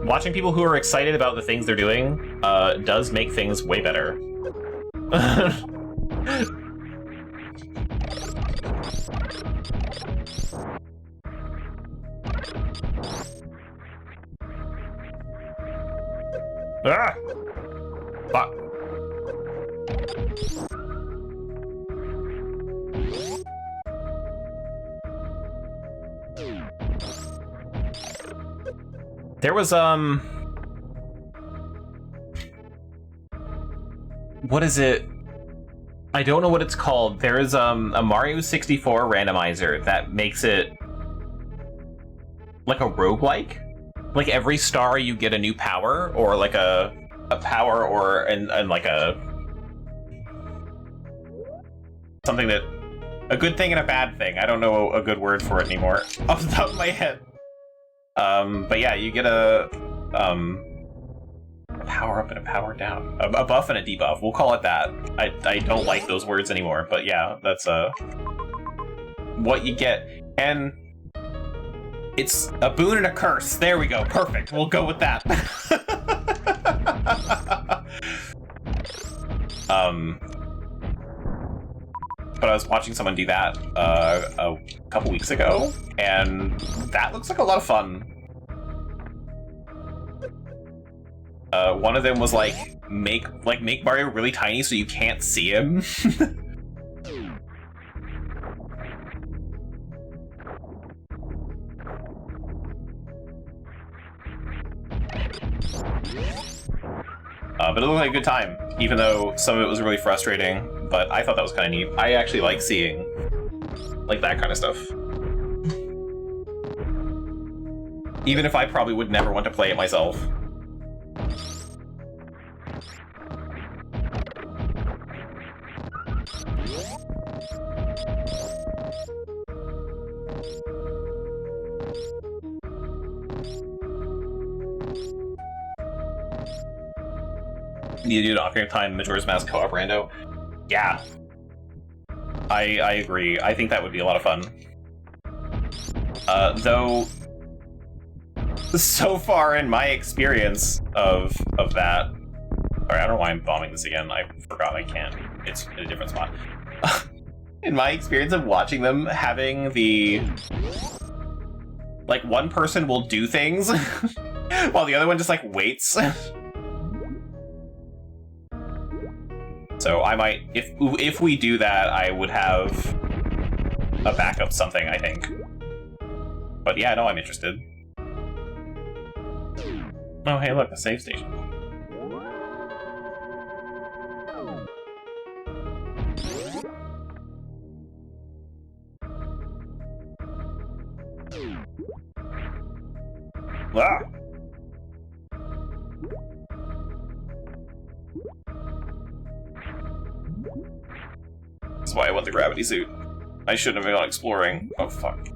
Watching people who are excited about the things they're doing does make things way better. Ah! Fuck. There was, what is it? I don't know what it's called. There is, a Mario 64 randomizer that makes it like a roguelike. Like every star you get a new power, or like a power, or and like something that, a good thing and a bad thing. I don't know a good word for it anymore off the top of my head. But yeah, you get a power up and a power down. A buff and a debuff. We'll call it that. I don't like those words anymore, but yeah, that's what you get. And it's a boon and a curse. There we go. Perfect. We'll go with that. But I was watching someone do that a couple weeks ago, and that looks like a lot of fun. One of them was like make Mario really tiny so you can't see him. But it looked like a good time, even though some of it was really frustrating. But I thought that was kind of neat. I actually like seeing like that kind of stuff, even if I probably would never want to play it myself. You do an Ocarina of Time Majora's Mask co-op rando. Yeah. I agree. I think that would be a lot of fun. Though, so far in my experience of that... Sorry, I don't know why I'm bombing this again. I forgot I can't. It's in a different spot. In my experience of watching them, having the... Like, one person will do things, while the other one just, like, waits. So I might, if we do that, I would have a backup something, I think. But yeah, no, I'm interested. Oh, hey, look, a save station. Ah! That's why I want the gravity suit. I shouldn't have gone exploring. Oh, fuck.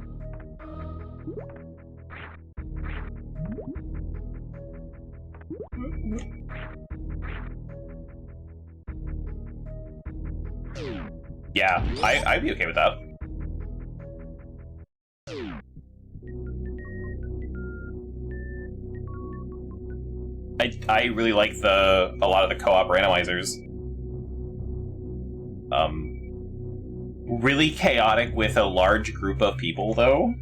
Yeah, I'd be okay with that. I really like a lot of the co-op randomizers. really chaotic with a large group of people, though,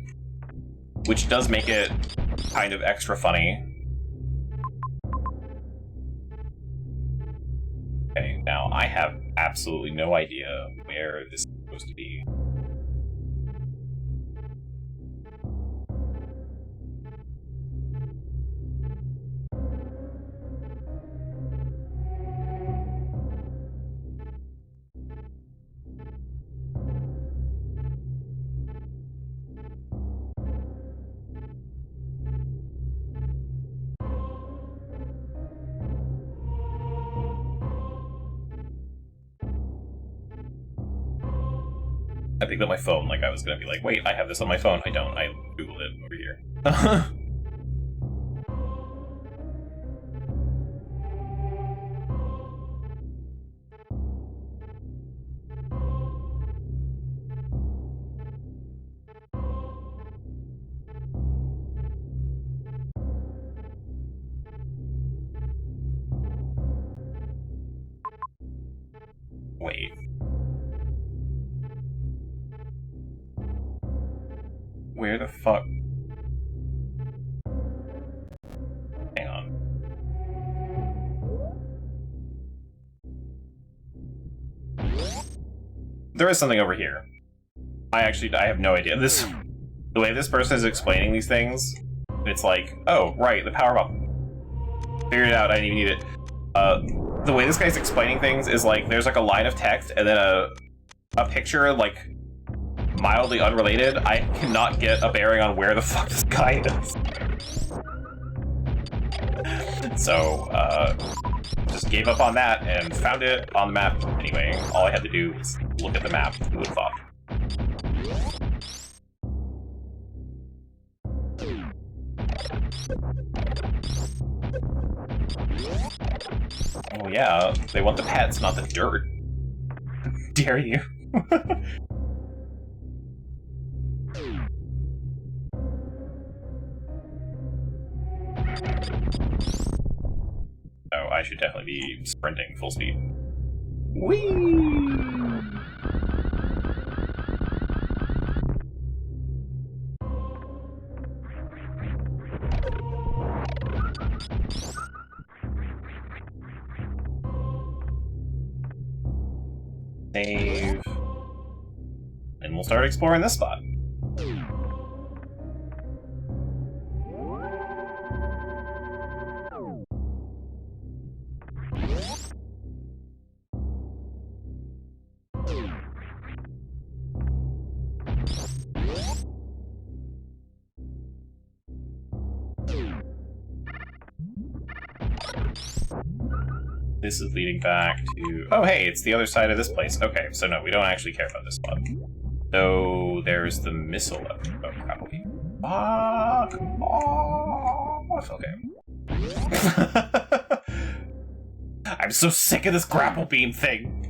which does make it kind of extra funny. Okay, now I have absolutely no idea where this is supposed to be. I picked up my phone like I was gonna be like, wait, I have this on my phone. I don't. I Googled it over here. Wait. Where the fuck? Hang on. There is something over here. I have no idea. The way this person is explaining these things, it's like, oh, right, the power bump. Figured it out, I didn't even need it. The way this guy's explaining things is like, there's like a line of text and then a picture, like, mildly unrelated. I cannot get a bearing on where the fuck this guy is. So, just gave up on that and found it on the map anyway. All I had to do was look at the map. Who would have thought? Oh yeah, they want the pets, not the dirt. Dare you? Oh, I should definitely be sprinting full speed. Whee! Save. And we'll start exploring this spot. This is leading back to... Oh, hey, it's the other side of this place. Okay, so no, we don't actually care about this one. So, there's the missile. Oh, crap, okay. Fuck off! Okay. I'm so sick of this grapple beam thing!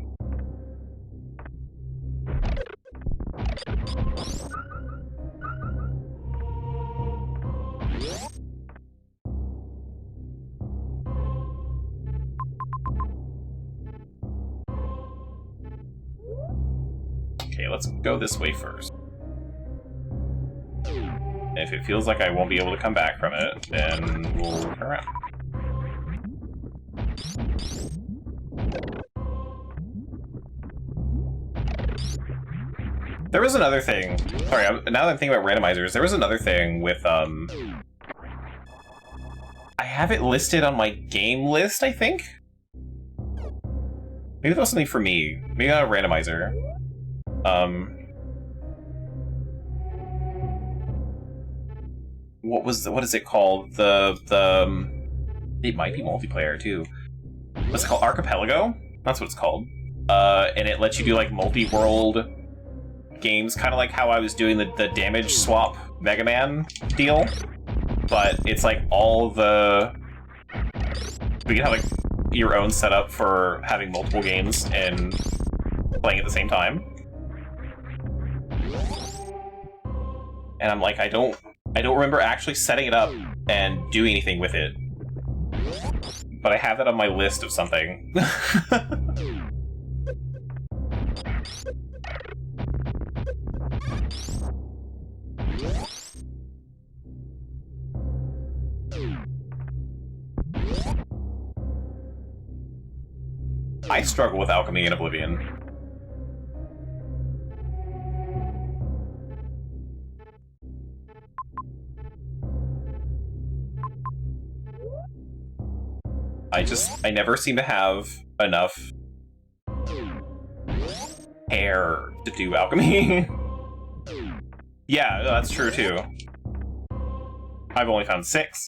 Okay, let's go this way first. And if it feels like I won't be able to come back from it, then we'll turn around. There was another thing. Sorry, now that I'm thinking about randomizers, there was another thing with, I have it listed on my game list, I think? Maybe that was something for me. Maybe not a randomizer. What is it called? It might be multiplayer too. What's it called? Archipelago? That's what it's called. And it lets you do like multi-world games, kind of like how I was doing the damage swap Mega Man deal. But it's like all the... We can have like your own setup for having multiple games and playing at the same time. And I'm like, I don't remember actually setting it up and doing anything with it. But I have it on my list of something. I struggle with alchemy in Oblivion. I never seem to have enough hair to do alchemy. Yeah, that's true too. I've only found 6.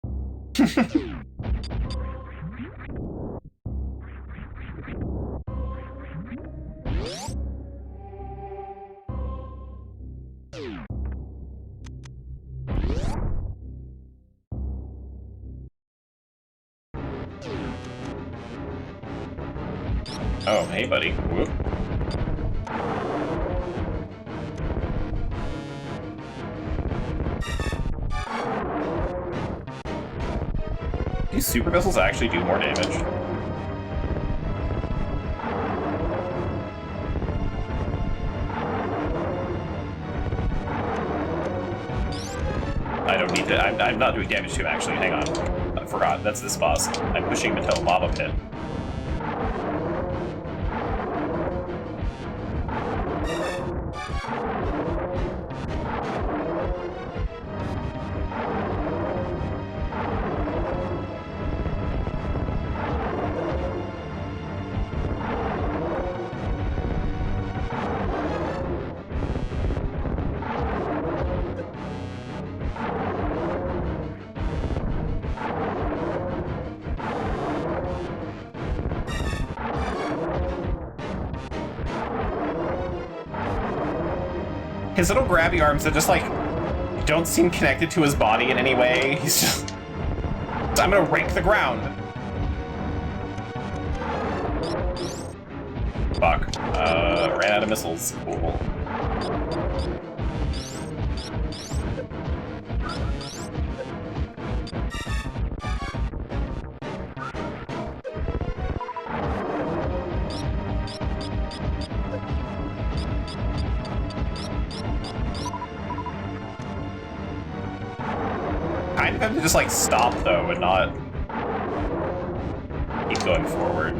Oh, hey buddy. Whoop. Do super missiles actually do more damage? I don't need to. I'm not doing damage to him, actually. Hang on. I forgot. That's this boss. I'm pushing him into a lava pit. His little grabby arms that just, like, don't seem connected to his body in any way. He's just... I'm gonna rake the ground! Fuck. Ran out of missiles. Cool. Kind of have to just, like, stop, though, and not keep going forward.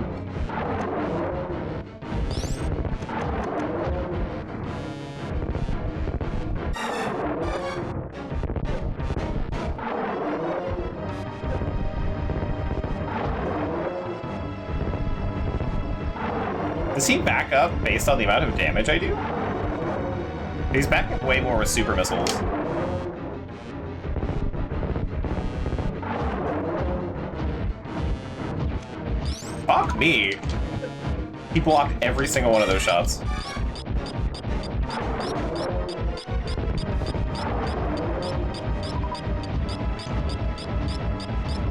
Does he back up based on the amount of damage I do? He's backing up way more with super missiles. Fuck me! He blocked every single one of those shots.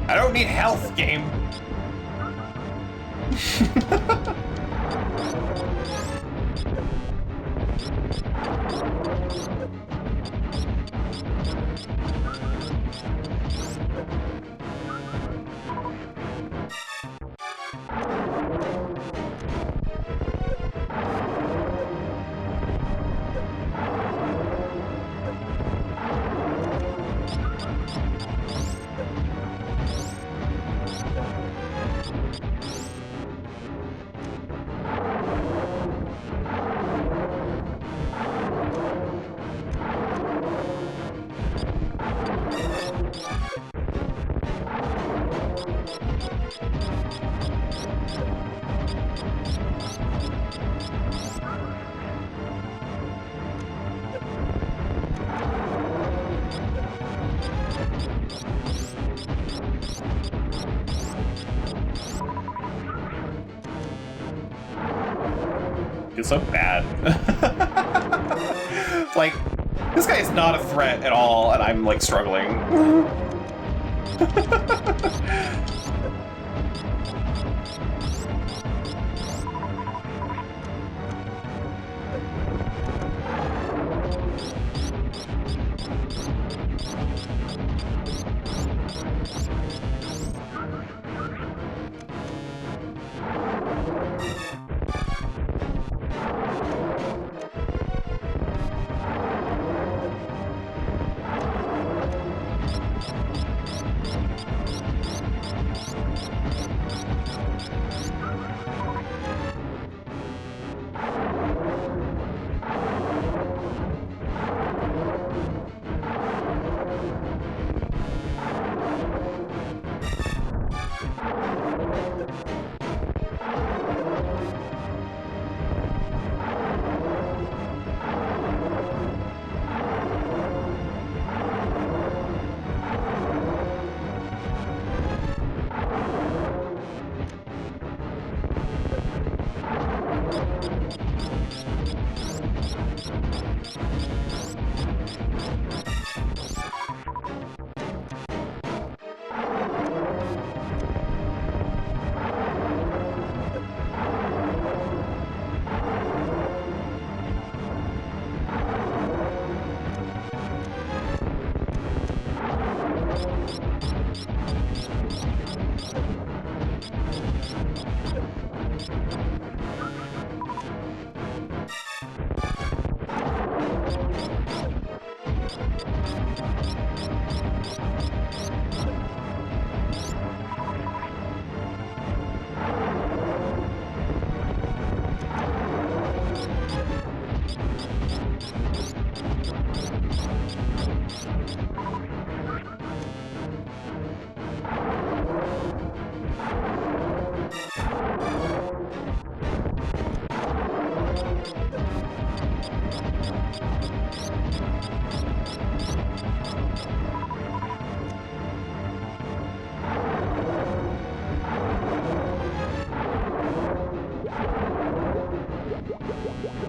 I don't need health, game! It's so bad. Like, this guy is not a threat at all, and I'm, like, struggling.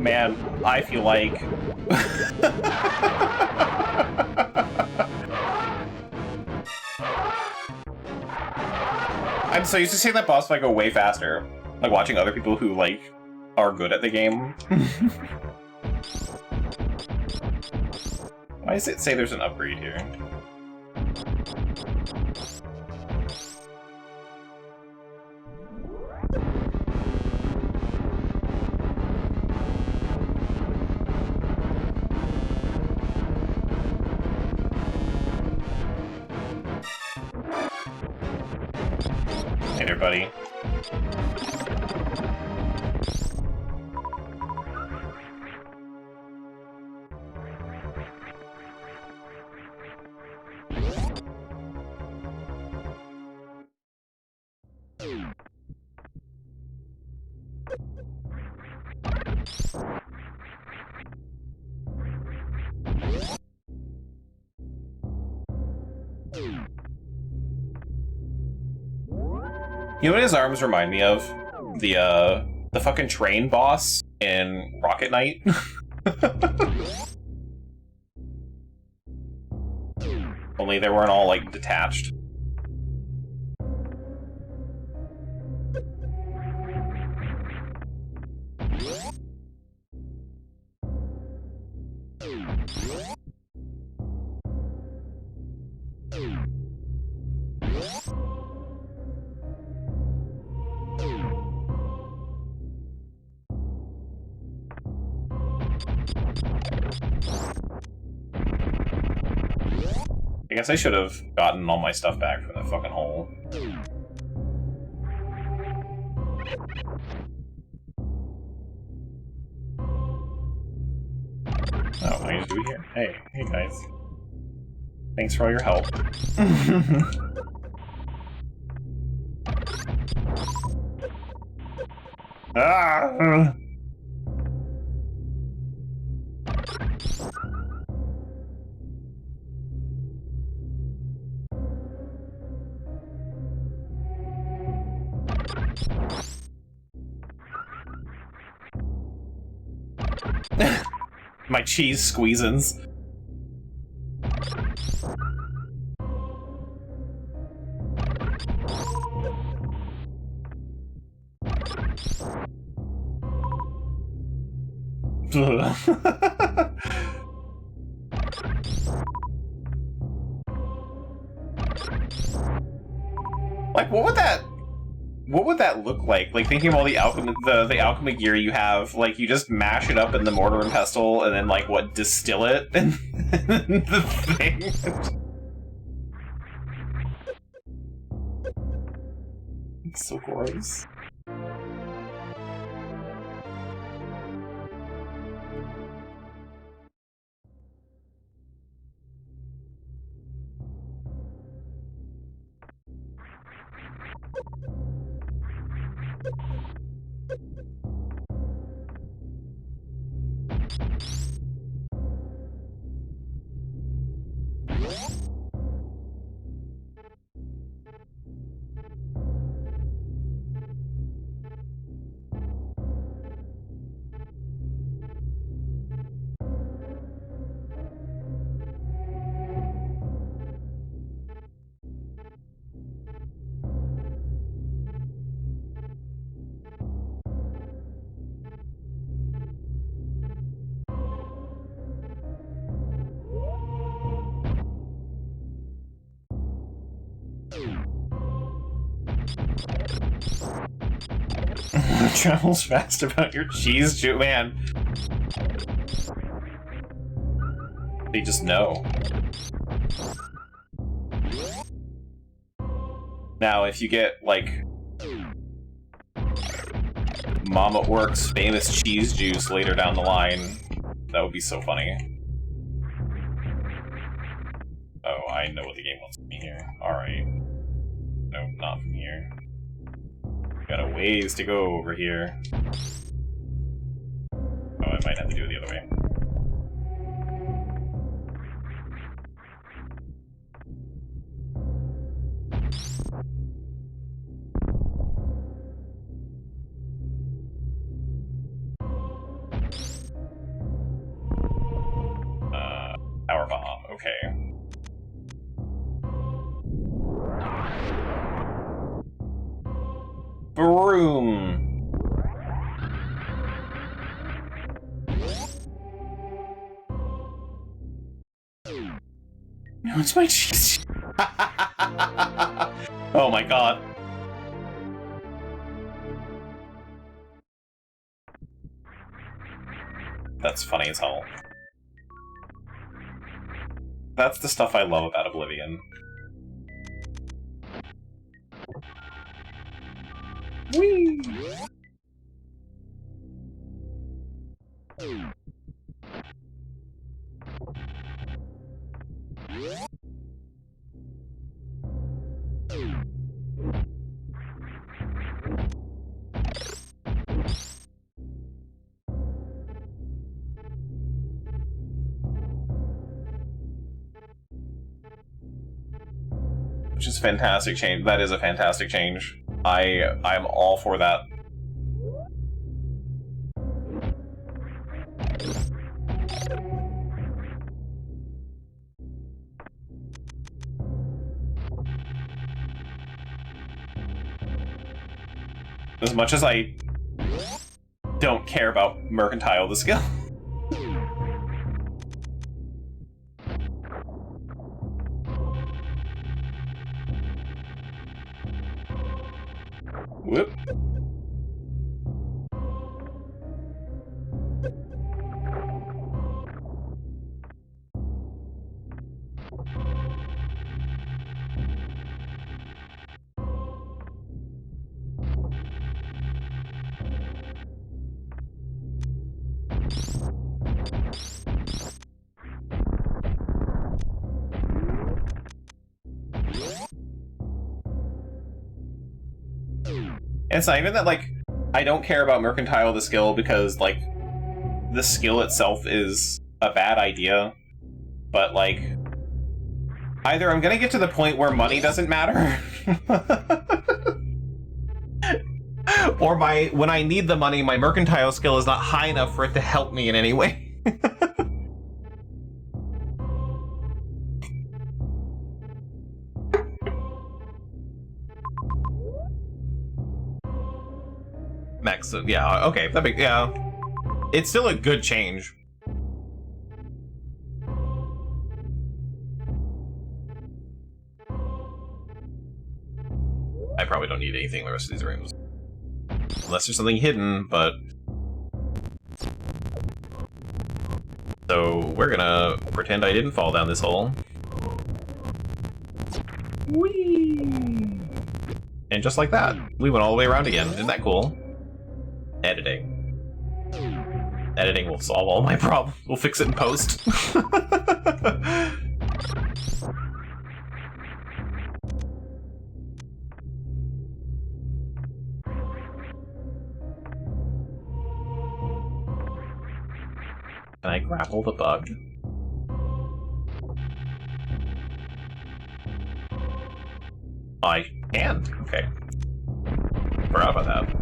man, I feel like... I'm so used to seeing that boss fight go way faster. Like, watching other people who, like, are good at the game. Why does it say there's an upgrade here? Hey there, buddy. You know what his arms remind me of? The fucking train boss in Rocket Knight. Only they weren't all, like, detached. I guess I should have gotten all my stuff back from the fucking hole. Oh, what can I just do here? Hey guys. Thanks for all your help. Ah! My cheese squeezins. Like, what would that look like? Like, thinking of all the alchemy gear you have, like, you just mash it up in the mortar and pestle, and then, like, what, distill it? And the thing... It's so gross. Travels fast about your cheese, man. They just know. Now, if you get, like, Mama Orc's famous cheese juice later down the line, that would be so funny. Oh, I know what the game wants from me here. Alright. No, not from here. Got a ways to go over here. Oh, I might have to do it the other way. broom. No, it's my cheese. Oh my god. That's funny as hell. That's the stuff I love about Oblivion. Whee! Which is fantastic change. That is a fantastic change. I'm all for that. As much as I don't care about Mercantile the skill. Whoop. It's not even that, like, I don't care about Mercantile the skill because, like, the skill itself is a bad idea, but, like, either I'm gonna get to the point where money doesn't matter, or when I need the money, my Mercantile skill is not high enough for it to help me in any way. Max, yeah, okay, yeah. It's still a good change. I probably don't need anything in the rest of these rooms. Unless there's something hidden, but... So, we're gonna pretend I didn't fall down this hole. Whee! And just like that, we went all the way around again. Isn't that cool? Editing. Editing will solve all my problems. We'll fix it in post. Can I grapple the bug? I can. Okay. Forgot about that.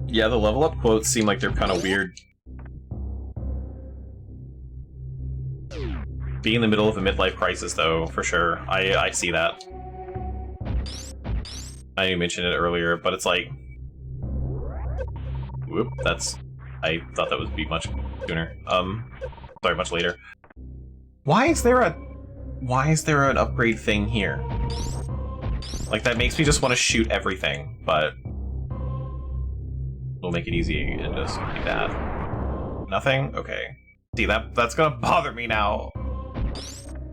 Yeah, the level up quotes seem like they're kind of weird. Being in the middle of a midlife crisis, though, for sure. I see that. I didn't mention it earlier, but it's like... Whoop, that's... I thought that would be much sooner. Sorry, much later. Why is there an upgrade thing here? Like, that makes me just want to shoot everything, but... We'll make it easy and just do that. Nothing? Okay. See, that's gonna bother me now.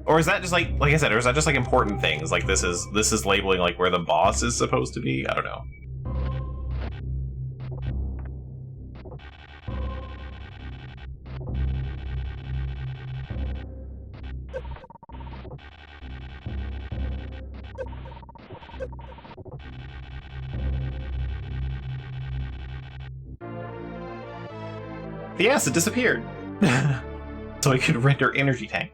Or is that just like I said, or is that just like important things? Like this is labeling like where the boss is supposed to be? I don't know. The acid disappeared! So I could render energy tank.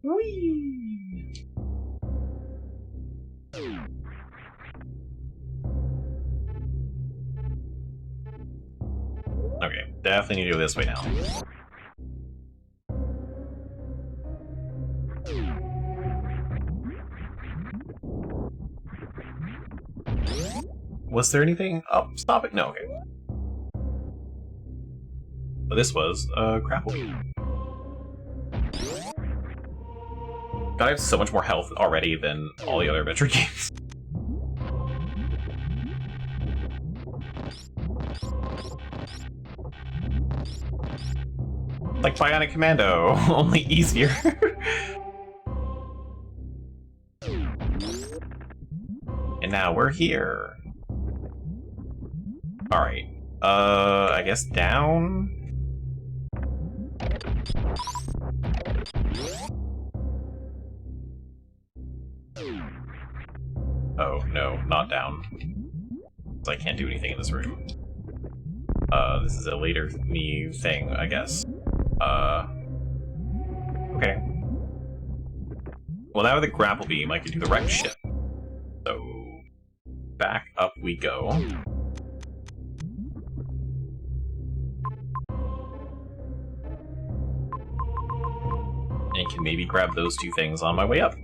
Whee! Okay, definitely need to go this way now. Was there anything? Oh, stop it. No, okay. But this was a grapple beam. God, I have so much more health already than all the other Metroid games. Like Bionic Commando, only easier. And now we're here. Alright. I guess down? Oh, no, not down. So I can't do anything in this room. This is a later me thing, I guess. Okay. Well, now with the grapple beam, I can do the wrecked ship. So, back up we go. And can maybe grab those two things on my way up.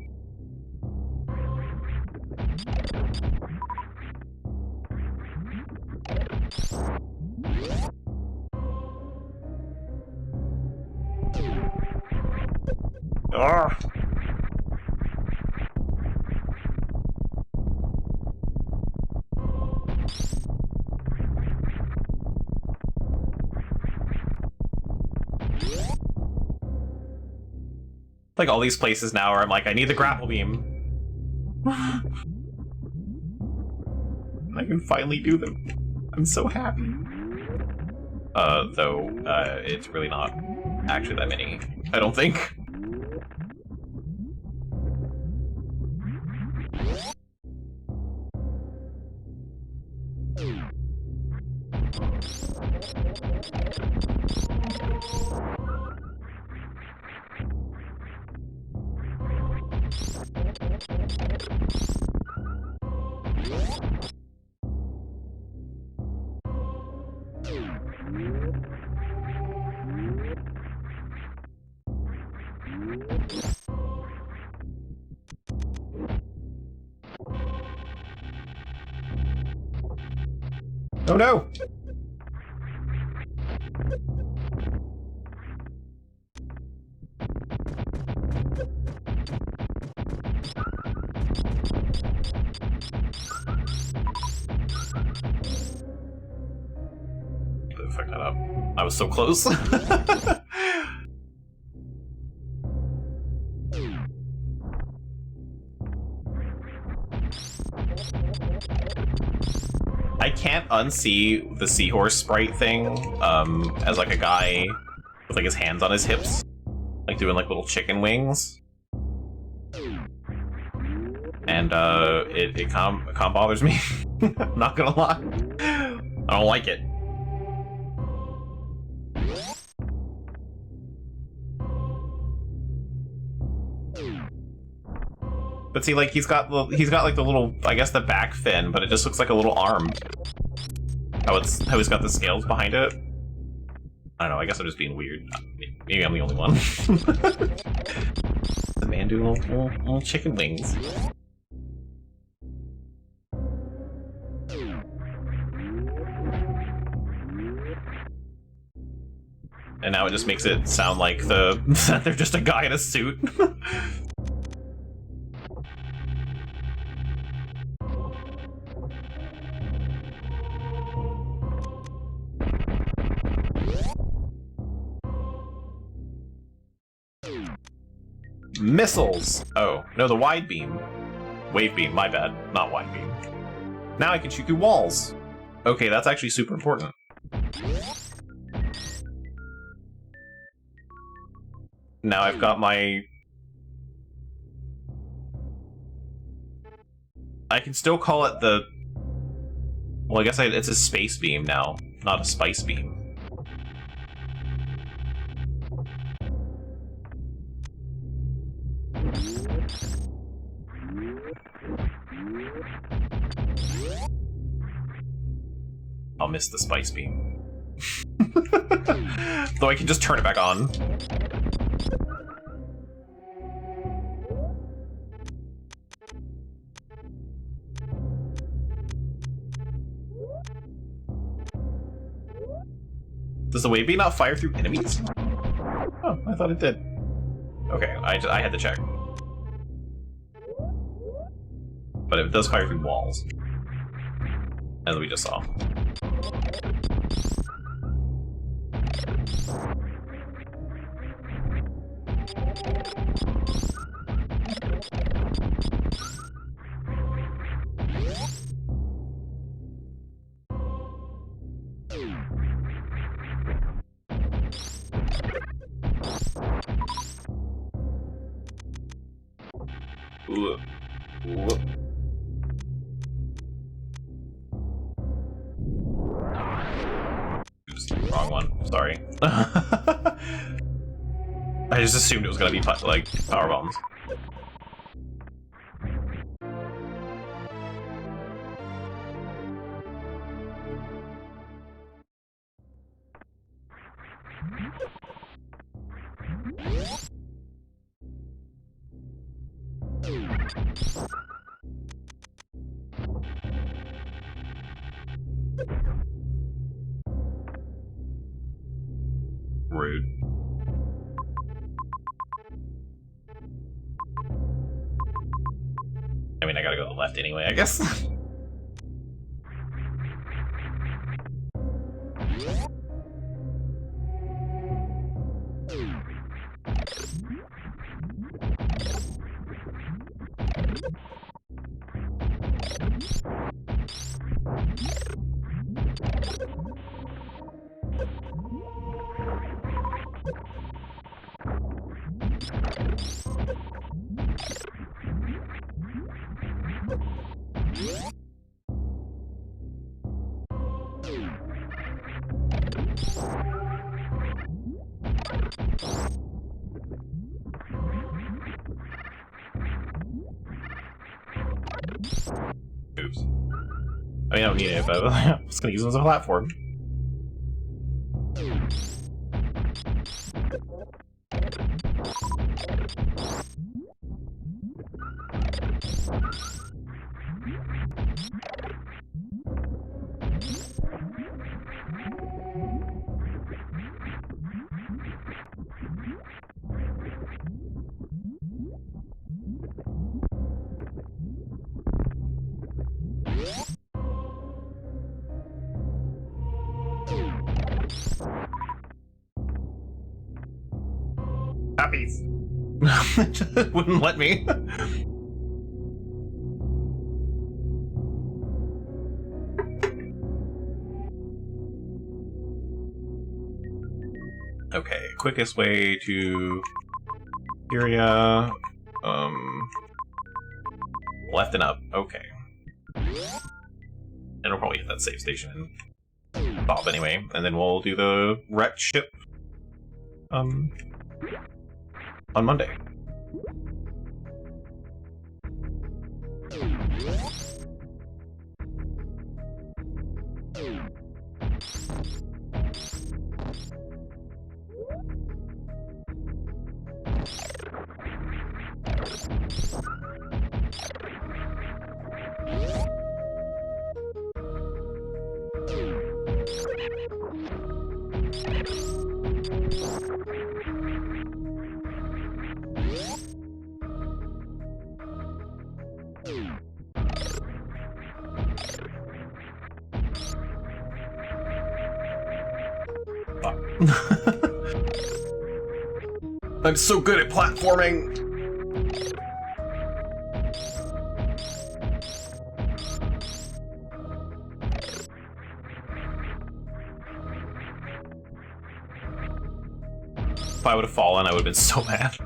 Arrgh. Like all these places now where I'm like, I need the grapple beam. And I can finally do them. I'm so happy. Though, it's really not actually that many, I don't think. Oh no! Fuck that up. I was so close. I can't unsee the seahorse sprite thing, as like a guy with like his hands on his hips, like doing like little chicken wings. And it kind of bothers me. I'm not gonna lie. I don't like it. But see, like he's got like the little, I guess the back fin, but it just looks like a little arm. How he's got the scales behind it. I don't know. I guess I'm just being weird. Maybe I'm the only one. The man doing little chicken wings. And now it just makes it sound like that they're just a guy in a suit. Missiles! Oh, no, the wide beam. Wave beam, my bad. Not wide beam. Now I can shoot through walls. Okay, that's actually super important. now I've got my... I can still call it the... Well, I guess it's a space beam now, not a spice beam. I'll miss the spice beam. Though I can just turn it back on. Does the wave beam not fire through enemies? Oh, I thought it did. Okay, I had to check. But it does fire through walls. As we just saw. Ooh. Ooh. Oops, wrong one. Sorry. I just assumed it was gonna be like power bombs. Rude. I mean, I gotta go to the left anyway, I guess. Oops. I mean, I don't need it, but I was gonna use it as a platform. Puppies. Just wouldn't let me. Okay, quickest way to Syria. Left and up. Okay. And we'll probably hit that save station and Bob anyway, and then we'll do the wrecked ship. On Monday. I'm so good at platforming! If I would have fallen, I would have been so mad.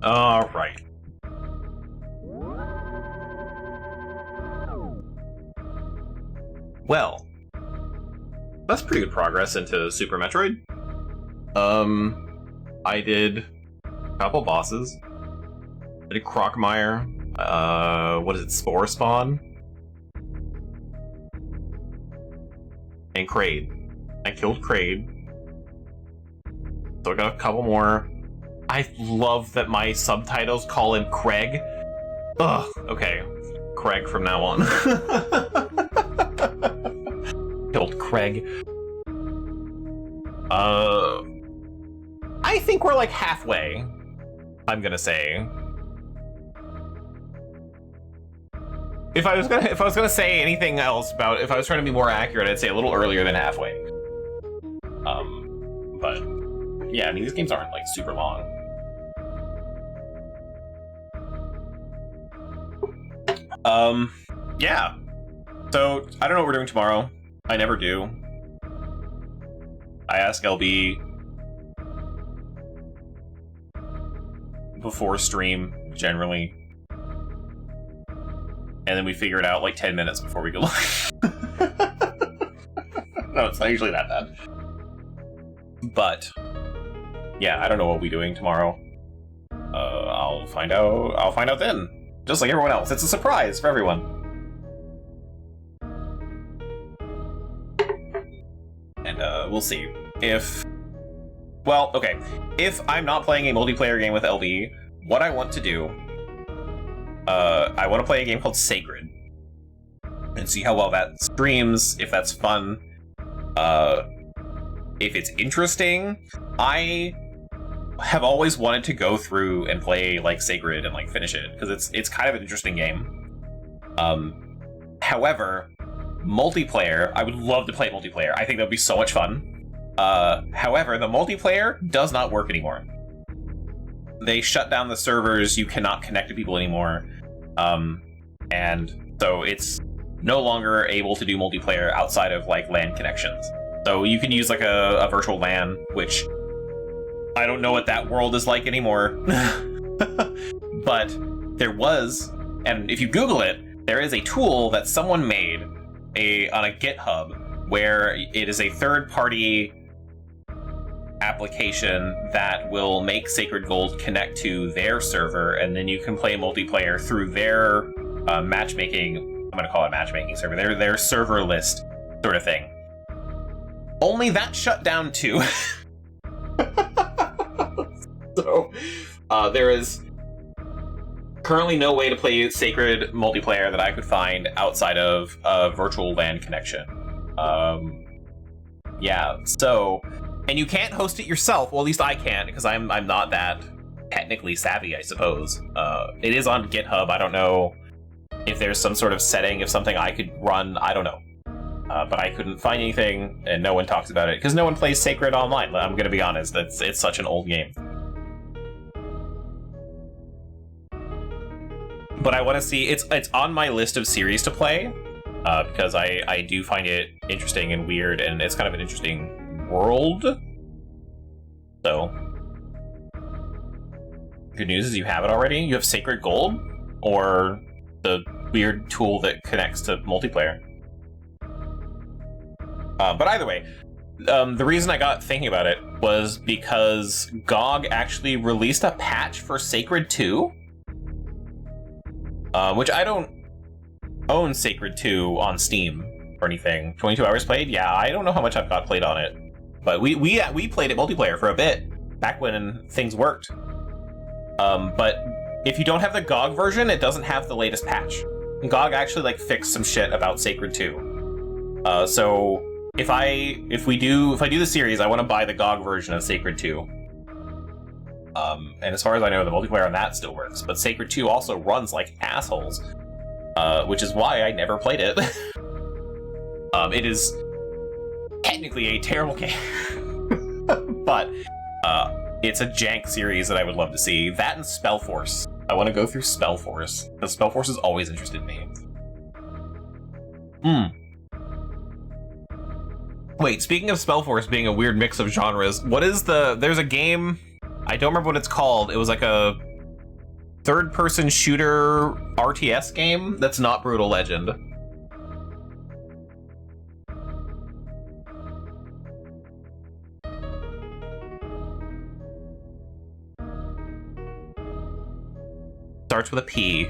All right. Well, that's pretty good progress into Super Metroid. I did a couple bosses. I did Crocmire. What is it? Spore Spawn? And Kraid. I killed Kraid. So I got a couple more. I love that my subtitles call him Craig. Ugh, okay. Craig from now on. Killed Craig. I think we're like halfway, I'm gonna say. If I was gonna say anything else about, if I was trying to be more accurate, I'd say a little earlier than halfway. But yeah, I mean, these games aren't like super long. Yeah. So, I don't know what we're doing tomorrow. I never do. I ask LB before stream, generally. And then we figure it out like 10 minutes before we go live. No, it's not usually that bad. But, yeah, I don't know what we're doing tomorrow. I'll find out then. Just like everyone else. It's a surprise for everyone. And we'll see. Well, okay. If I'm not playing a multiplayer game with LB, what I want to do, I want to play a game called Sacred. And see how well that streams, if that's fun. If it's interesting. I have always wanted to go through and play like Sacred and like finish it, because it's kind of an interesting game. However, multiplayer, I would love to play multiplayer. I think that would be so much fun. However, the multiplayer does not work anymore. They shut down the servers, you cannot connect to people anymore. And so it's no longer able to do multiplayer outside of like LAN connections. So you can use like a virtual LAN, which I don't know what that world is like anymore. But there was, and if you Google it, there is a tool that someone made on a GitHub where it is a third-party application that will make Sacred Gold connect to their server, and then you can play multiplayer through their matchmaking. I'm going to call it matchmaking server. Their server list sort of thing. Only that shut down too. So, there is currently no way to play Sacred multiplayer that I could find outside of a virtual LAN connection. Yeah, so, and you can't host it yourself. Well, at least I can't, because I'm not that technically savvy, I suppose. It is on GitHub. I don't know if there's some sort of setting, if something I could run. I don't know. But I couldn't find anything, and no one talks about it, because no one plays Sacred online. I'm gonna be honest, it's such an old game. But I want to see, it's on my list of series to play, because I do find it interesting and weird, and it's kind of an interesting world. So, good news is you have it already. You have Sacred Gold, or the weird tool that connects to multiplayer. But either way, the reason I got thinking about it was because GOG actually released a patch for Sacred 2. Which I don't own Sacred 2 on Steam or anything. 22 hours played? Yeah, I don't know how much I've got played on it. But we played it multiplayer for a bit, back when things worked. But if you don't have the GOG version, it doesn't have the latest patch. GOG actually like fixed some shit about Sacred 2. So if I do the series, I want to buy the GOG version of Sacred 2. And as far as I know, the multiplayer on that still works, but Sacred 2 also runs like assholes, which is why I never played it. It is technically a terrible game, but it's a jank series that I would love to see. That and Spellforce. I want to go through Spellforce, because Spellforce has always interested me. Wait, speaking of Spellforce being a weird mix of genres, what is there's a game, I don't remember what it's called. It was like a third-person shooter RTS game that's not Brutal Legend. Starts with a P,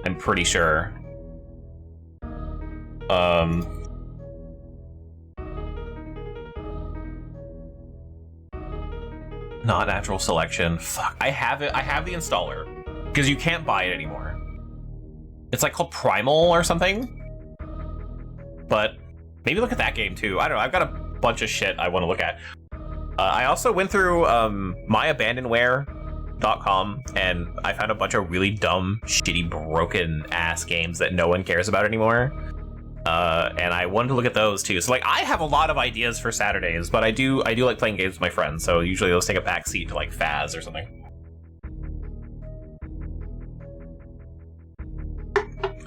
I'm pretty sure. Not Natural Selection. Fuck, I have it. I have the installer because you can't buy it anymore. It's like called Primal or something. But maybe look at that game too. I don't know. I've got a bunch of shit I want to look at. I also went through myabandonware.com and I found a bunch of really dumb, shitty, broken ass games that no one cares about anymore. And I wanted to look at those too. So like, I have a lot of ideas for Saturdays, but I do like playing games with my friends. So usually those take a backseat to like Faz or something.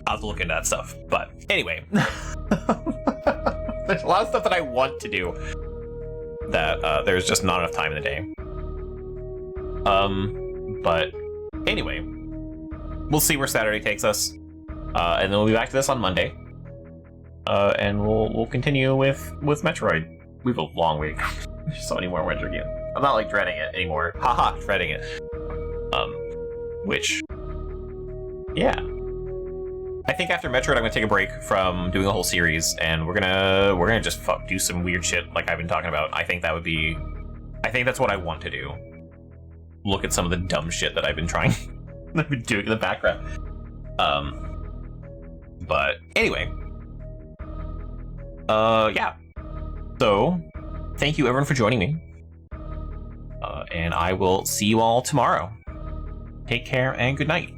I'll have to look into that stuff. But anyway, there's a lot of stuff that I want to do that there's just not enough time in the day. But anyway, we'll see where Saturday takes us, and then we'll be back to this on Monday. And we'll continue with Metroid. We have a long week. There's so many more winter games. I'm not like dreading it anymore. Haha, dreading it. Which, yeah. I think after Metroid, I'm gonna take a break from doing a whole series, and we're gonna just do some weird shit like I've been talking about. I think that's what I want to do. Look at some of the dumb shit that I've been doing in the background. But anyway. Yeah. So, thank you everyone for joining me. And I will see you all tomorrow. Take care and good night.